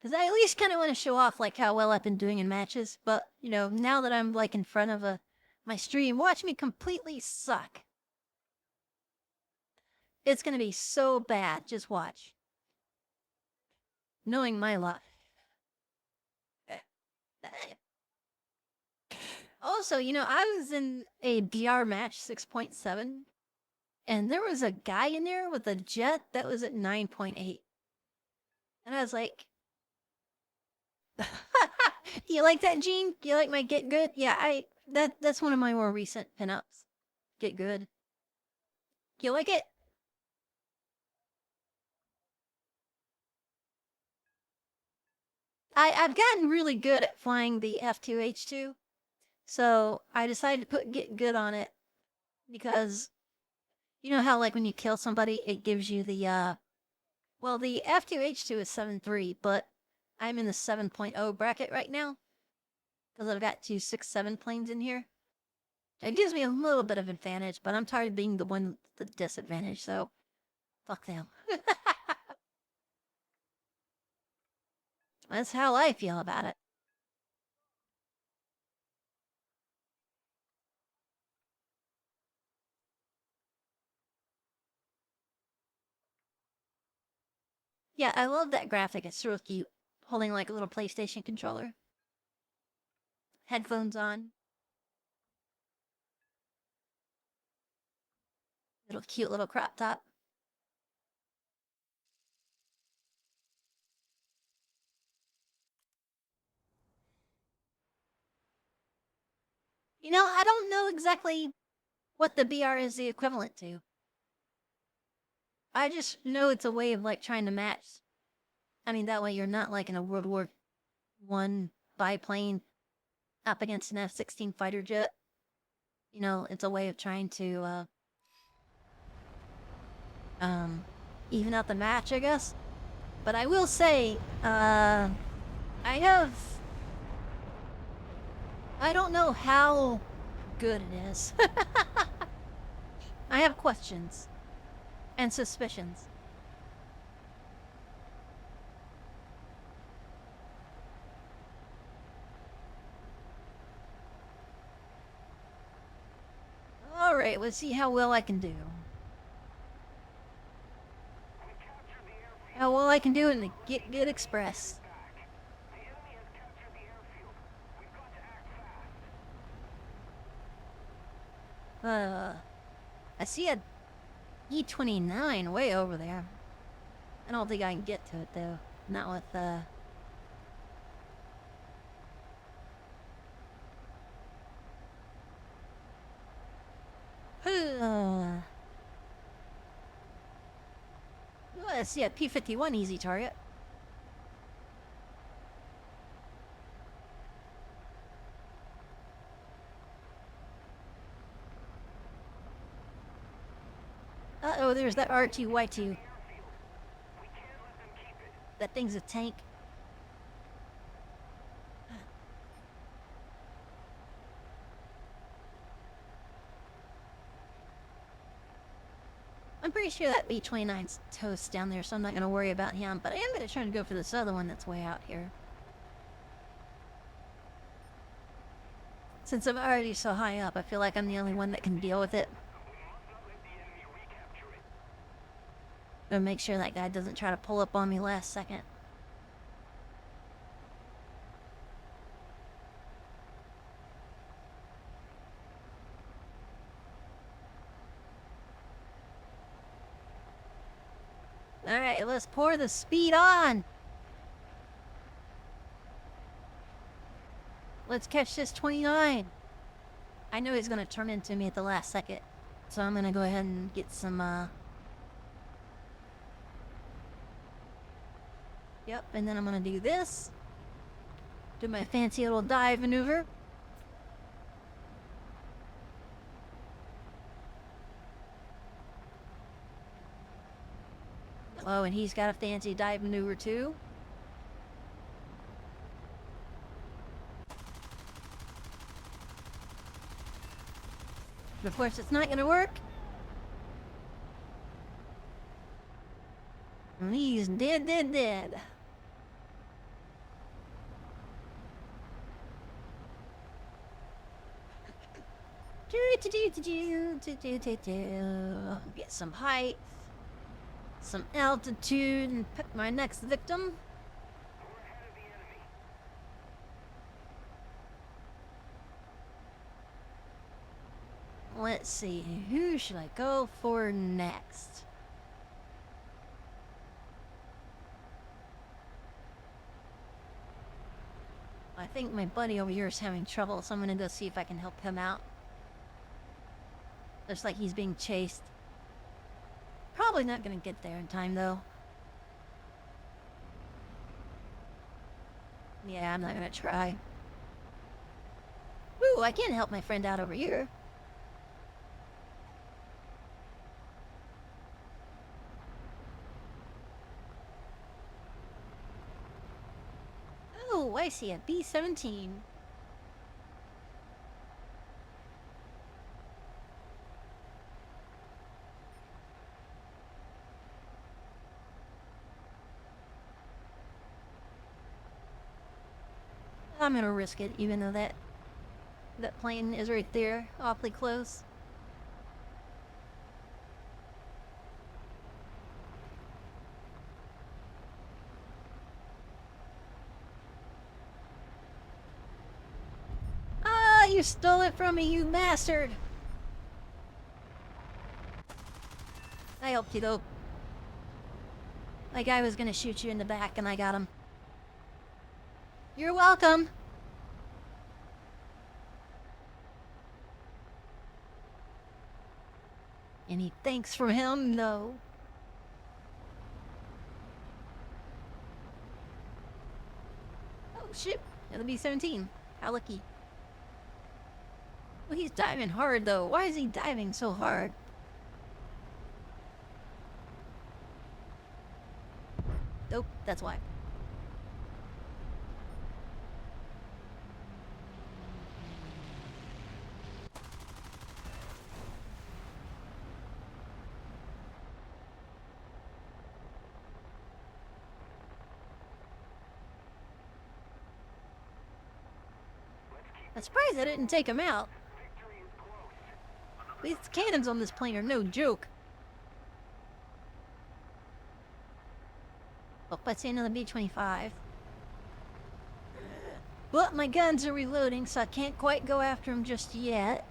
Because I at least kind of want to show off like how well I've been doing in matches. But, you know, now that I'm like in front of my stream, watch me completely suck. It's gonna be so bad. Just watch. Knowing my luck. Also, you know, I was in a BR match 6.7. And there was a guy in there with a jet that was at 9.8. And I was like, do you like that, Gene? Do you like my Get Good? Yeah, that's one of my more recent pinups. Get Good. Do you like it? I've gotten really good at flying the F2H2. So I decided to put Get Good on it because you know how like when you kill somebody, it gives you the well, the F2H2 is 7.3, but I'm in the 7.0 bracket right now because I've got 267 planes in here. It gives me a little bit of advantage, but I'm tired of being the one with the disadvantage, so fuck them. That's how I feel about it. Yeah, I love that graphic. It's real cute. Holding like a little PlayStation controller. Headphones on. Little cute little crop top. You know, I don't know exactly what the BR is the equivalent to. I just know it's a way of like trying to match. I mean, that way you're not like in a World War One biplane up against an F-16 fighter jet. You know, it's a way of trying to even out the match, I guess. But I will say, I don't know how good it is. I have questions and suspicions. Alright, let's see how well I can do. How well I can do in the Get Good Express. I see a E-29 way over there. I don't think I can get to it though. Not with Oh, I see a P-51 easy target. Uh-oh, there's that R2-Y2. That thing's a tank. I'm pretty sure that B-29's toast down there, so I'm not going to worry about him. But I am going to try to go for this other one that's way out here. Since I'm already so high up, I feel like I'm the only one that can deal with it. Gonna make sure that guy doesn't try to pull up on me last second. Alright, let's pour the speed on! Let's catch this 29! I know he's gonna turn into me at the last second. So I'm gonna go ahead and get some, Yep, and then I'm gonna do this. Do my fancy little dive maneuver. Oh, and he's got a fancy dive maneuver too. But of course, it's not gonna work. And he's dead. Get some height, some altitude, and pick my next victim. Let's see, who should I go for next? I think my buddy over here is having trouble, so I'm gonna go see if I can help him out. Looks like he's being chased. Probably not gonna get there in time, though. Yeah, I'm not gonna try. Ooh, I can help my friend out over here. Oh, I see a B-17. I'm gonna risk it, even though that plane is right there, awfully close. Ah, you stole it from me, you bastard! I helped you, though. My guy was gonna shoot you in the back, and I got him. You're welcome! Any thanks from him? No. Oh, shit. Another B-17. How lucky. Well, he's diving hard, though. Why is he diving so hard? Nope, that's why. I'm surprised I didn't take him out. These cannons on this plane are no joke. Oh, let's see another B-25. But my guns are reloading, so I can't quite go after him just yet.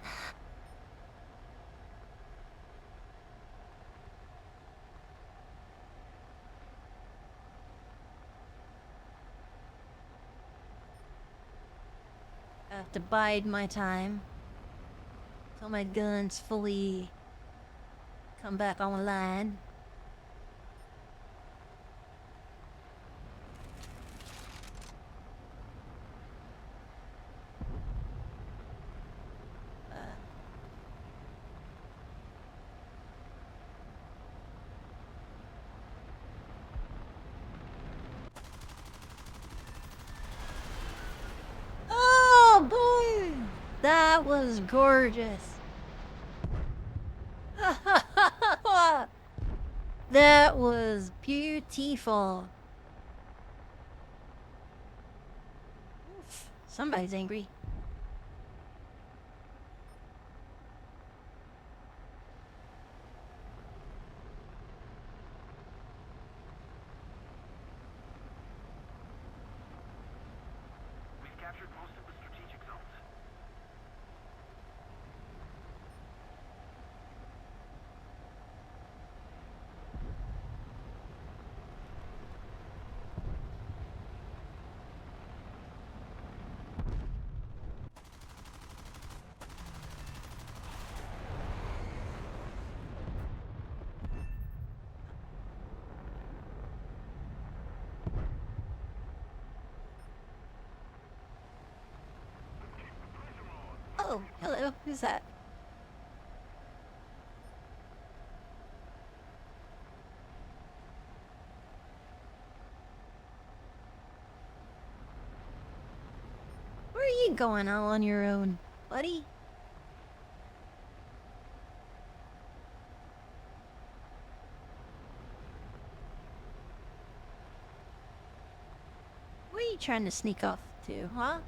I have to bide my time till my guns fully come back online. Oh boy! That was gorgeous. That was beautiful. Oof, somebody's angry. We've captured most of the strategic zones. Oh, hello. Who's that? Where are you going all on your own, buddy? Where are you trying to sneak off to, huh?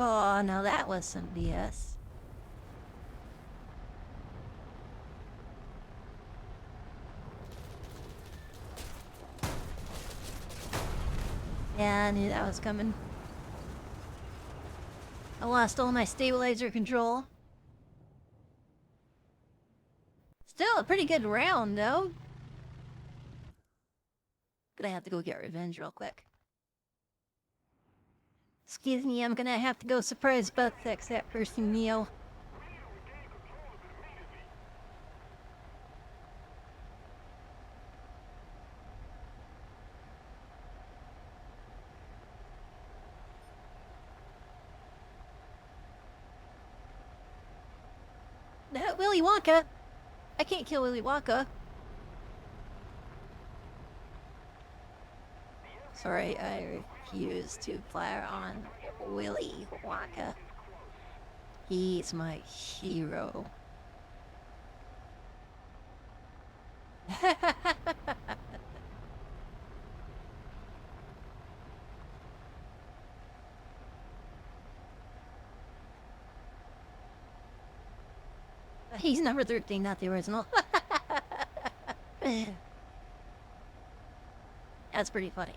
Oh, now that was some BS. Yeah, I knew that was coming. I lost all my stabilizer control. Still a pretty good round, though. Gonna have to go get revenge real quick. Excuse me, I'm gonna have to go surprise both that person, Neo. Willy Wonka! I can't kill Willy Wonka. Sorry, I refuse to fire on Willy Wonka. He's my hero. He's number 13, not the original. That's pretty funny.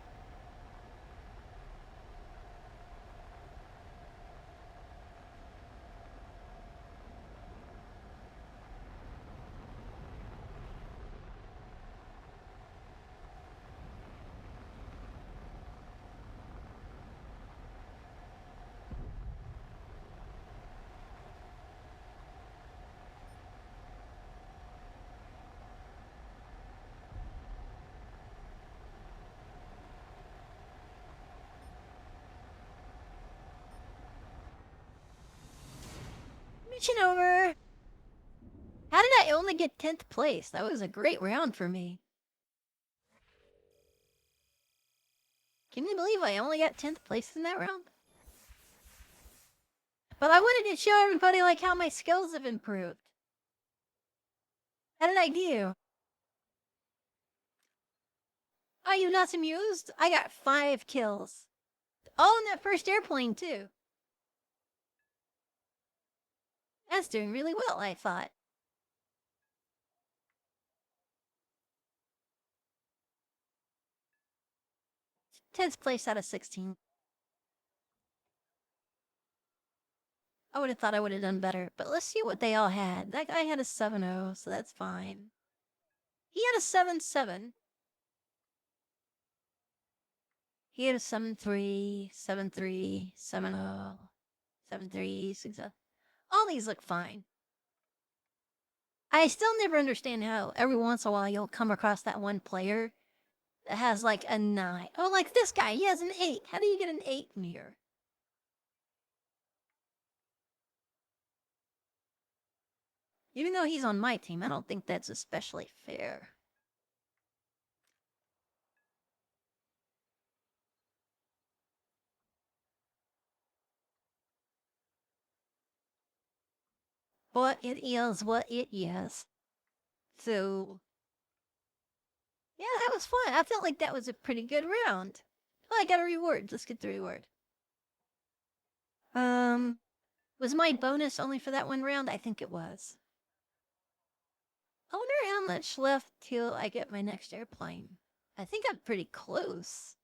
Mission over! How did I only get 10th place? That was a great round for me. Can you believe I only got 10th place in that round? But I wanted to show everybody like how my skills have improved. How did I do? Are you not amused? I got 5 kills. All in that first airplane, too. That's doing really well, I thought. 10th place out of 16. I would have thought I would have done better, but let's see what they all had. That guy had a 7-0, so that's fine. He had a 7-7. He had a 7-3, 7-3, 7-0, 7-3, 6-0. All these look fine. I still never understand how every once in a while you'll come across that one player that has like a 9. Oh, like this guy, he has an 8. How do you get an 8 in here? Even though he's on my team, I don't think that's especially fair. But it is what it is. So, yeah, that was fun. I felt like that was a pretty good round. Oh, I got a reward. Let's get the reward. Was my bonus only for that one round? I think it was. I wonder how much left till I get my next airplane. I think I'm pretty close.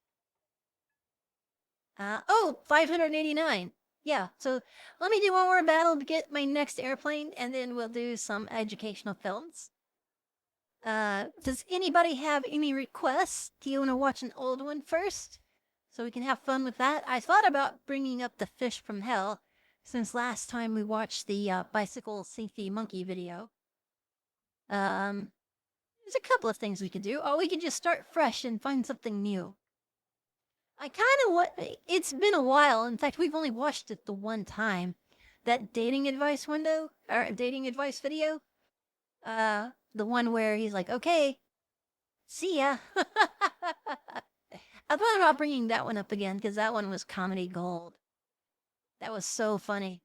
589. Yeah, so let me do one more battle to get my next airplane, and then we'll do some educational films. Does anybody have any requests? Do you want to watch an old one first? So we can have fun with that. I thought about bringing up the Fish from Hell, since last time we watched the bicycle safety monkey video. There's a couple of things we could do. Or we could just start fresh and find something new. I kind of want. It's been a while. In fact, we've only watched it the one time. That dating advice window or dating advice video. The one where he's like, "Okay, see ya." I thought about bringing that one up again because that one was comedy gold. That was so funny.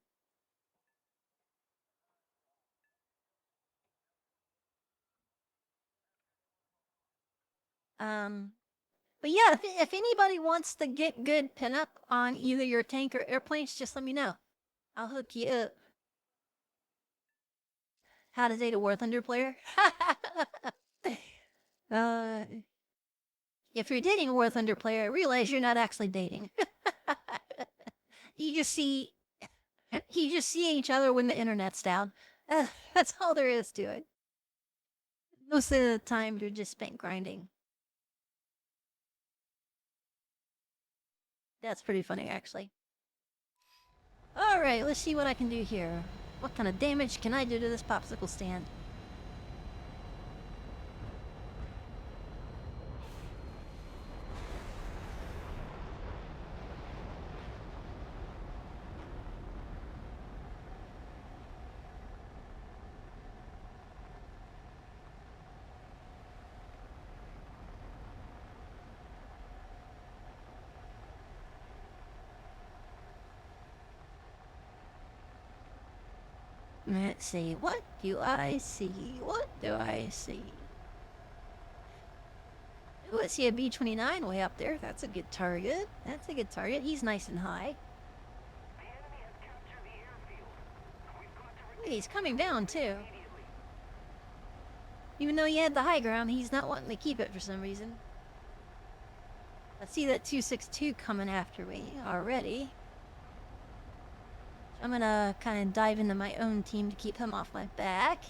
But But yeah, if anybody wants to get good pinup on either your tank or airplanes, just let me know. I'll hook you up. How to date a War Thunder player? If you're dating a War Thunder player, realize you're not actually dating. You just see each other when the internet's down. That's all there is to it. Most of the time, you're just spent grinding. That's pretty funny, actually. Alright, let's see what I can do here. What kind of damage can I do to this popsicle stand? Let's see, what do I see? What do I see? Ooh, I see a B-29 way up there. That's a good target. That's a good target. He's nice and high. Hey, he's coming down, too. Even though he had the high ground, he's not wanting to keep it for some reason. I see that 262 coming after me already. I'm gonna kind of dive into my own team to keep him off my back.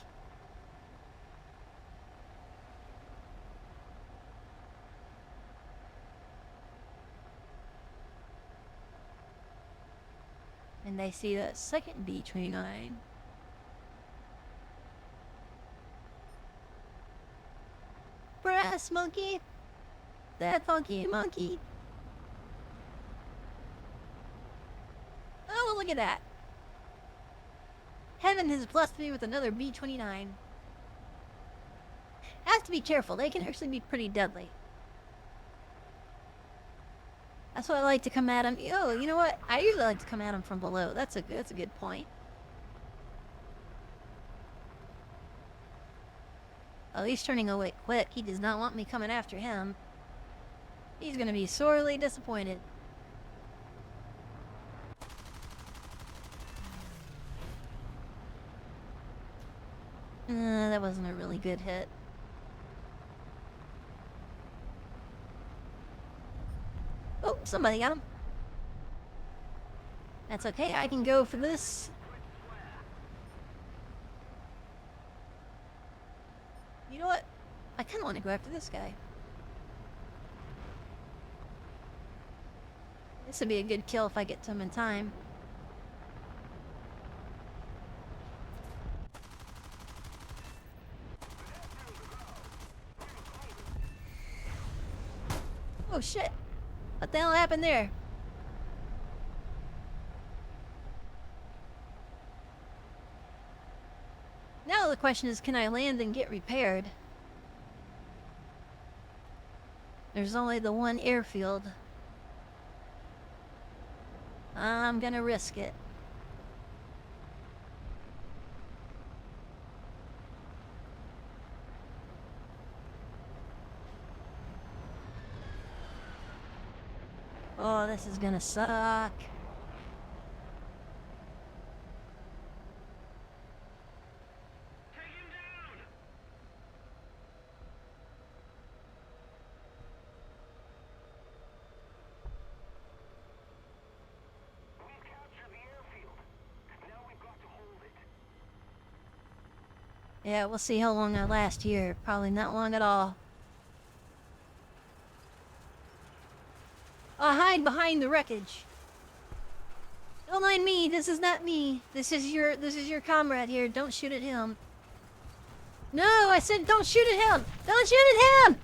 And I see that second B-29. Brass monkey! That funky monkey! Oh, look at that! Heaven has blessed me with another B-29. I have to be careful, they can actually be pretty deadly. That's why I like to come at them. Oh, you know what? I usually like to come at them from below. That's a good point. Oh, he's turning away quick. He does not want me coming after him. He's gonna be sorely disappointed. That wasn't a really good hit. Oh, somebody got him. That's okay, I can go for this. You know what? I kind of want to go after this guy. This would be a good kill if I get to him in time. Oh shit! What the hell happened there? Now the question is, can I land and get repaired? There's only the one airfield. I'm gonna risk it. Oh, this is gonna suck. Yeah, we'll see how long I last here. Probably not long at all. I'll hide behind the wreckage. Don't mind me. This is not me. This is your comrade here. Don't shoot at him. No, I said don't shoot at him. Don't shoot at him.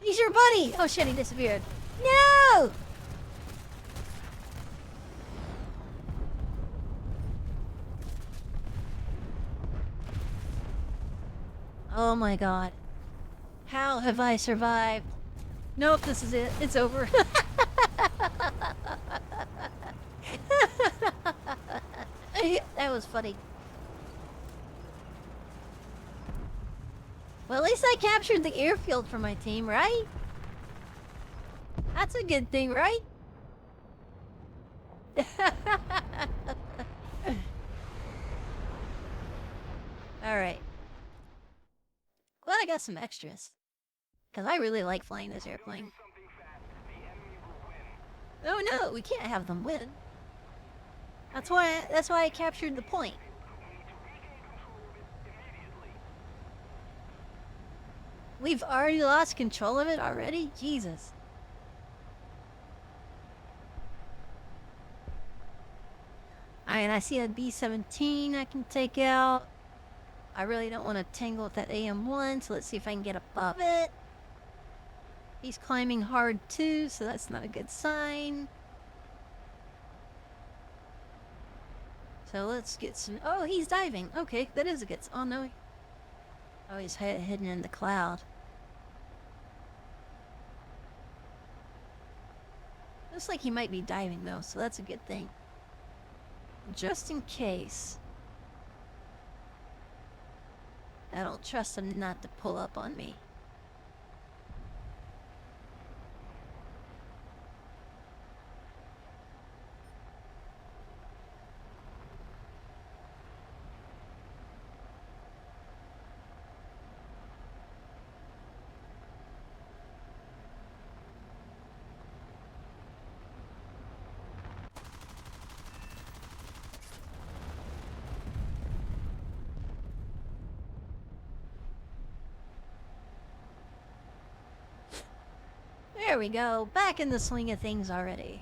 He's your buddy. Oh shit, he disappeared. No. Oh my god. How have I survived? Nope, this is it. It's over. That was funny. Well, at least I captured the airfield for my team, right? That's a good thing, right? Alright. Glad I got some extras. Because I really like flying this airplane. Oh no, we can't have them win. That's why I captured the point. We've already lost control of it already? Jesus. Alright, I see a B-17 I can take out. I really don't want to tangle with that AM-1, so let's see if I can get above it. He's climbing hard too, so that's not a good sign. So let's get some... Oh, he's diving. Okay, that is a good... Oh, no. Oh, he's hidden in the cloud. Looks like he might be diving, though, so that's a good thing. Just in case. I don't trust him not to pull up on me. There we go, back in the swing of things already.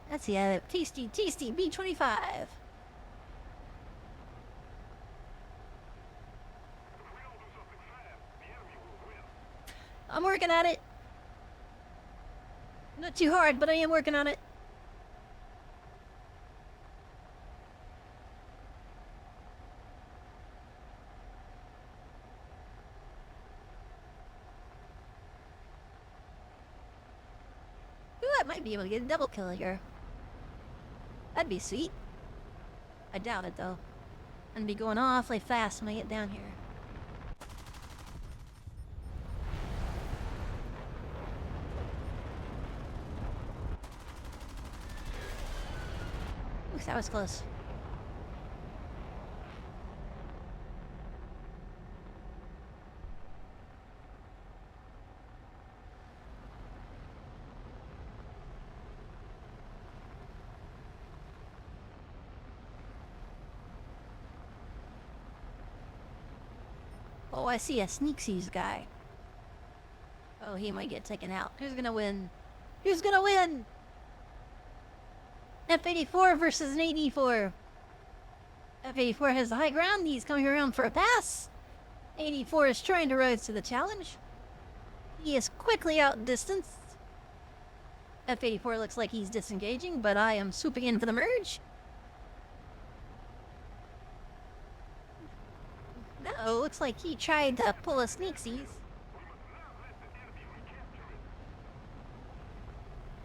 That's the other tasty B-25. I'm working at it. Not too hard, but I am working on it. Ooh, I might be able to get a double kill here. That'd be sweet. I doubt it, though. I'm gonna be going awfully fast when I get down here. Ooh, that was close. Oh, I see a Sneaksies guy. Oh, he might get taken out. Who's gonna win? Who's gonna win? F-84 versus an 84. F-84 has the high ground. He's coming around for a pass. 84 is trying to rise to the challenge. He is quickly outdistanced. F-84 looks like he's disengaging, but I am swooping in for the merge. No, looks like he tried to pull a Sneaksies.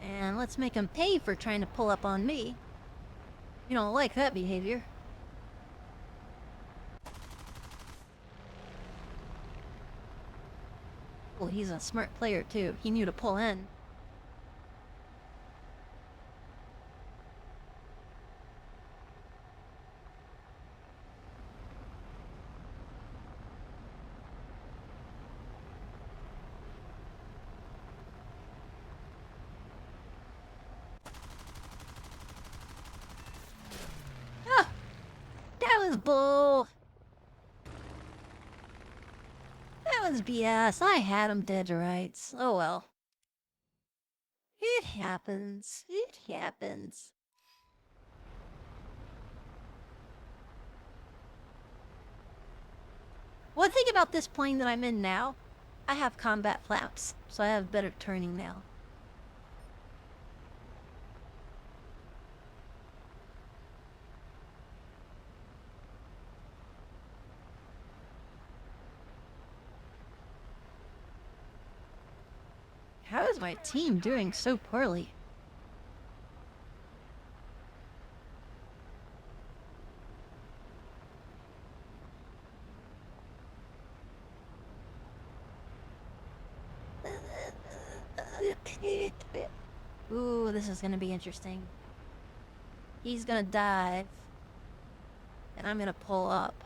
And let's make him pay for trying to pull up on me. You don't like that behavior. Well, he's a smart player too. He knew to pull in. Ah! That was bull! That was BS. I had him dead to rights. Oh well. It happens. It happens. One thing about this plane that I'm in now, I have combat flaps, so I have better turning now. How is my team doing so poorly? Ooh, this is gonna be interesting. He's gonna dive. And I'm gonna pull up.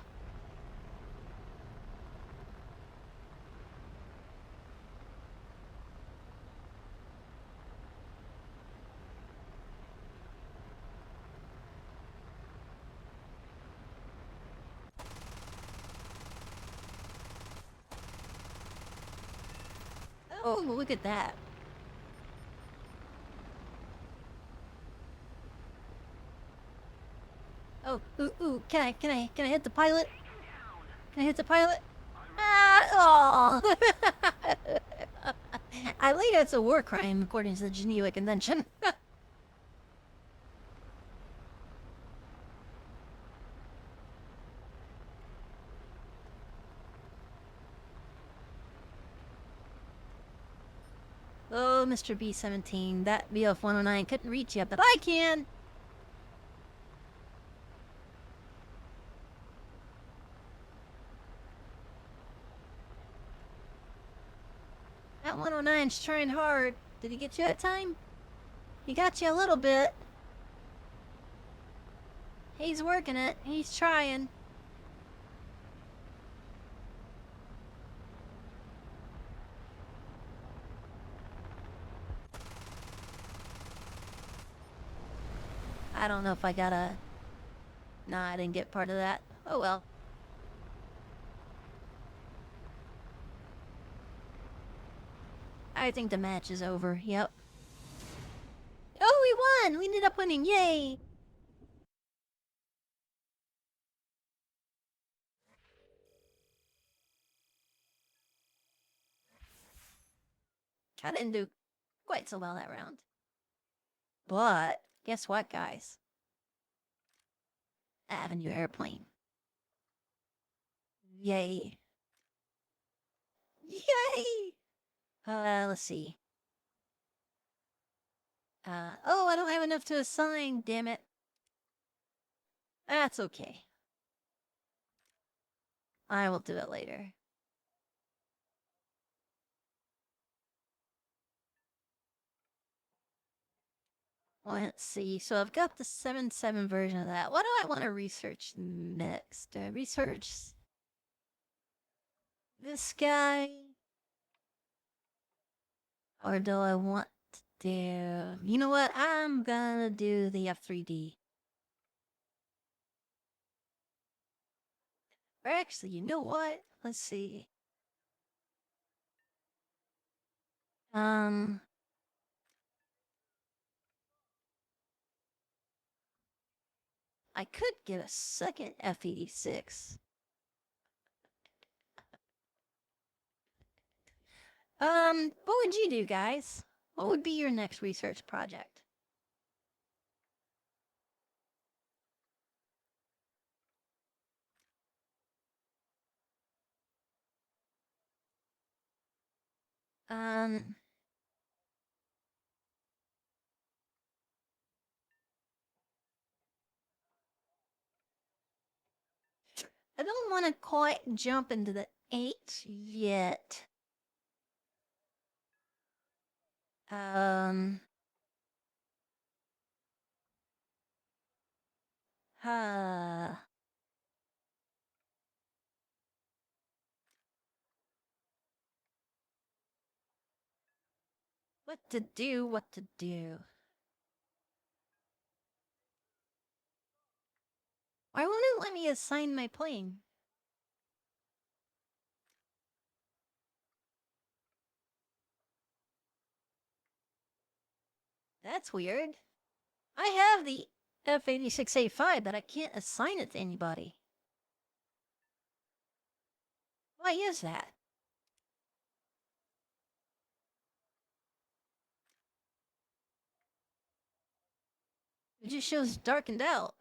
Oh, look at that. Oh, ooh, can I hit the pilot? Can I hit the pilot? Ah, oh. I believe that's a war crime according to the Geneva Convention. Oh, Mr. B-17, that BF-109 couldn't reach you, but I can! That 109's trying hard. Did he get you that time? He got you a little bit. He's working it. He's trying. I don't know if I got a... Nah, I didn't get part of that. Oh well. I think the match is over. Yep. Oh, we won! We ended up winning. Yay! I didn't do quite so well that round. But, guess what, guys? I have a new airplane. Yay. Yay! Let's see. Oh, I don't have enough to assign, damn it. That's okay. I will do it later. Let's see. So I've got the 7.7 version of that. What do I want to research next? Research this guy? Or do I want to do... You know what? I'm gonna do the F3D. Or actually, you know what? Let's see. I could get a second F-86. What would you do, guys? What would be your next research project? I don't want to quite jump into the 8 yet. What to do, what to do. Why won't it let me assign my plane? That's weird. I have the F-86A5, but I can't assign it to anybody. Why is that? It just shows darkened out.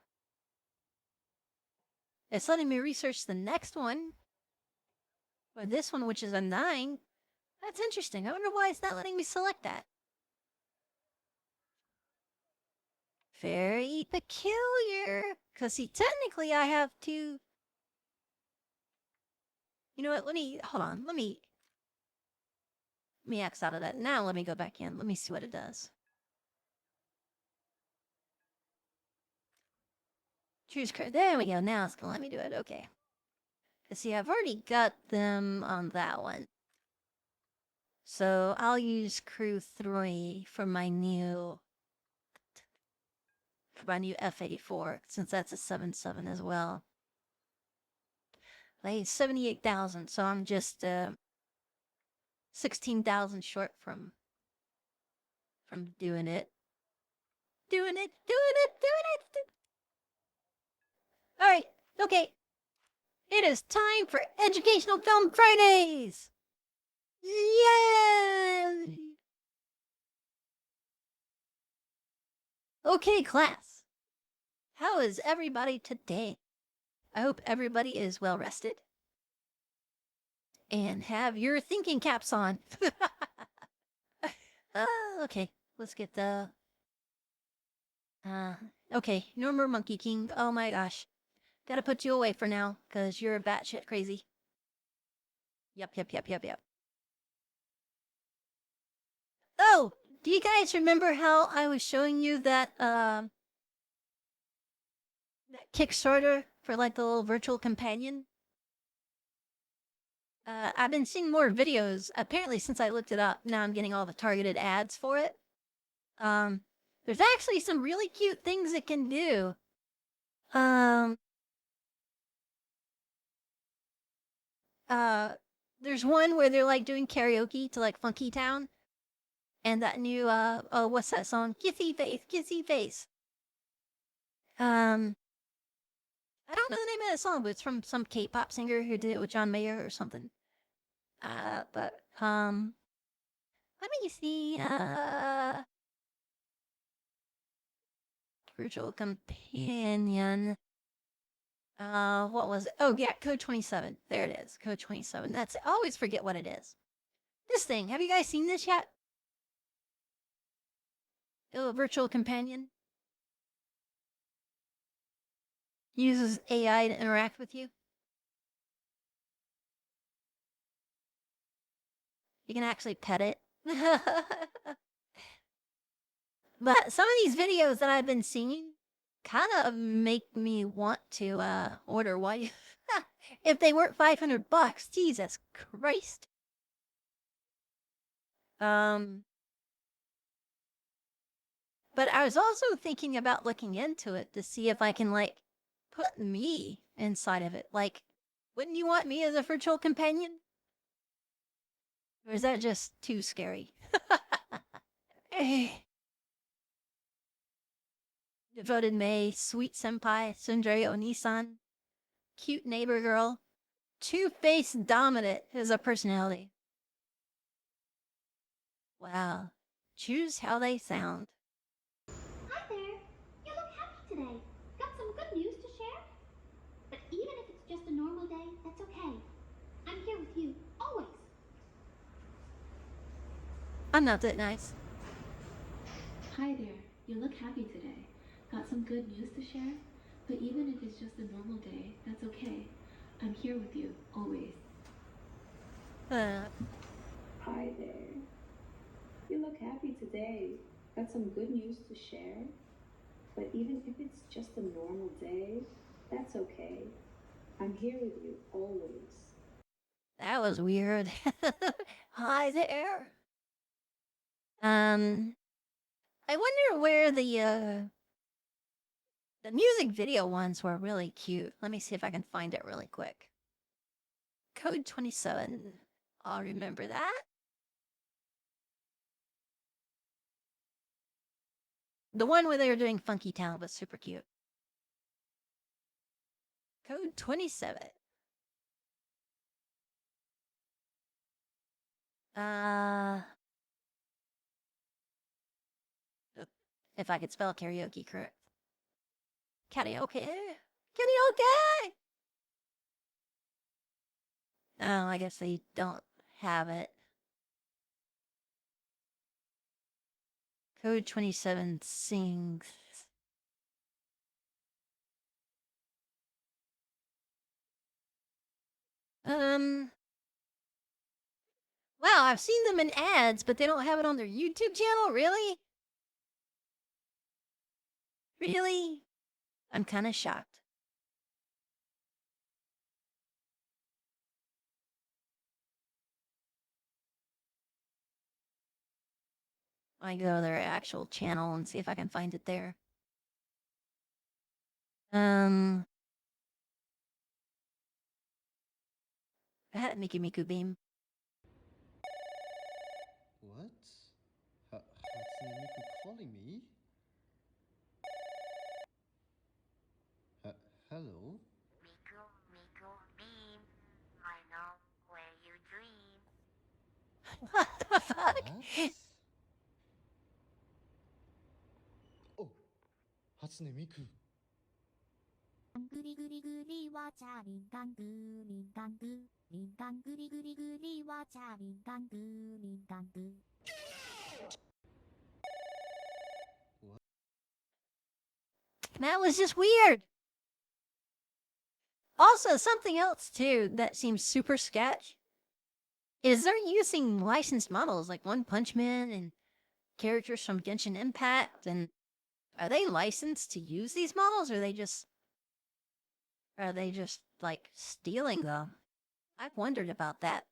It's letting me research the next one. But this one, which is a 9, That's interesting. I wonder why it's not letting me select that. Very peculiar. Because, see, technically I have to... You know what? Hold on. Let me X out of that. Now let me go back in. Let me see what it does. Choose card. There we go. Now it's going to let me do it. Okay. See, I've already got them on that one. So I'll use Crew 3 for my new F-84, since that's a 7.7 as well. Like 78,000, so I'm just 16,000 short from doing it. Doing it. All right, okay. It is time for Educational Film Fridays. Yay! Okay, class. How is everybody today? I hope everybody is well rested and have your thinking caps on. Okay, let's get the... okay, no more Monkey King. Oh my gosh. Gotta put you away for now, because you're batshit crazy. Yep. Oh, do you guys remember how I was showing you that Kickstarter for like the little virtual companion? I've been seeing more videos. Apparently, since I looked it up, now I'm getting all the targeted ads for it. There's actually some really cute things it can do. There's one where they're like doing karaoke to like Funky Town. And that new, what's that song? Kissy Face. I don't know the name of that song, but it's from some K-pop singer who did it with John Mayer or something. Let me see, virtual companion. What was it? Oh, yeah, Code 27. There it is, Code 27. I always forget what it is. This thing, have you guys seen this yet? Oh, virtual companion. Uses AI to interact with you. You can actually pet it. But some of these videos that I've been seeing kind of make me want to order one. If they weren't $500, Jesus Christ. But I was also thinking about looking into it to see if I can like put me inside of it. Like, wouldn't you want me as a virtual companion? Or is that just too scary? Devoted May, Sweet Senpai, Sundere Onisan, Cute Neighbor Girl, Two-Faced Dominant is a personality. Wow. Choose how they sound. Hi there. You look happy today. Got some good news to share? But even if it's just a normal day, that's okay. I'm here with you, always. I'm not that nice. Hi there. You look happy today. Got some good news to share? But even if it's just a normal day, that's okay. I'm here with you, always. Hi there. You look happy today. Got some good news to share? But even if it's just a normal day, that's okay. I'm here with you, always. That was weird. Hi there. I wonder where the music video ones were really cute. Let me see if I can find it really quick. Code 27. I'll remember that. The one where they were doing Funky Town was super cute. Code 27. If I could spell karaoke correct. Karaoke. Oh, I guess they don't have it. Code 27 sings. Wow, I've seen them in ads, but they don't have it on their YouTube channel? Really? Really? I'm kind of shocked. I go to their actual channel and see if I can find it there. Mickey Miku Beam. What? Hatsune Miku calling me? Hello? Miku, Miku, beam. I know where you dream. What the fuck? What? Oh, Hatsune Miku. グリグリグリはチャリンカングリンカングリンカングリグリグリはチャリンカングリンカング That was just weird. Also, something else too that seems super sketch is they're using licensed models like One Punch Man and characters from Genshin Impact, and are they licensed to use these models, or are they just like stealing them? I've wondered about that.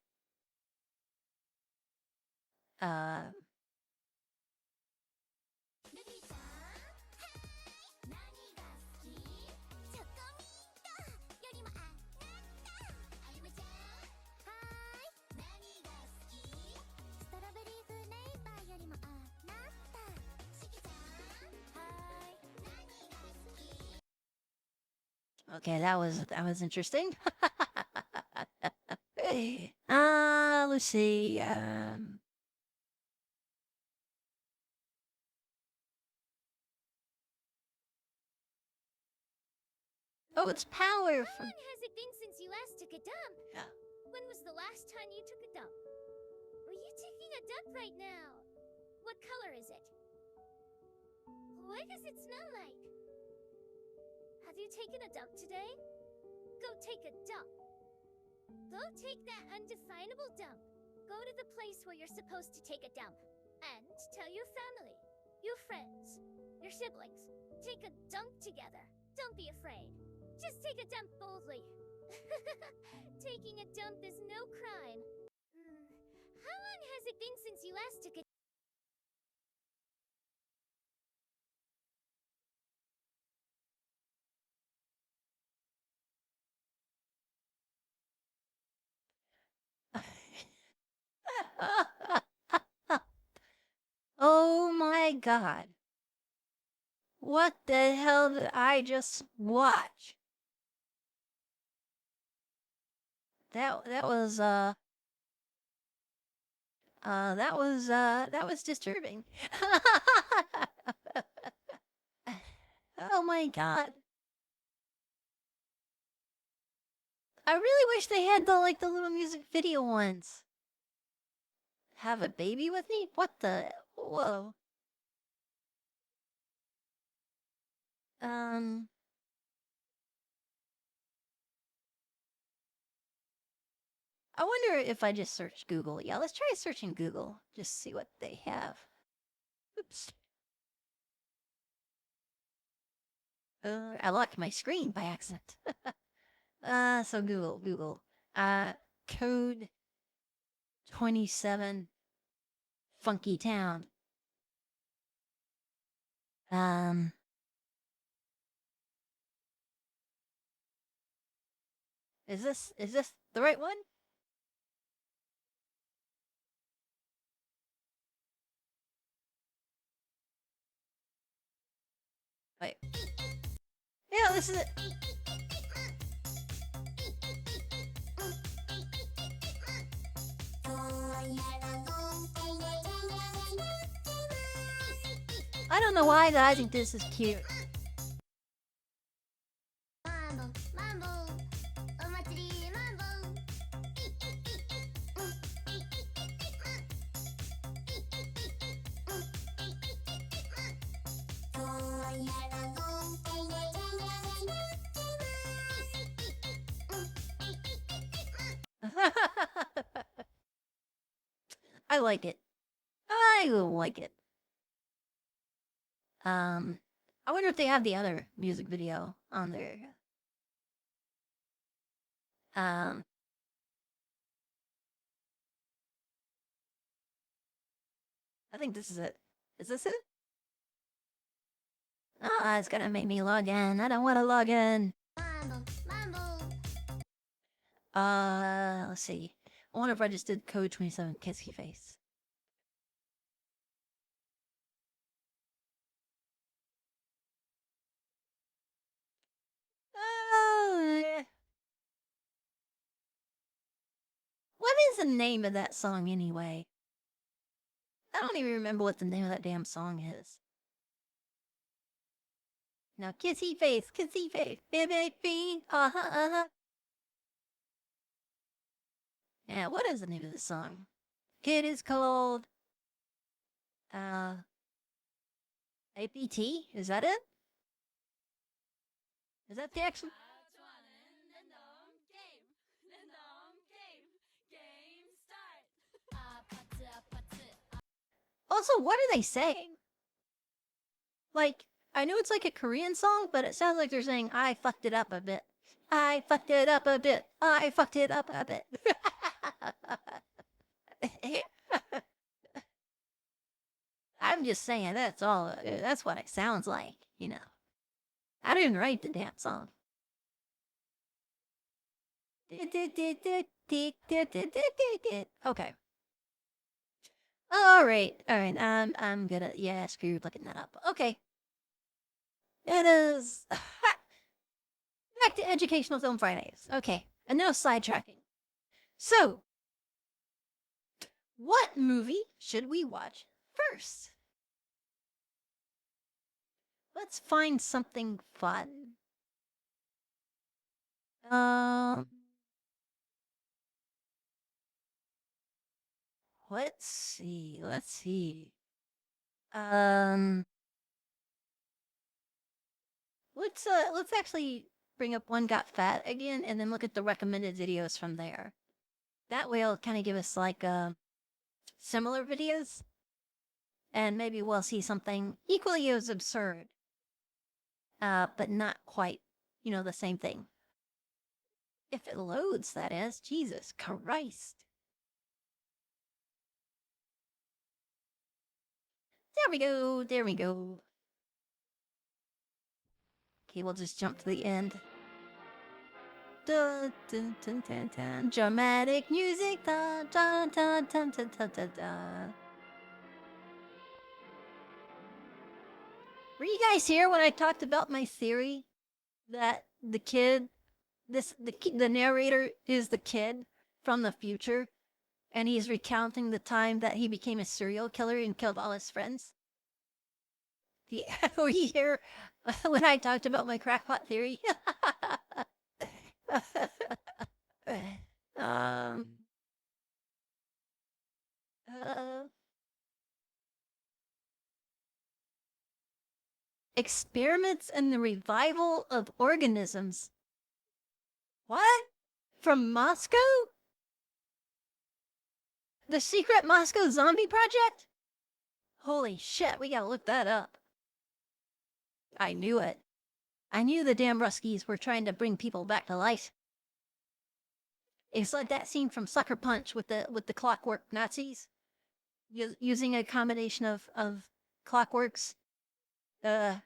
Okay, that was interesting. Let's see. Oh, it's power. How long has it been since you last took a dump? Yeah. When was the last time you took a dump? Are you taking a dump right now? What color is it? What does it smell like? Have you taken a dump today? Go take a dump. Go take that undefinable dump. Go to the place where you're supposed to take a dump. And tell your family, your friends, your siblings. Take a dump together. Don't be afraid. Just take a dump boldly. Taking a dump is no crime. How long has it been since you last took a Oh my god. What the hell did I just watch? That was disturbing. Oh my god. I really wish they had the little music video ones. Have a baby with me? What the? Whoa. I wonder if I just search Google. Yeah, let's try searching Google. Just see what they have. Oops. I locked my screen by accident. So Google. Code 27 Funky Town. Is this the right one? Wait. Yeah, this is it. I don't know why, but I think this is cute. Mambo, mambo, omatsuri mambo. I like it. I like it. I wonder if they have the other music video on there. I think this is it. Is this it? Ah, it's gonna make me log in. I don't want to log in. Let's see. I wonder if I just did code 27 kissy face. What is the name of that song anyway? I don't even remember what the name of that damn song is. Now, kissy face, baby, uh-huh. Yeah, what is the name of the song? It is called, APT? Is that it? Is that the actual? Also, what are they saying? Like, I know it's like a Korean song, but it sounds like they're saying, I fucked it up a bit. I fucked it up a bit. I fucked it up a bit. I'm just saying, that's all. That's what it sounds like, you know. I didn't write the damn song. Okay. Alright, I'm gonna, yeah, screw you looking that up. Okay. It is... Back to Educational Film Fridays. Okay, and no sidetracking. So, what movie should we watch first? Let's find something fun. Let's see. Let's actually bring up One Got Fat again and then look at the recommended videos from there. That way it'll kind of give us like similar videos. And maybe we'll see something equally as absurd. But not quite, you know, the same thing. If it loads, that is. Jesus Christ. There we go. Okay, we'll just jump to the end. Dun, dun, dun, dun, dun. Dramatic music. Dun, dun, dun, dun, dun, dun, dun, dun. Were you guys here when I talked about my theory that the kid, the narrator is the kid from the future, and he's recounting the time that he became a serial killer and killed all his friends? Were you here when I talked about my crackpot theory? Experiments in the revival of organisms. What? From Moscow? The secret Moscow zombie project? Holy shit, we gotta look that up. I knew it. I knew the damn Ruskies were trying to bring people back to life. It's like that scene from Sucker Punch with the clockwork Nazis. Using a combination of clockworks, and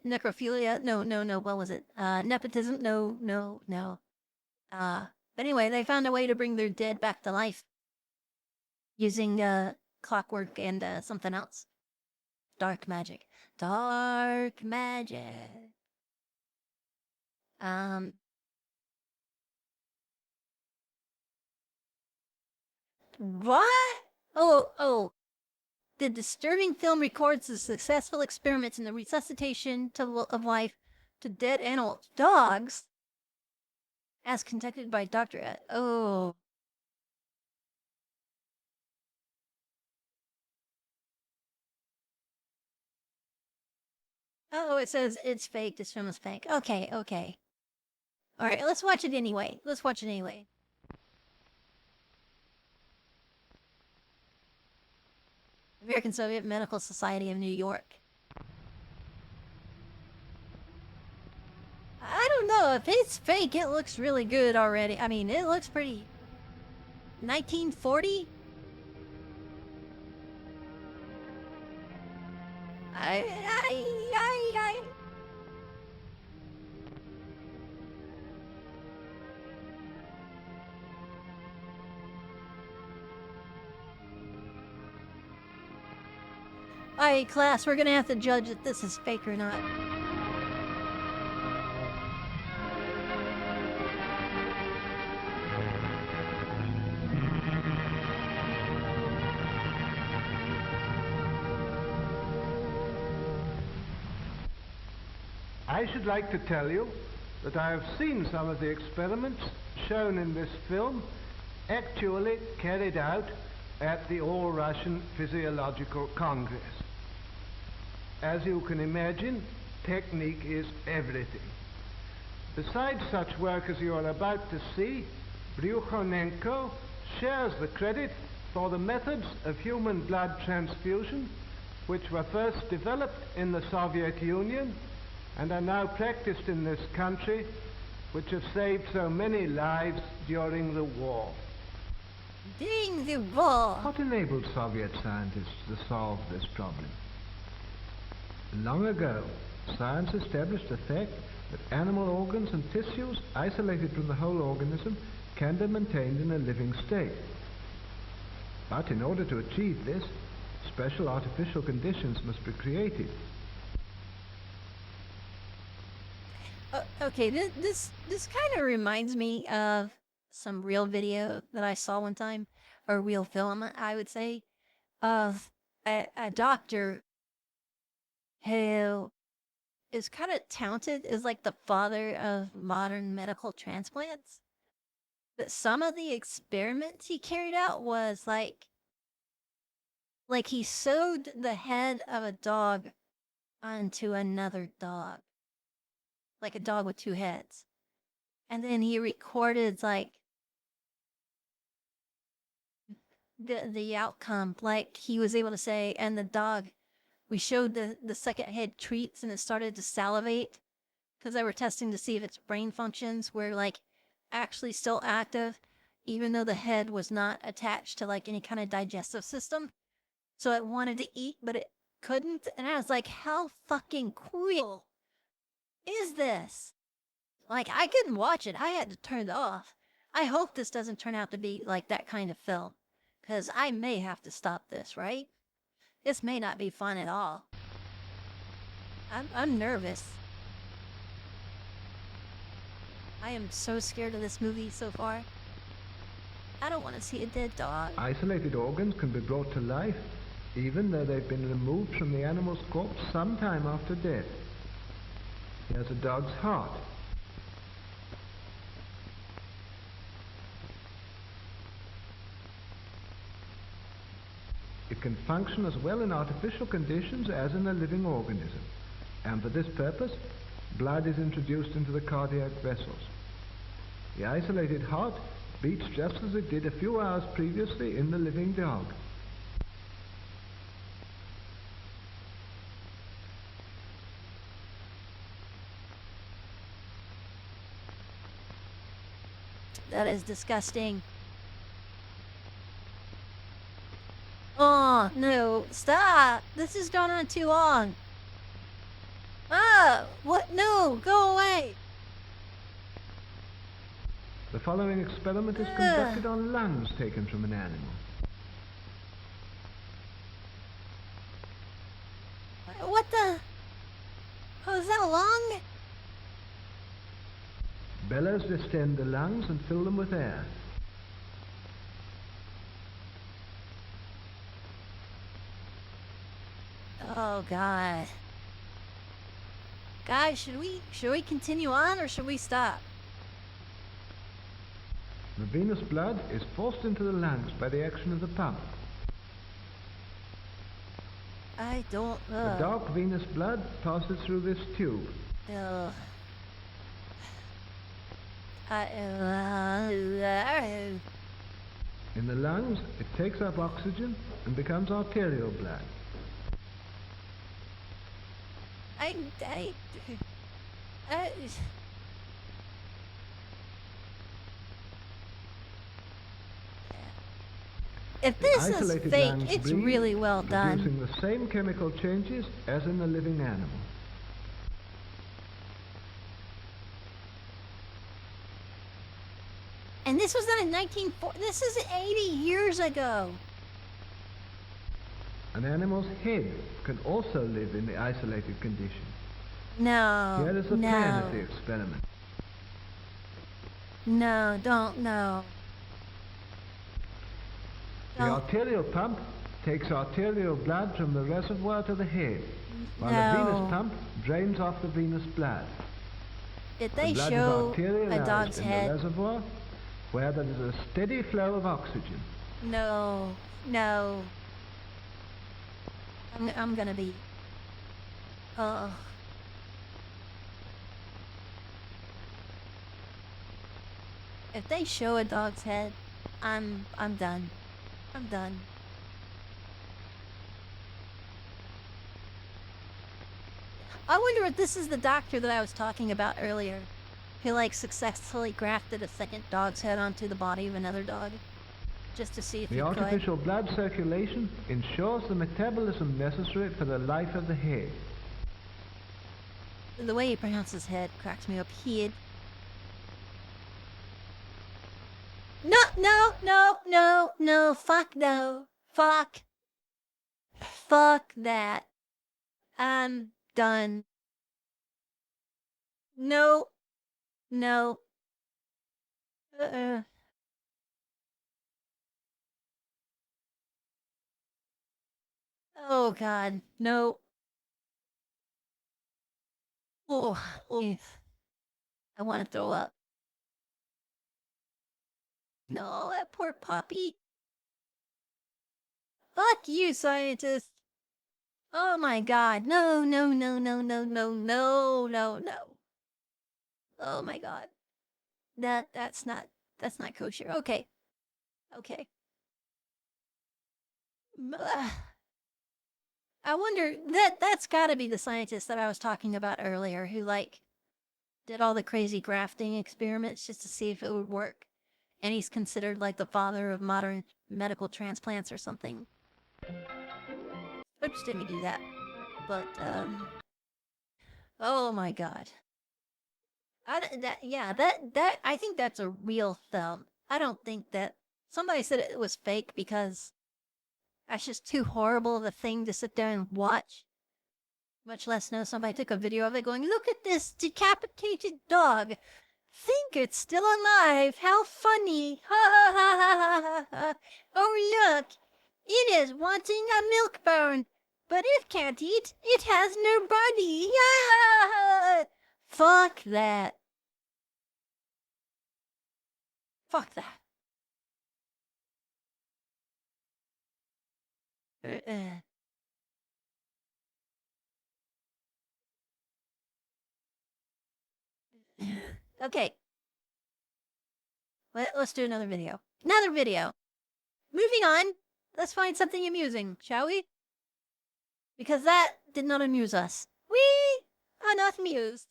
necrophilia. No, what was it? Nepotism? No. But anyway, they found a way to bring their dead back to life. Using, clockwork and, something else. Dark magic. Dark magic. What? Oh. The disturbing film records the successful experiments in the resuscitation of life to dead animal dogs, as conducted by Dr. Ed. Oh. Oh, it says it's fake. This film is fake. Okay. Alright, let's watch it anyway. American Soviet Medical Society of New York. I don't know, if it's fake, it looks really good already. I mean, it looks pretty... 1940? Alright, class, we're gonna have to judge if this is fake or not. I should like to tell you that I have seen some of the experiments shown in this film actually carried out at the All-Russian Physiological Congress. As you can imagine, technique is everything. Besides such work as you are about to see, Bryukhanenko shares the credit for the methods of human blood transfusion which were first developed in the Soviet Union and are now practiced in this country, which have saved so many lives during the war. During the war? What enabled Soviet scientists to solve this problem? Long ago, science established the fact that animal organs and tissues isolated from the whole organism can be maintained in a living state. But in order to achieve this, special artificial conditions must be created. Okay, this kind of reminds me of some real video that I saw one time, or real film, I would say, of a doctor who is kind of touted as like the father of modern medical transplants. But some of the experiments he carried out was like he sewed the head of a dog onto another dog. Like a dog with two heads. And then he recorded like the outcome. Like he was able to say, and the dog, we showed the second head treats and it started to salivate because they were testing to see if its brain functions were like actually still active, even though the head was not attached to like any kind of digestive system. So it wanted to eat, but it couldn't. And I was like, how fucking cool is this? Like, I couldn't watch it. I had to turn it off. I hope this doesn't turn out to be like that kind of film, because I may have to stop this, right? This may not be fun at all. I'm nervous. I am so scared of this movie so far. I don't want to see a dead dog. Isolated organs can be brought to life, even though they've been removed from the animal's corpse some time after death. Here's a dog's heart. It can function as well in artificial conditions as in a living organism. And for this purpose, blood is introduced into the cardiac vessels. The isolated heart beats just as it did a few hours previously in the living dog. That is disgusting. Oh, no. Stop! This has gone on too long. Ah! What? No! Go away! The following experiment is conducted on lungs taken from an animal. What the? Oh, is that a lung? Bellows distend the lungs and fill them with air. Oh God. Guys, should we continue on or should we stop? The venous blood is forced into the lungs by the action of the pump. I don't The dark venous blood passes through this tube. In the lungs, it takes up oxygen and becomes arterial blood. If this is fake, it's really well done. Producing the same chemical changes as in the living animal. And this was done in 1940. This is 80 years ago. An animal's head can also live in the isolated condition. No. Here is the plan of the experiment. No, don't, no. The arterial pump takes arterial blood from the reservoir to the head, while the venous pump drains off the venous blood. Did they the blood show is arterialized a dog's in head? the reservoir, where there is a steady flow of oxygen. No, no. I'm gonna be. If they show a dog's head, I'm done. I'm done. I wonder if this is the doctor that I was talking about earlier, who like successfully grafted a second dog's head onto the body of another dog, just to see if The he could. artificial blood circulation ensures the metabolism necessary for the life of the head. The way he pronounces head cracks me up. Head. No, no, no, no, no, fuck no. Fuck. Fuck that. I'm done. No. No. Oh god, no. Oh, I want to throw up. No, that poor puppy. Fuck you, scientist. Oh my god. No, no, no, no, no, no, no, no, no. Oh my god. That's not kosher. Okay. Okay. I wonder, that's gotta be the scientist that I was talking about earlier, who like did all the crazy grafting experiments just to see if it would work. And he's considered like the father of modern medical transplants or something. Oops, didn't do that. But, oh my god. I think that's a real film. I don't think that, somebody said it was fake because that's just too horrible of a thing to sit there and watch. Much less know somebody took a video of it going, look at this decapitated dog. Think it's still alive. How funny. Ha ha ha ha ha ha. Oh look, it is wanting a milk bone. But it can't eat. It has no body. Yeah. Fuck that. Fuck that. Okay. Let's do another video. Another video. Moving on. Let's find something amusing, shall we? Because that did not amuse us. We are not amused.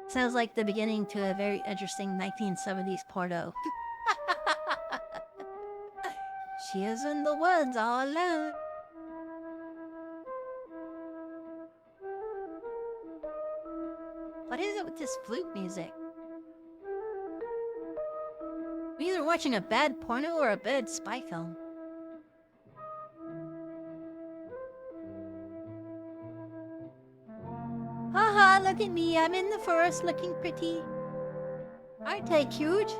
Sounds like the beginning to a very interesting 1970s porno. She is in the woods all alone. What is it with this flute music? We're either watching a bad porno or a bad spy film. Haha, look at me, I'm in the forest looking pretty. Aren't I cute?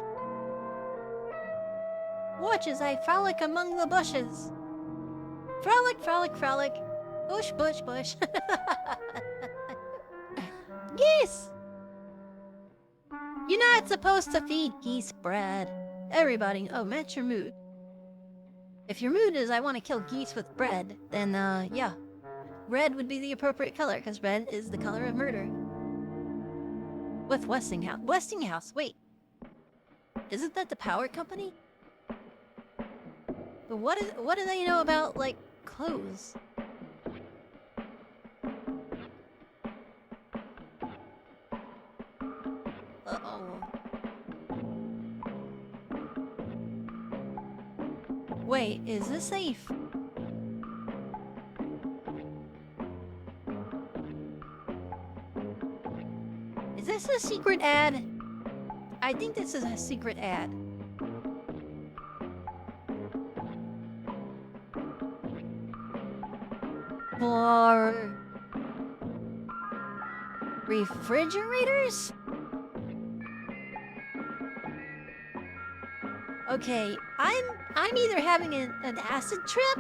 Watch as I frolic among the bushes. Frolic, frolic, frolic. Bush, bush, bush. Geese! You're not supposed to feed geese bread. Everybody, oh, match your mood. If your mood is I want to kill geese with bread, then yeah. Red would be the appropriate color, because red is the color of murder. With Westinghouse. Westinghouse, wait. Isn't that the power company? But what do they know about, like, clothes? Uh-oh. Wait, is this safe? Is this a secret ad? I think this is a secret ad. For refrigerators? Okay, I'm either having an acid trip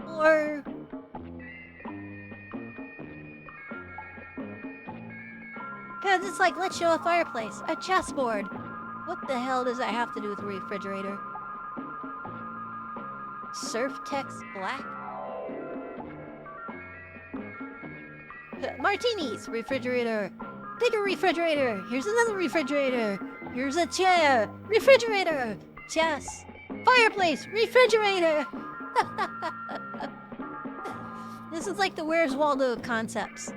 or cause it's like, let's show a fireplace, a chessboard. What the hell does that have to do with a refrigerator? Surftex Black? Martinis, refrigerator. Bigger refrigerator. Here's another refrigerator. Here's a chair. Refrigerator. Chess. Fireplace. Refrigerator. This is like the Where's Waldo of concepts.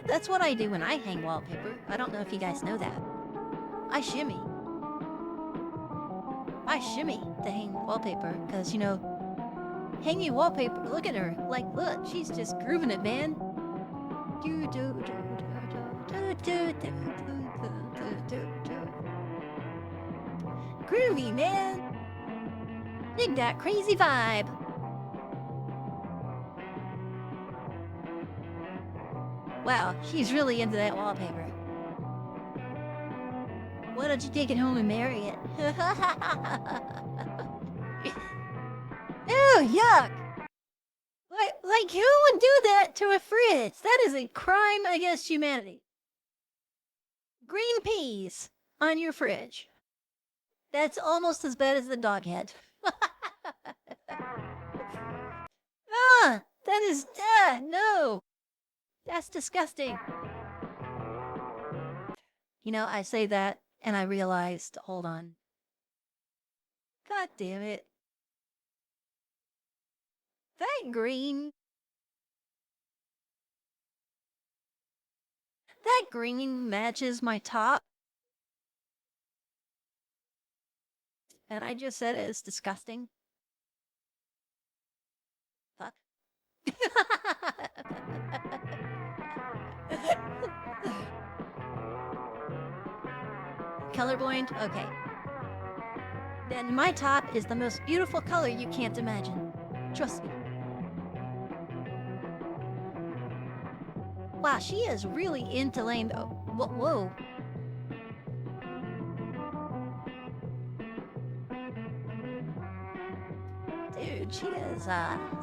That's what I do when I hang wallpaper. I don't know if you guys know that. I shimmy to hang wallpaper, because, you know, hanging wallpaper, look at her. Like, look, she's just grooving it, man. Groovy, man. Dig that crazy vibe. Wow, she's really into that wallpaper. Why don't you take it home and marry it? Ew, yuck! Like, who would do that to a fridge? That is a crime against humanity. Green peas on your fridge. That's almost as bad as the dog head. That is... no! That's disgusting. You know, I say that, and I realized, hold on. God damn it. That green matches my top. And I just said it's disgusting. Fuck. Colorblind? Okay. Then my top is the most beautiful color you can't imagine. Trust me. Wow, she is really into lame. Oh, whoa. Dude, she is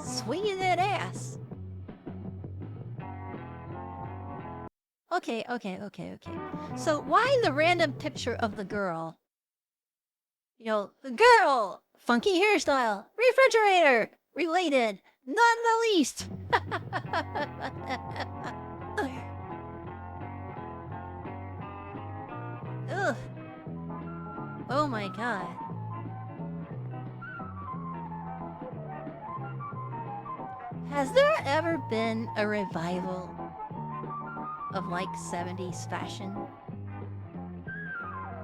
swinging that ass. Okay. So why the random picture of the girl? You know, the girl! Funky hairstyle! Refrigerator! Related! Not in the least! Ugh. Oh my god. Has there ever been a revival of like 70s fashion?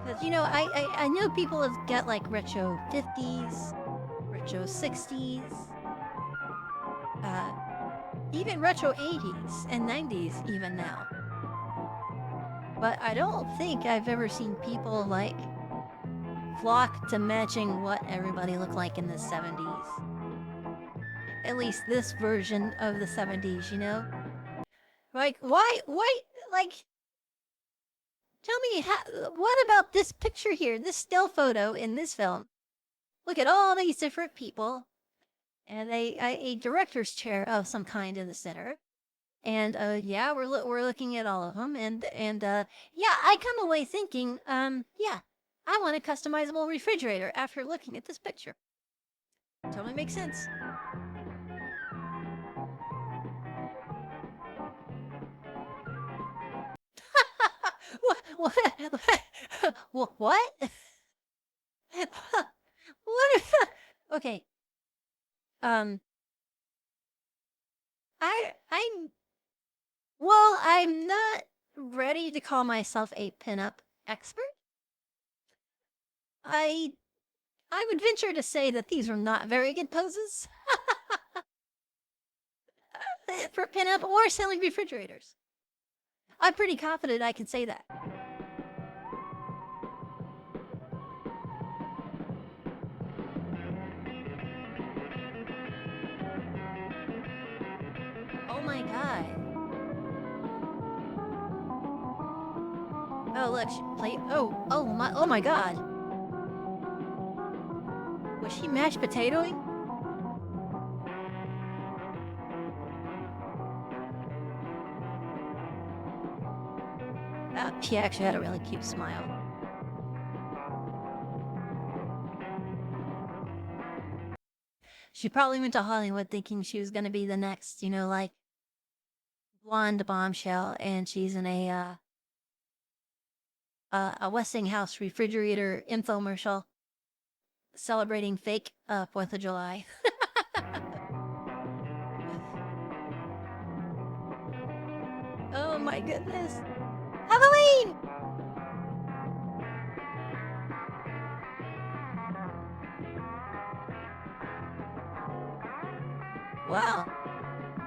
Because, you know, I know people have got like retro 50s, retro 60s, even retro 80s and 90s even now. But I don't think I've ever seen people like flock to matching what everybody looked like in the 70s. At least this version of the 70s, you know? Like, why, like, tell me, what about this picture here, this still photo in this film? Look at all these different people. and a director's chair of some kind in the center. And yeah, we're looking at all of them, and yeah, I come away thinking, yeah, I want a customizable refrigerator after looking at this picture. Totally makes sense. What? What? What? Okay. I'm well, I'm not ready to call myself a pinup expert. I would venture to say that these are not very good poses for pinup or selling refrigerators. I'm pretty confident I can say that. Oh my god. Oh look, she play. Oh my god. Was she mashed potatoing? She actually had a really cute smile. She probably went to Hollywood thinking she was gonna be the next, you know, like blonde bombshell, and she's in a Westinghouse refrigerator infomercial celebrating fake 4th of July. Oh my goodness. Halloween! Wow.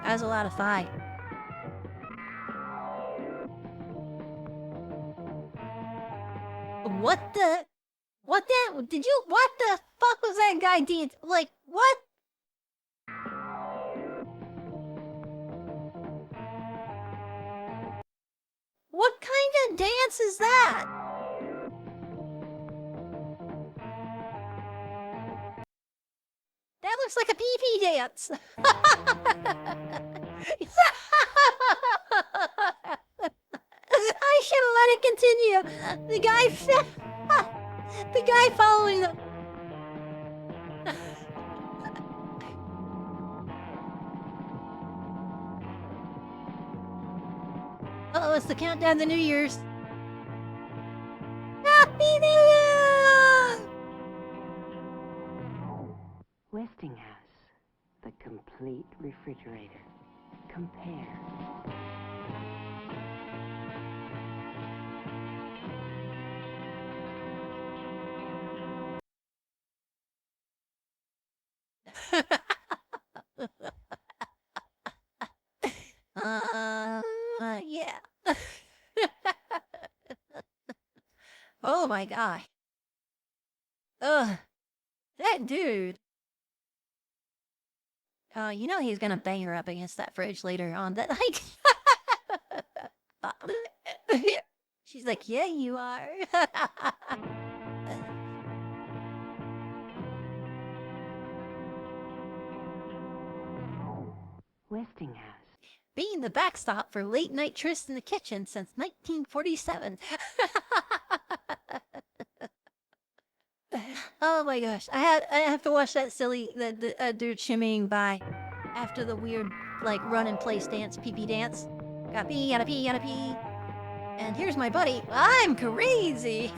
That was a lot of thigh. What the? What the fuck was that guy doing? Like, what? What kind of dance is that? That looks like a pee-pee dance. I should have let it continue. The guy following the... Oh, it's the countdown to New Year's. Happy New Year! Westinghouse, the complete refrigerator. Compare. Yeah. Oh my god. Ugh. That dude. You know he's gonna bang her up against that fridge later on. That like she's like, yeah, you are. Westinghouse. Being the backstop for late night trysts in the kitchen since 1947. Oh my gosh, I have to watch that silly dude shimmying by after the weird like run and place dance, pee-pee dance. Gotta pee, gotta pee, gotta pee. And here's my buddy. I'm crazy.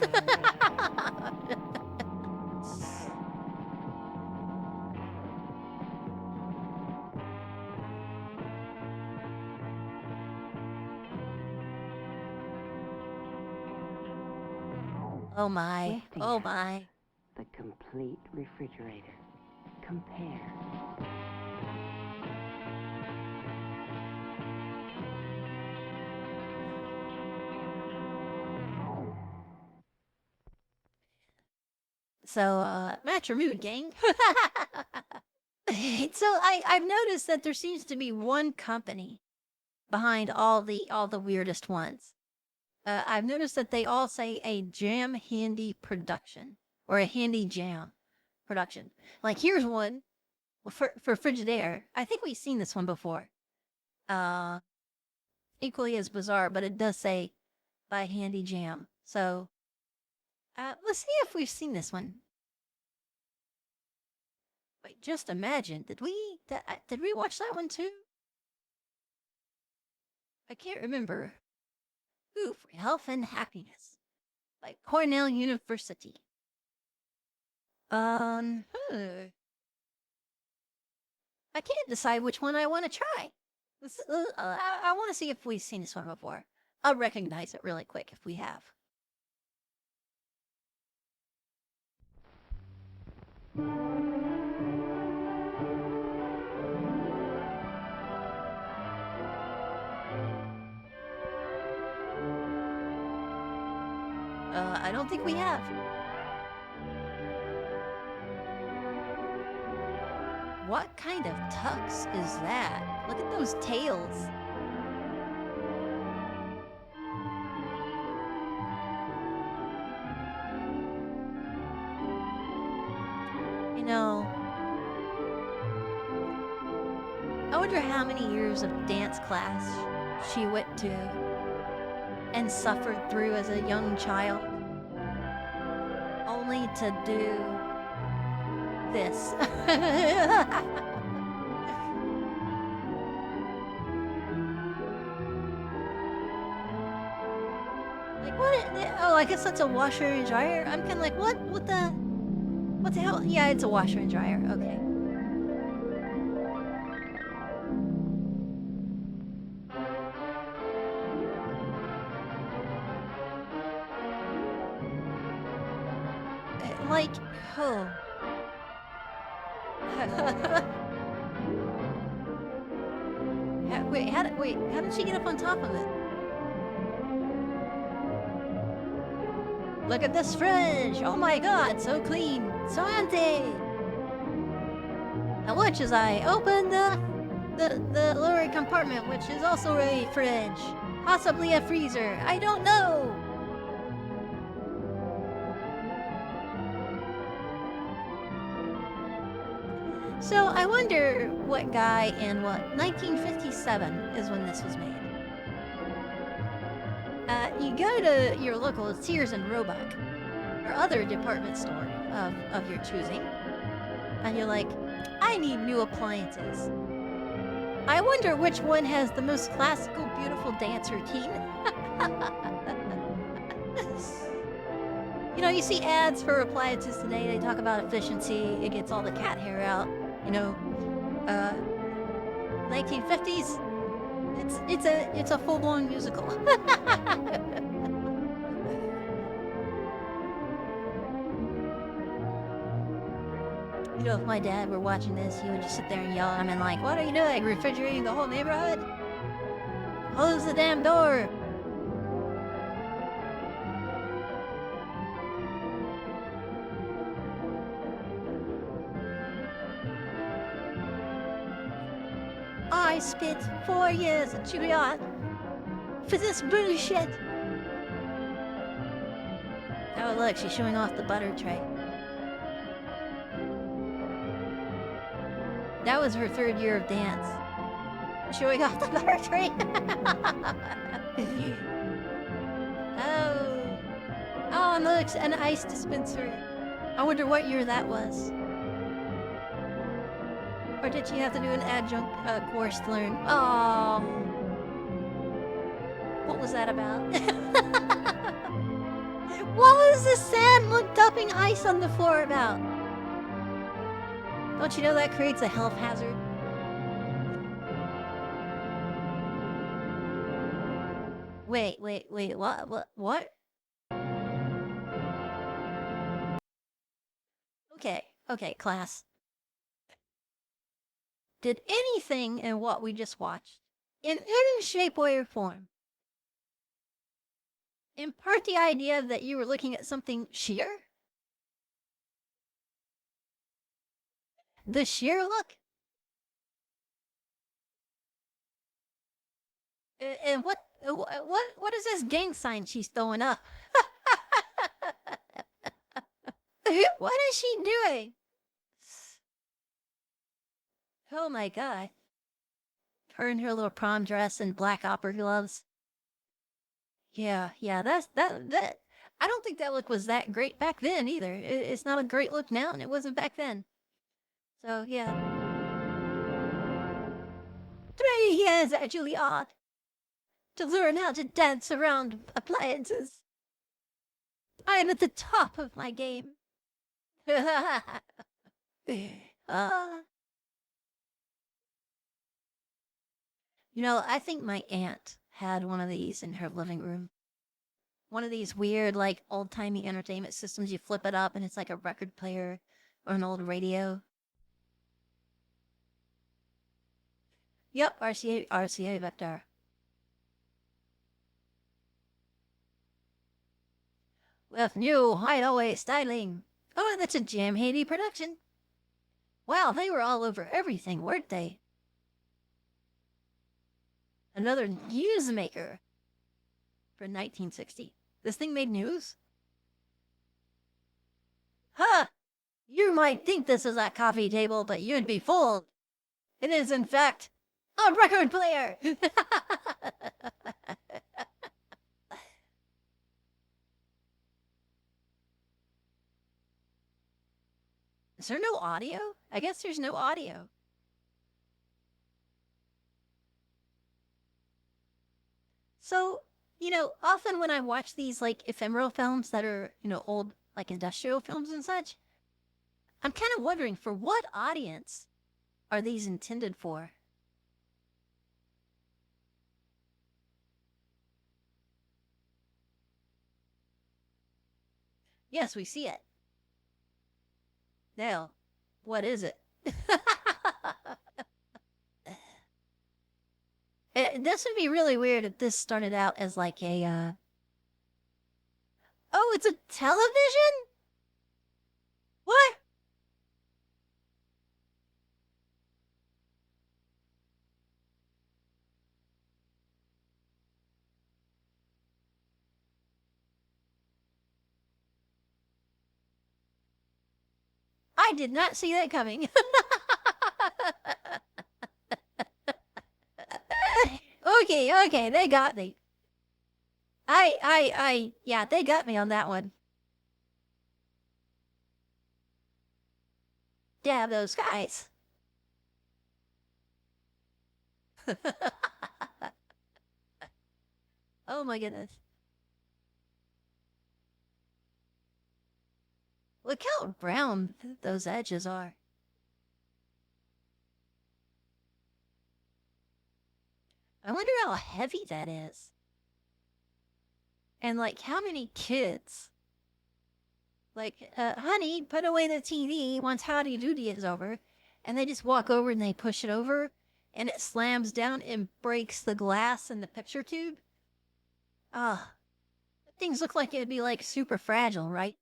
Oh my. Oh my. The complete refrigerator. Compare. So, match your mood, gang. So I've noticed that there seems to be one company behind all the weirdest ones. I've noticed that they all say a Jam Handy production or a Handy Jam production. Like here's one Well, for Frigidaire, I think we've seen this one before. Equally as bizarre, but it does say by Handy Jam. So, let's see if we've seen this one. Wait, just imagine. Did we watch that one too? I can't remember. Ooh, for Health and Happiness by Cornell University. I can't decide which one I want to try. I want to see if we've seen this one before. I'll recognize it really quick if we have. I don't think we have. What kind of tux is that? Look at those tails. You know, I wonder how many years of dance class she went to and suffered through as a young child, only to do this. Like what? Oh, I guess that's a washer and dryer. I'm kind of like, what the hell? Yeah, it's a washer and dryer. Okay. Like, oh. Wait, how did she get up on top of it? Look at this fridge! Oh my god, so clean, so empty! Now watch as I open the lower compartment, which is also a fridge. Possibly a freezer, I don't know! So I wonder what guy in what 1957 is when this was made. You go to your local Sears and Roebuck or other department store of your choosing, and you're like, I need new appliances. I wonder which one has the most classical, beautiful dance routine. You know, you see ads for appliances today. They talk about efficiency. It gets all the cat hair out. You know, 1950s. It's a full-blown musical. You know, if my dad were watching this, he would just sit there and yell at him and like, "What are you doing? Refrigerating the whole neighborhood? Close the damn door!" I spent 4 years at Juilliard for this bullshit. Oh look, she's showing off the butter tray. That was her 3rd year of dance. Showing off the butter tray. Oh, and look, an ice dispenser. I wonder what year that was. Or did she have to do an adjunct course to learn? Oh. What was that about? What was the sand dumping ice on the floor about? Don't you know that creates a health hazard? Wait, what? Okay, class. Did anything in what we just watched, in any shape, way, or form, impart the idea that you were looking at something sheer? The sheer look? And what is this gang sign she's throwing up? What is she doing? Oh my god. Her in her little prom dress and black opera gloves. Yeah, that. I don't think that look was that great back then either. It's not a great look now, and it wasn't back then. So yeah. 3 years at Juilliard to learn how to dance around appliances. I am at the top of my game. You know, I think my aunt had one of these in her living room. One of these weird, like, old-timey entertainment systems. You flip it up and it's like a record player or an old radio. Yep, RCA Vector. With new hideaway styling. Oh, that's a Jam Haiti production. Wow, they were all over everything, weren't they? Another newsmaker for 1960. This thing made news? Huh! You might think this is a coffee table, but you'd be fooled. It is, in fact, a record player! Is there no audio? I guess there's no audio. So, you know, often when I watch these, like, ephemeral films that are, you know, old, like, industrial films and such, I'm kind of wondering, for what audience are these intended for? Yes, we see it. Now, what is it? This would be really weird if this started out as like a, Oh, it's a television? What? I did not see that coming. Okay, they got me. Yeah, they got me on that one. Damn those guys. Oh my goodness. Look how brown those edges are. I wonder how heavy that is. And like, how many kids? Like, honey, put away the TV once Howdy Doody is over. And they just walk over and they push it over. And it slams down and breaks the glass in the picture tube. Ah. Things look like it'd be like super fragile, right?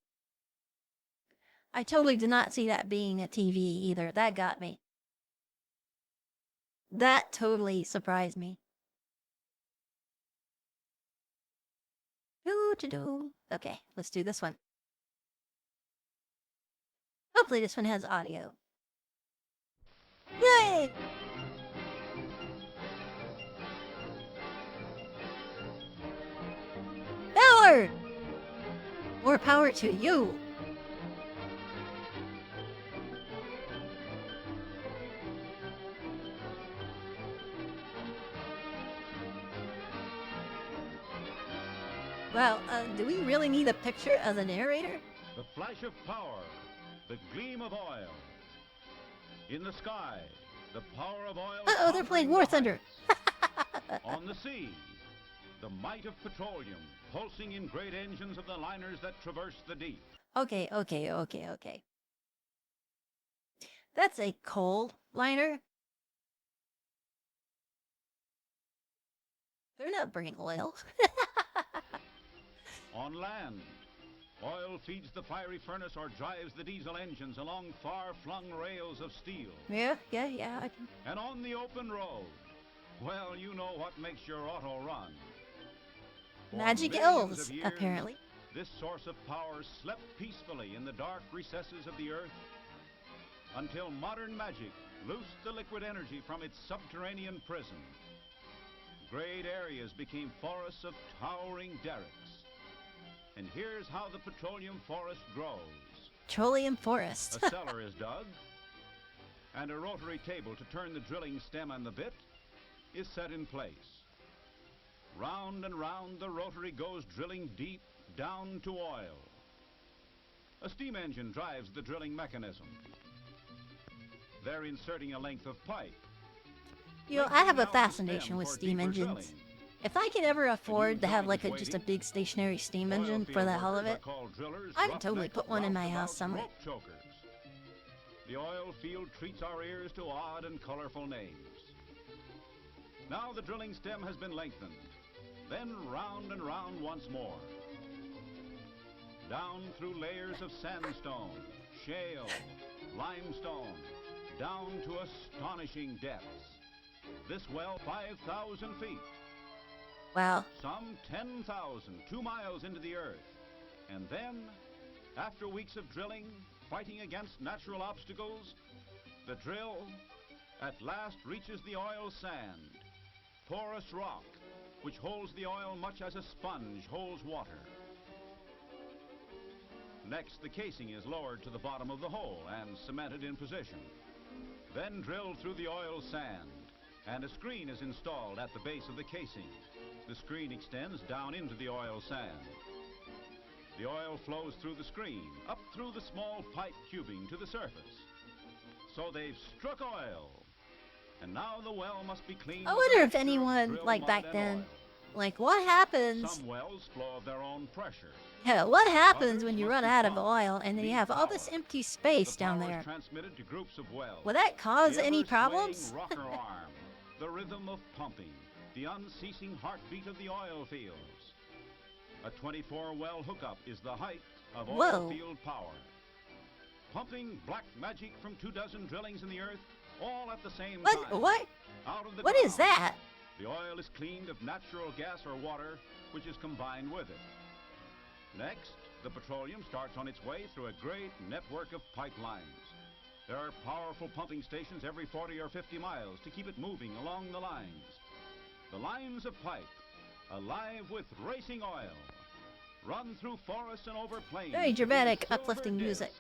I totally did not see that being a TV either. That got me. That totally surprised me. Okay, let's do this one. Hopefully this one has audio. Yay! Power! More power to you! Well, do we really need a picture of the narrator? The flash of power, the gleam of oil. In the sky, the power of oil. Uh-oh, they're playing War Thunder. On the sea, the might of petroleum pulsing in great engines of the liners that traverse the deep. Okay. That's a coal liner. They're not bringing oil. On land, oil feeds the fiery furnace or drives the diesel engines along far-flung rails of steel. Yeah. And on the open road, well, you know what makes your auto run. Magic For elves, millions of years, apparently. This source of power slept peacefully in the dark recesses of the earth, until modern magic loosed the liquid energy from its subterranean prison. Great areas became forests of towering derricks. And here's how the petroleum forest grows. Petroleum forest. A cellar is dug, and a rotary table to turn the drilling stem and the bit is set in place. Round and round the rotary goes, drilling deep down to oil. A steam engine drives the drilling mechanism. They're inserting a length of pipe. You know, I have a fascination with steam engines. If I could ever afford to have like just a big stationary steam engine for the hell of it, I'd totally put one in my house somewhere. The oil field treats our ears to odd and colorful names. Now the drilling stem has been lengthened, then round and round once more. Down through layers of sandstone, shale, limestone, down to astonishing depths. This well 5,000 feet. Wow. Some 10,000, 2 miles into the earth. And then, after weeks of drilling, fighting against natural obstacles, the drill at last reaches the oil sand, porous rock, which holds the oil much as a sponge holds water. Next, the casing is lowered to the bottom of the hole and cemented in position. Then drilled through the oil sand, and a screen is installed at the base of the casing. The screen extends down into the oil sand. The oil flows through the screen, up through the small pipe tubing to the surface. So they've struck oil, and now the well must be cleaned. I wonder if anyone, like back then, like what happens? Some wells flow of their own pressure. Yeah, what happens when you run out of oil and then you have all this empty space down there? Transmitted to groups of wells. Will that cause any problems? Rocker arm, the rhythm of pumping, the unceasing heartbeat of the oil fields. A 24-well hookup is the height of oil field power. Pumping black magic from 24 drillings in the earth, all at the same time. What? Out of the What ground. is that? The oil is cleaned of natural gas or water, which is combined with it. Next, the petroleum starts on its way through a great network of pipelines. There are powerful pumping stations every 40 or 50 miles to keep it moving along the lines. The lines of pipe, alive with racing oil, run through forests and over plains. Very dramatic, uplifting music.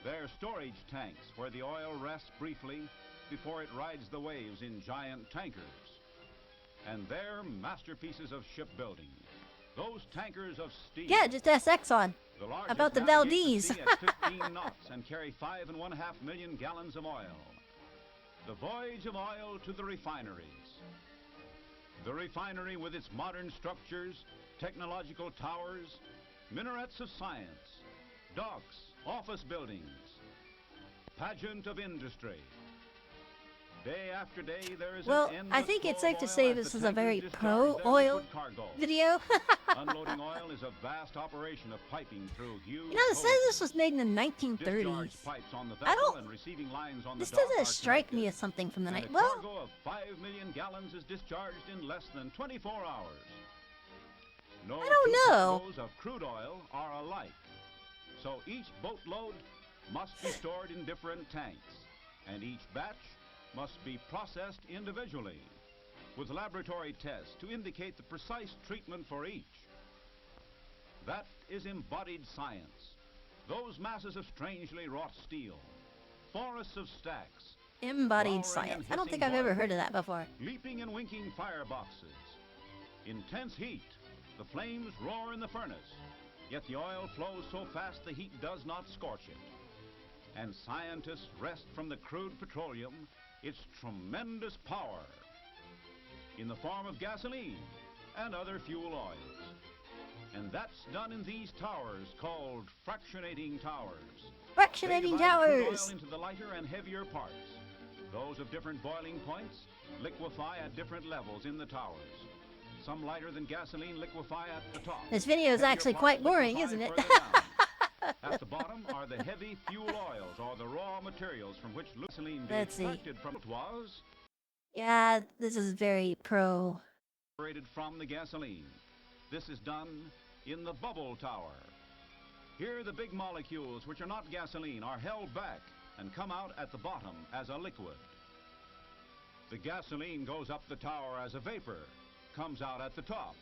They're storage tanks where the oil rests briefly before it rides the waves in giant tankers. And they're masterpieces of shipbuilding. Those tankers of steel. Yeah, just ask Exxon about the Valdez. At 15 knots and carry 5.5 million gallons of oil. The voyage of oil to the refineries. The refinery with its modern structures, technological towers, minarets of science, docks, office buildings, pageant of industry. Day after day, there is well, an endless I think it's flow safe of to oil say as this the is a tankers very discharge pro-oil their cargo. video. Unloading oil is a vast operation of piping through huge You know, it says this was made in the 1930s. pipes on the I vessel don't. and receiving lines on This the dock doesn't are strike me connected. as something from the And night. a Well, cargo of 5 million gallons is discharged in less than 24 hours. No I don't two know. boatloads of crude oil are alike. So each boatload must be stored in different tanks, and each batch must be processed individually with laboratory tests to indicate the precise treatment for each. That is embodied science. Those masses of strangely wrought steel, forests of stacks, embodied lowering science. and I don't think hissing I've ever water, heard of that before. leaping and winking fireboxes. Intense heat, the flames roar in the furnace, yet the oil flows so fast the heat does not scorch it. And scientists wrest from the crude petroleum its tremendous power in the form of gasoline and other fuel oils. And that's done in these towers called fractionating towers. Fractionating They divide crude towers. oil into the lighter and heavier parts. Those of different boiling points liquefy at different levels in the towers. Some lighter than gasoline liquefy at the top. This video is Heavier actually parts quite boring, liquefy isn't it? further down. At the bottom are the heavy fuel oils, or the raw materials from which gasoline Let's see. extracted from it was Yeah, this is very pro. separated from the gasoline. This is done in the bubble tower. Here the big molecules, which are not gasoline, are held back and come out at the bottom as a liquid. The gasoline goes up the tower as a vapor, comes out at the top,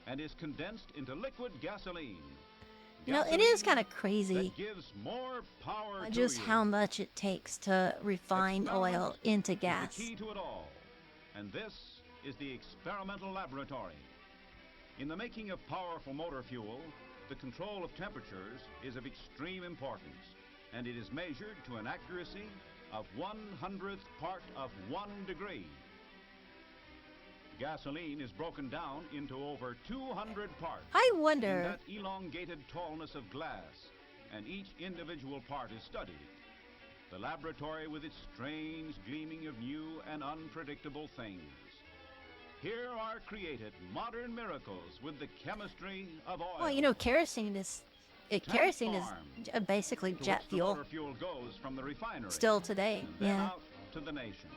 and is condensed into liquid gasoline. You know, it is kind of crazy That gives more power just to you. how much it takes to refine oil into Is gas. the key to it all. And this is the experimental laboratory. In the making of powerful motor fuel, the control of temperatures is of extreme importance, and it is measured to an accuracy of 1/100th part of 1 degree. Gasoline is broken down into over 200 parts. I In wonder, that elongated tallness of glass, and each individual part is studied. The laboratory with its strange gleaming of new and unpredictable things. Here are created modern miracles with the chemistry of oil. well, you know, kerosene is basically To jet which the fuel motor fuel goes from the refinery. still today. and then Yeah. out to the nation.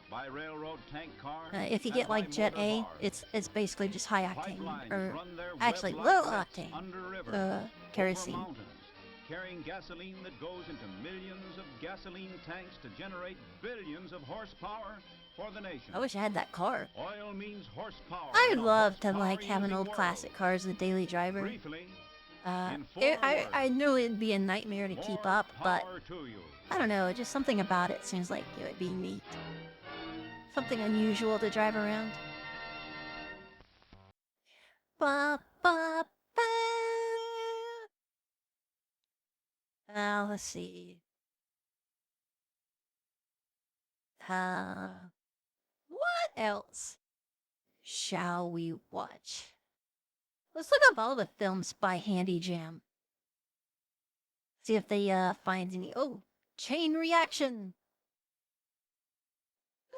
By railroad tank car. If you and get like by Jet motor A, bars. it's basically just high octane, Pipelines or run their actually web-like low threads octane under rivers, over kerosene. mountains, carrying gasoline that goes into millions of gasoline tanks to generate billions of horsepower for the nation. I wish I had that car. Oil means horsepower. I'd in a love to like horsepower have an using old world. classic car as the daily driver. Briefly, in 4 I knew it'd be a nightmare to keep up, but power to you. I don't know, just something about it seems like it would be neat. Something unusual to drive around. Ba ba ba. Let's see. What else shall we watch? Let's look up all the films by Handy Jam. See if they find any. Oh, Chain Reaction.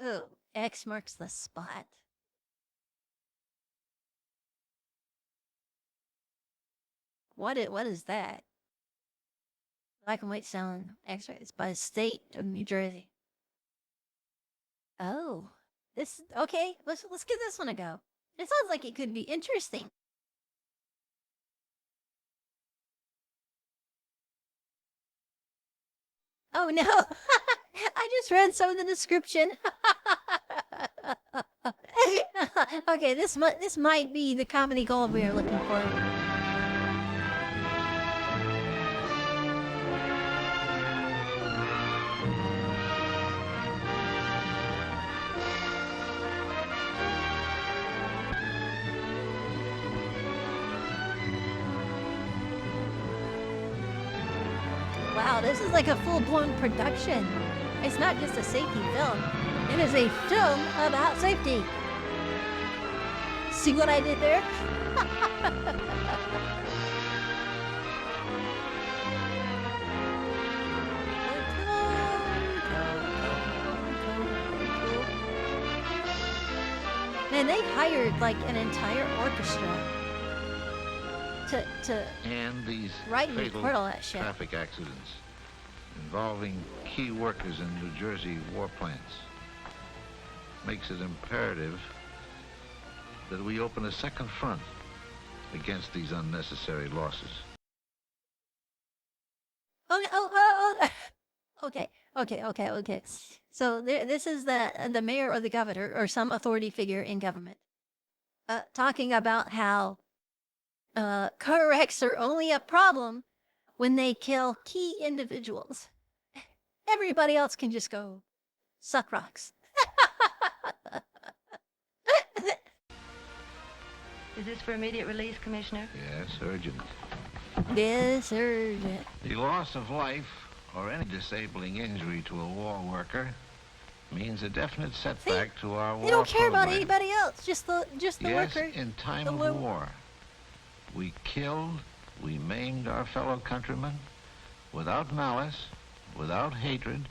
Oh, X marks the spot. What is that? Black and white sound X-rays by the state of New Jersey. Oh, this okay. Let's give this one a go. It sounds like it could be interesting. Oh no! I just read some of the description. Okay, this might be the comedy gold we are looking for. Wow, this is like a full-blown production. It's not just a safety film. It is a film about safety. See what I did there? Man, they hired like an entire orchestra to And these write and fatal record all that shit. traffic accidents involving key workers in New Jersey war plants makes it imperative that we open a second front against these unnecessary losses. Okay. So this is the mayor or the governor or some authority figure in government talking about how car wrecks are only a problem when they kill key individuals. Everybody else can just go suck rocks. Is this for immediate release, Commissioner? Yes, urgent. Yes, urgent. The loss of life or any disabling injury to a war worker means a definite setback to our war They don't care about program. anybody else, just the Yes, worker. in time the of lo- war, we killed, we maimed our fellow countrymen without malice, without hatred,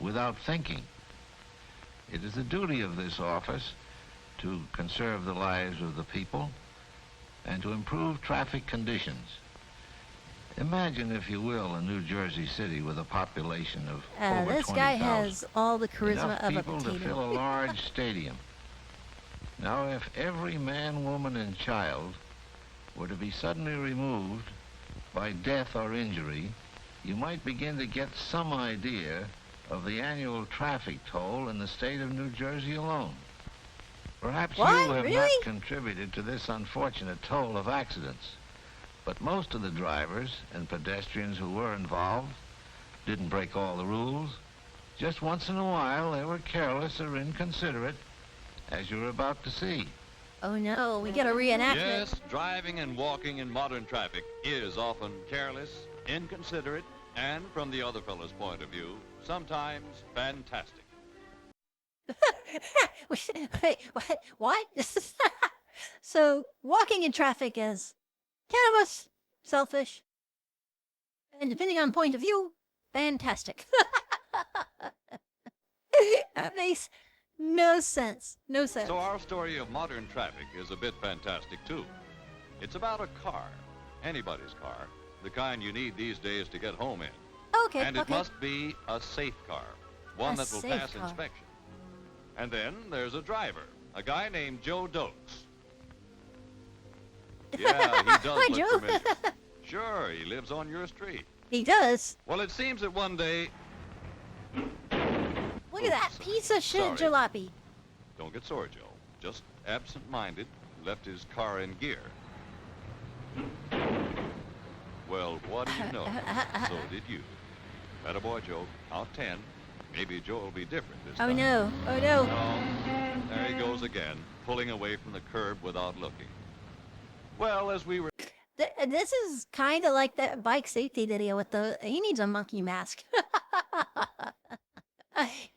without thinking. It is the duty of this office to conserve the lives of the people and to improve traffic conditions. Imagine, if you will, a New Jersey city with a population of over This guy 20,000. has all the charisma Enough of a people to fill a potato. large stadium. Now, if every man, woman, and child were to be suddenly removed by death or injury you might begin to get some idea of the annual traffic toll in the state of New Jersey alone. Perhaps What? you have Really? not contributed to this unfortunate toll of accidents, but most of the drivers and pedestrians who were involved didn't break all the rules. Just once in a while, they were careless or inconsiderate, as you're about to see. Oh no, we get a reenactment. Yes, driving and walking in modern traffic is often careless, inconsiderate, and from the other fellow's point of view, sometimes fantastic. Wait, what? So, walking in traffic is careless, selfish, and depending on point of view, fantastic. That makes no sense. No sense. So our story of modern traffic is a bit fantastic, too. It's about a car, anybody's car, the kind you need these days to get home in. Okay, And it okay. must be a safe car, one A that will safe pass car. inspection. And then there's a driver, a guy named Joe Dokes. Yeah, he does Hi, look Joe. familiar. Sure, he lives on your street. He does. Well, it seems that one day... Look at that piece of shit Sorry. jalopy. Don't get sore, Joe. Just absent-minded, left his car in gear. Well, what do you know? So did you. Attaboy, Joe. Count 10. Maybe Joe will be different this Oh time. no. Oh no. No. There he goes again, pulling away from the curb without looking. Well, as we were... This is kind of like that bike safety video with the... He needs a monkey mask.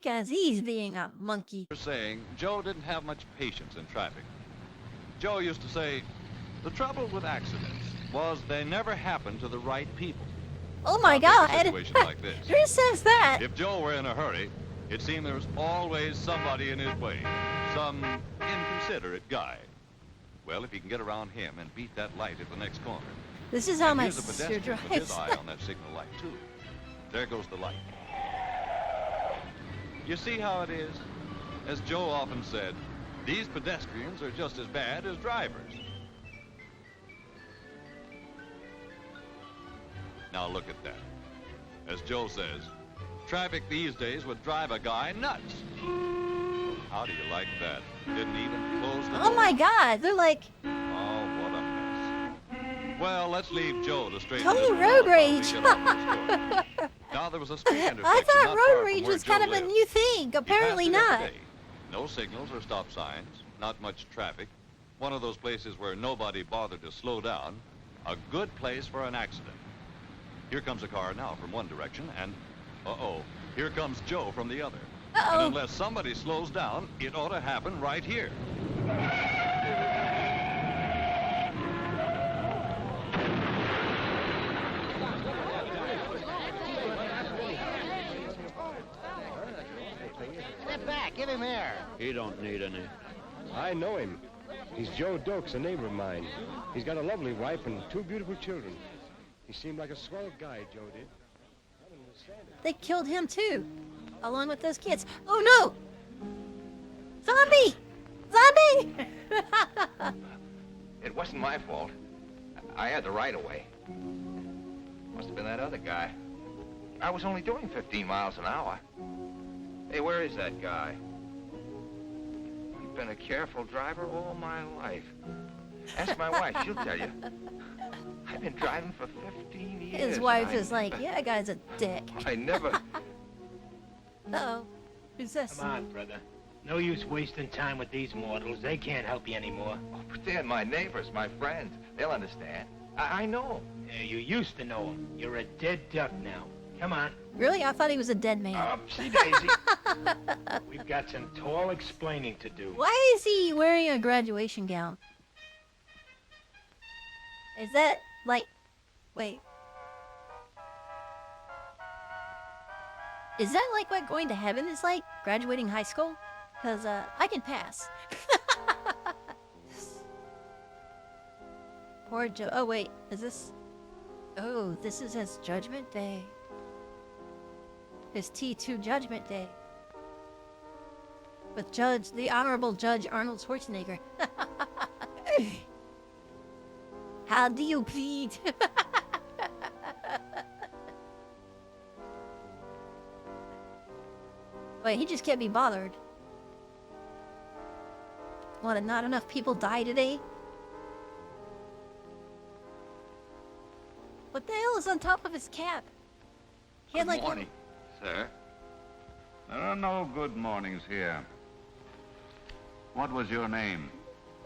Because he's being a monkey. saying, Joe didn't have much patience in traffic. Joe used to say, the trouble with accidents was they never happened to the right people. Oh my Now, god. take a situation like this. Who says that? If Joe were in a hurry, it seemed there was always somebody in his way, some inconsiderate guy. Well, if he can get around him and beat that light at the next corner. This is how And my here's a sister pedestrian with his drives. eye on that signal light, too. There goes the light. You see how it is? As Joe often said, these pedestrians are just as bad as drivers. Now look at that. As Joe says, traffic these days would drive a guy nuts. How do you like that? Didn't even close the door. Oh my god. They're like... Oh, what a mess. Well, let's leave Joe to straighten Total this road one out while we rage. get on with the story. Now, there was a street intersection I not thought far road from rage where was Joe kind of a lived. new thing. He Apparently passed it not. every day. No signals or stop signs, not much traffic. One of those places where nobody bothered to slow down. A good place for an accident. Here comes a car now from one direction, and uh-oh, here comes Joe from the other. Uh-oh. And unless somebody slows down, it ought to happen right here. Step back, give him air. He don't need any. I know him. He's Joe Dokes, a neighbor of mine. He's got a lovely wife and 2 beautiful children. He seemed like a swell guy, Joe did. They killed him too, along with those kids. Oh no! Zombie! Zombie! It wasn't my fault. I had the right of way. Must have been that other guy. I was only doing 15 miles an hour. Hey, where is that guy? I've been a careful driver all my life. Ask my wife, she'll tell you. I've been driving for 15 years. His wife and is like, yeah, guy's a dick. I never... Uh-oh. Who's this? Come on, brother. No use wasting time with these mortals. They can't help you anymore. Oh, but they're my neighbors, my friends. They'll understand. I know. Yeah, you used to know them. You're a dead duck now. Come on. Really? I thought he was a dead man. See, Daisy. We've got some tall explaining to do. Why is he wearing a graduation gown? Is that, like... Wait. Is that like what going to heaven is like? Graduating high school? Because, I can pass. Poor Joe. Oh, wait. Is this... Oh, this is his judgment day. His T2 judgment day. With the Honorable Judge Arnold Schwarzenegger. How do you plead? Wait, he just can't be bothered. What, not enough people die today? What the hell is on top of his cap? He had Good like morning, sir. There are no good mornings here. What was your name?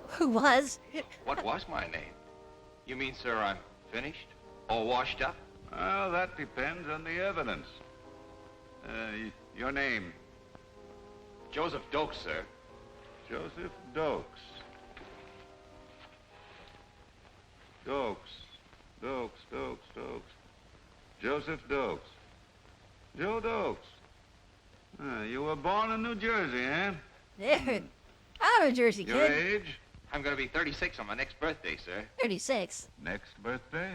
Who was? What was my name? You mean, sir, I'm finished? All washed up? Well, that depends on the evidence. Your name? Joseph Dokes, sir. Joseph Dokes. Dokes. Joseph Dokes. Joe Dokes. You were born in New Jersey, eh? There. I'm a Jersey Your kid. age? I'm gonna be 36 on my next birthday, sir. 36. Next birthday?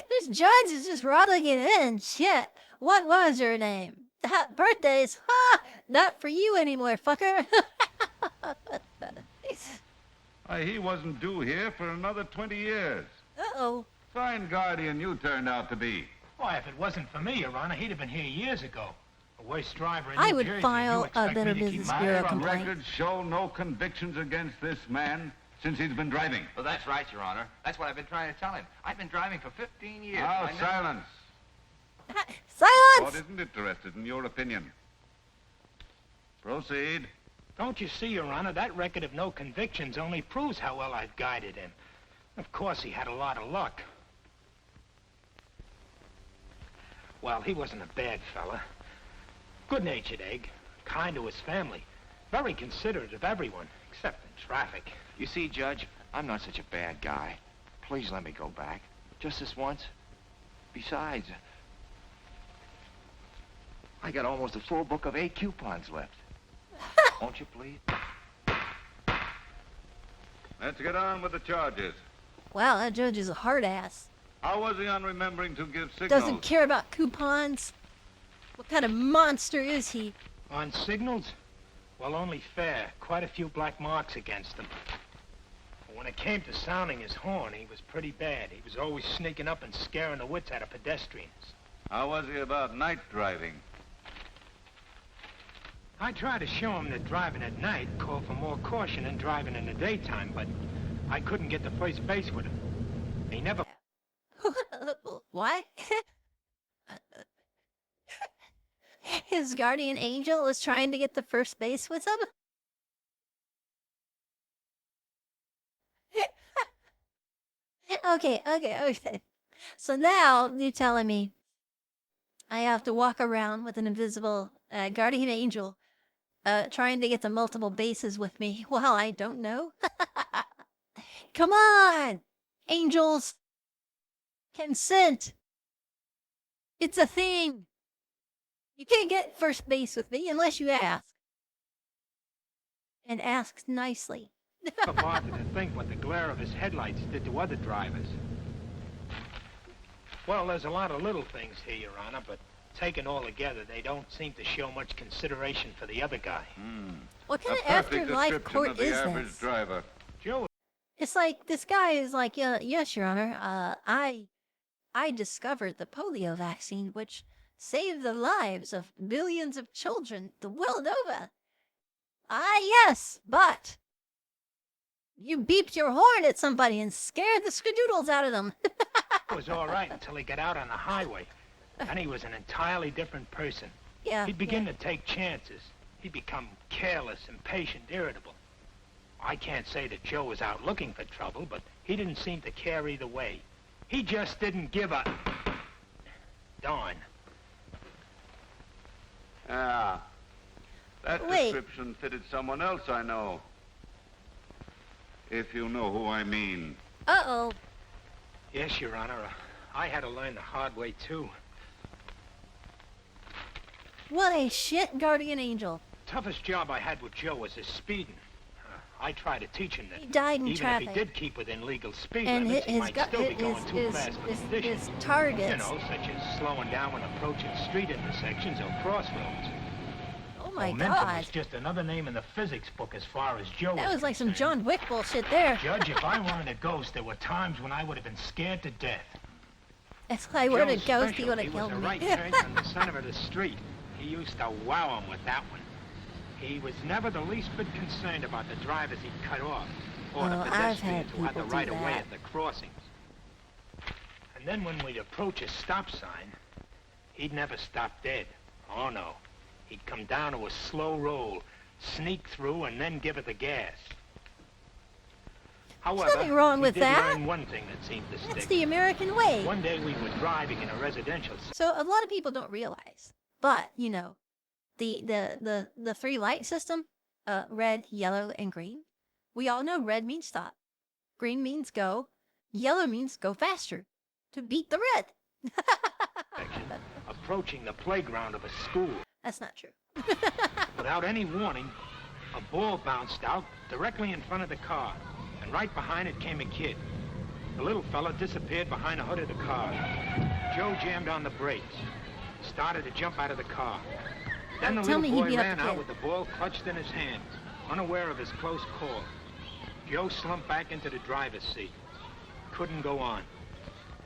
This judge is just rattling it in. Shit. What was your name? Birthdays? Ha! Not for you anymore, fucker. He wasn't due here for another 20 years. Uh-oh. Fine guardian you turned out to be. Why, if it wasn't for me, Your Honor, he'd have been here years ago. The worst driver in I New would Jersey. file You a expect Better me to keep Business my Bureau eye on complaint. Records show no convictions against this man since he's been driving. Well, that's right, Your Honor. That's what I've been trying to tell him. I've been driving for 15 years. Now, I never- silence. Silence! Court isn't interested in your opinion. Proceed. Don't you see, Your Honor, that record of no convictions only proves how well I've guided him. Of course, he had a lot of luck. Well, he wasn't a bad fella. Good-natured egg, kind to his family, very considerate of everyone, except in traffic. You see, Judge, I'm not such a bad guy. Please let me go back. Just this once. Besides, I got almost a full book of 8 coupons left. Won't you, please? Let's get on with the charges. Wow, that judge is a hard ass. How was he on remembering to give signals? Doesn't care about coupons. What kind of monster is he? On signals? Well, only fair. Quite a few black marks against him. But when it came to sounding his horn, he was pretty bad. He was always sneaking up and scaring the wits out of pedestrians. How was he about night driving? I tried to show him that driving at night called for more caution than driving in the daytime, but I couldn't get to first base with him. He never... What? His guardian angel is trying to get to first base with him? Okay. So now you're telling me I have to walk around with an invisible guardian angel trying to get to multiple bases with me. Well, I don't know. Come on! Angels! Consent! It's a thing! You can't get first base with me unless you ask. And ask nicely. never bothered to think what the glare of his headlights did to other drivers. Well, there's a lot of little things here, Your Honor, but taken all together, they don't seem to show much consideration for the other guy. What kind of afterlife court is this? Driver. Joe. It's like, this guy is like, yes, Your Honor, I discovered the polio vaccine, which saved the lives of millions of children the world over. Yes, but you beeped your horn at somebody and scared the skadoodles out of them. It was all right until he got out on the highway. Then he was an entirely different person. Yeah. He'd begin to take chances. He'd become careless, impatient, irritable. I can't say that Joe was out looking for trouble, but he didn't seem to care either way. He just didn't give a darn. Ah, that Wait. description fitted someone else I know. If you know who I mean. Uh-oh. Yes, Your Honor. I had to learn the hard way, too. What a shit guardian angel. Toughest job I had with Joe was his speeding. I tried to teach him that He died in even traffic. if he did keep within legal speed And limits, he his might gu- still be his- going too his- fast for his- conditions. his targets. You know, such as slowing down when approaching street intersections or crossroads. Oh my Momentum God. is just another name in the physics book as far as Joe That is was like some concerned. John Wick bullshit there. Judge, if I weren't a ghost, there were times when I would have been scared to death. If I were a Joe's ghost, he special. would have He was killed a me. right turn from the center of the street. he used to wow 'em with that one. He was never the least bit concerned about the drivers he'd cut off, or the Well, I've had pedestrians who had the people do right of way that. at the crossings. And then when we'd approach a stop sign, he'd never stop dead. Oh, no. He'd come down to a slow roll, sneak through, and then give it the gas. However, nothing wrong with he did that. learn one thing that seemed to stick. It's the American way. One day we were driving in a residential... So a lot of people don't realize, but you know, the three light system, red, yellow, and green. We all know red means stop, green means go, yellow means go faster to beat the red. approaching the playground of a school. That's not true. Without any warning, a ball bounced out directly in front of the car, and right behind it came a kid. The little fella disappeared behind the hood of the car. Joe jammed on the brakes, started to jump out of the car. Then the Tell little me he boy beat up ran the out kid. with the ball clutched in his hand, unaware of his close call. Joe slumped back into the driver's seat. Couldn't go on.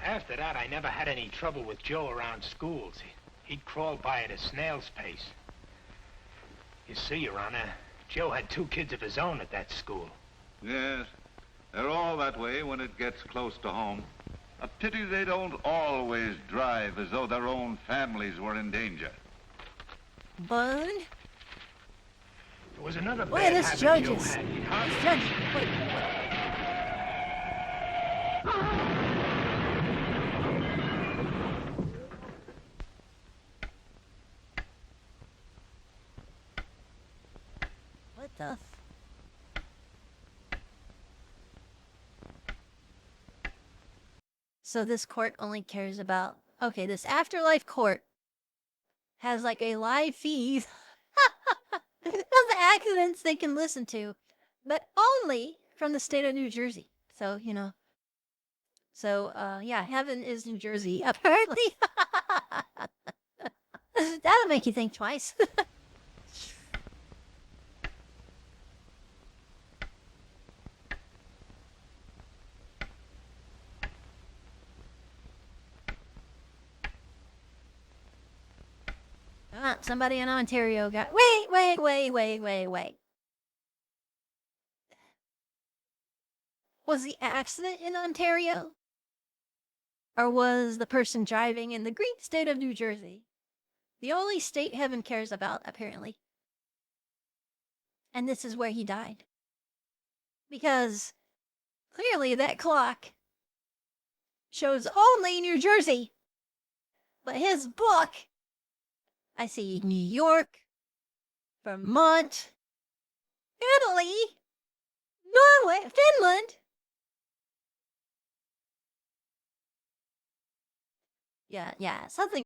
After that, I never had any trouble with Joe around schools. He'd crawl by at a snail's pace. You see, Your Honor, Joe had 2 kids of his own at that school. Yes, they're all that way when it gets close to home. A pity they don't always drive as though their own families were in danger. Burn. There was another Boy, bad this habit judge Joe is. had. He'd This hardly- judge. Wait. What the? So this court only cares about, okay, this afterlife court has like a live feed of the accidents they can listen to, but only from the state of New Jersey. So, you know. So, yeah, heaven is New Jersey, apparently. That'll make you think twice. Somebody in Ontario got... Wait. Was the accident in Ontario? Or was the person driving in the great state of New Jersey? The only state heaven cares about, apparently. And this is where he died. Because clearly that clock shows only New Jersey. But his book, I see New York, Vermont, Italy, Norway, Finland. Yeah, something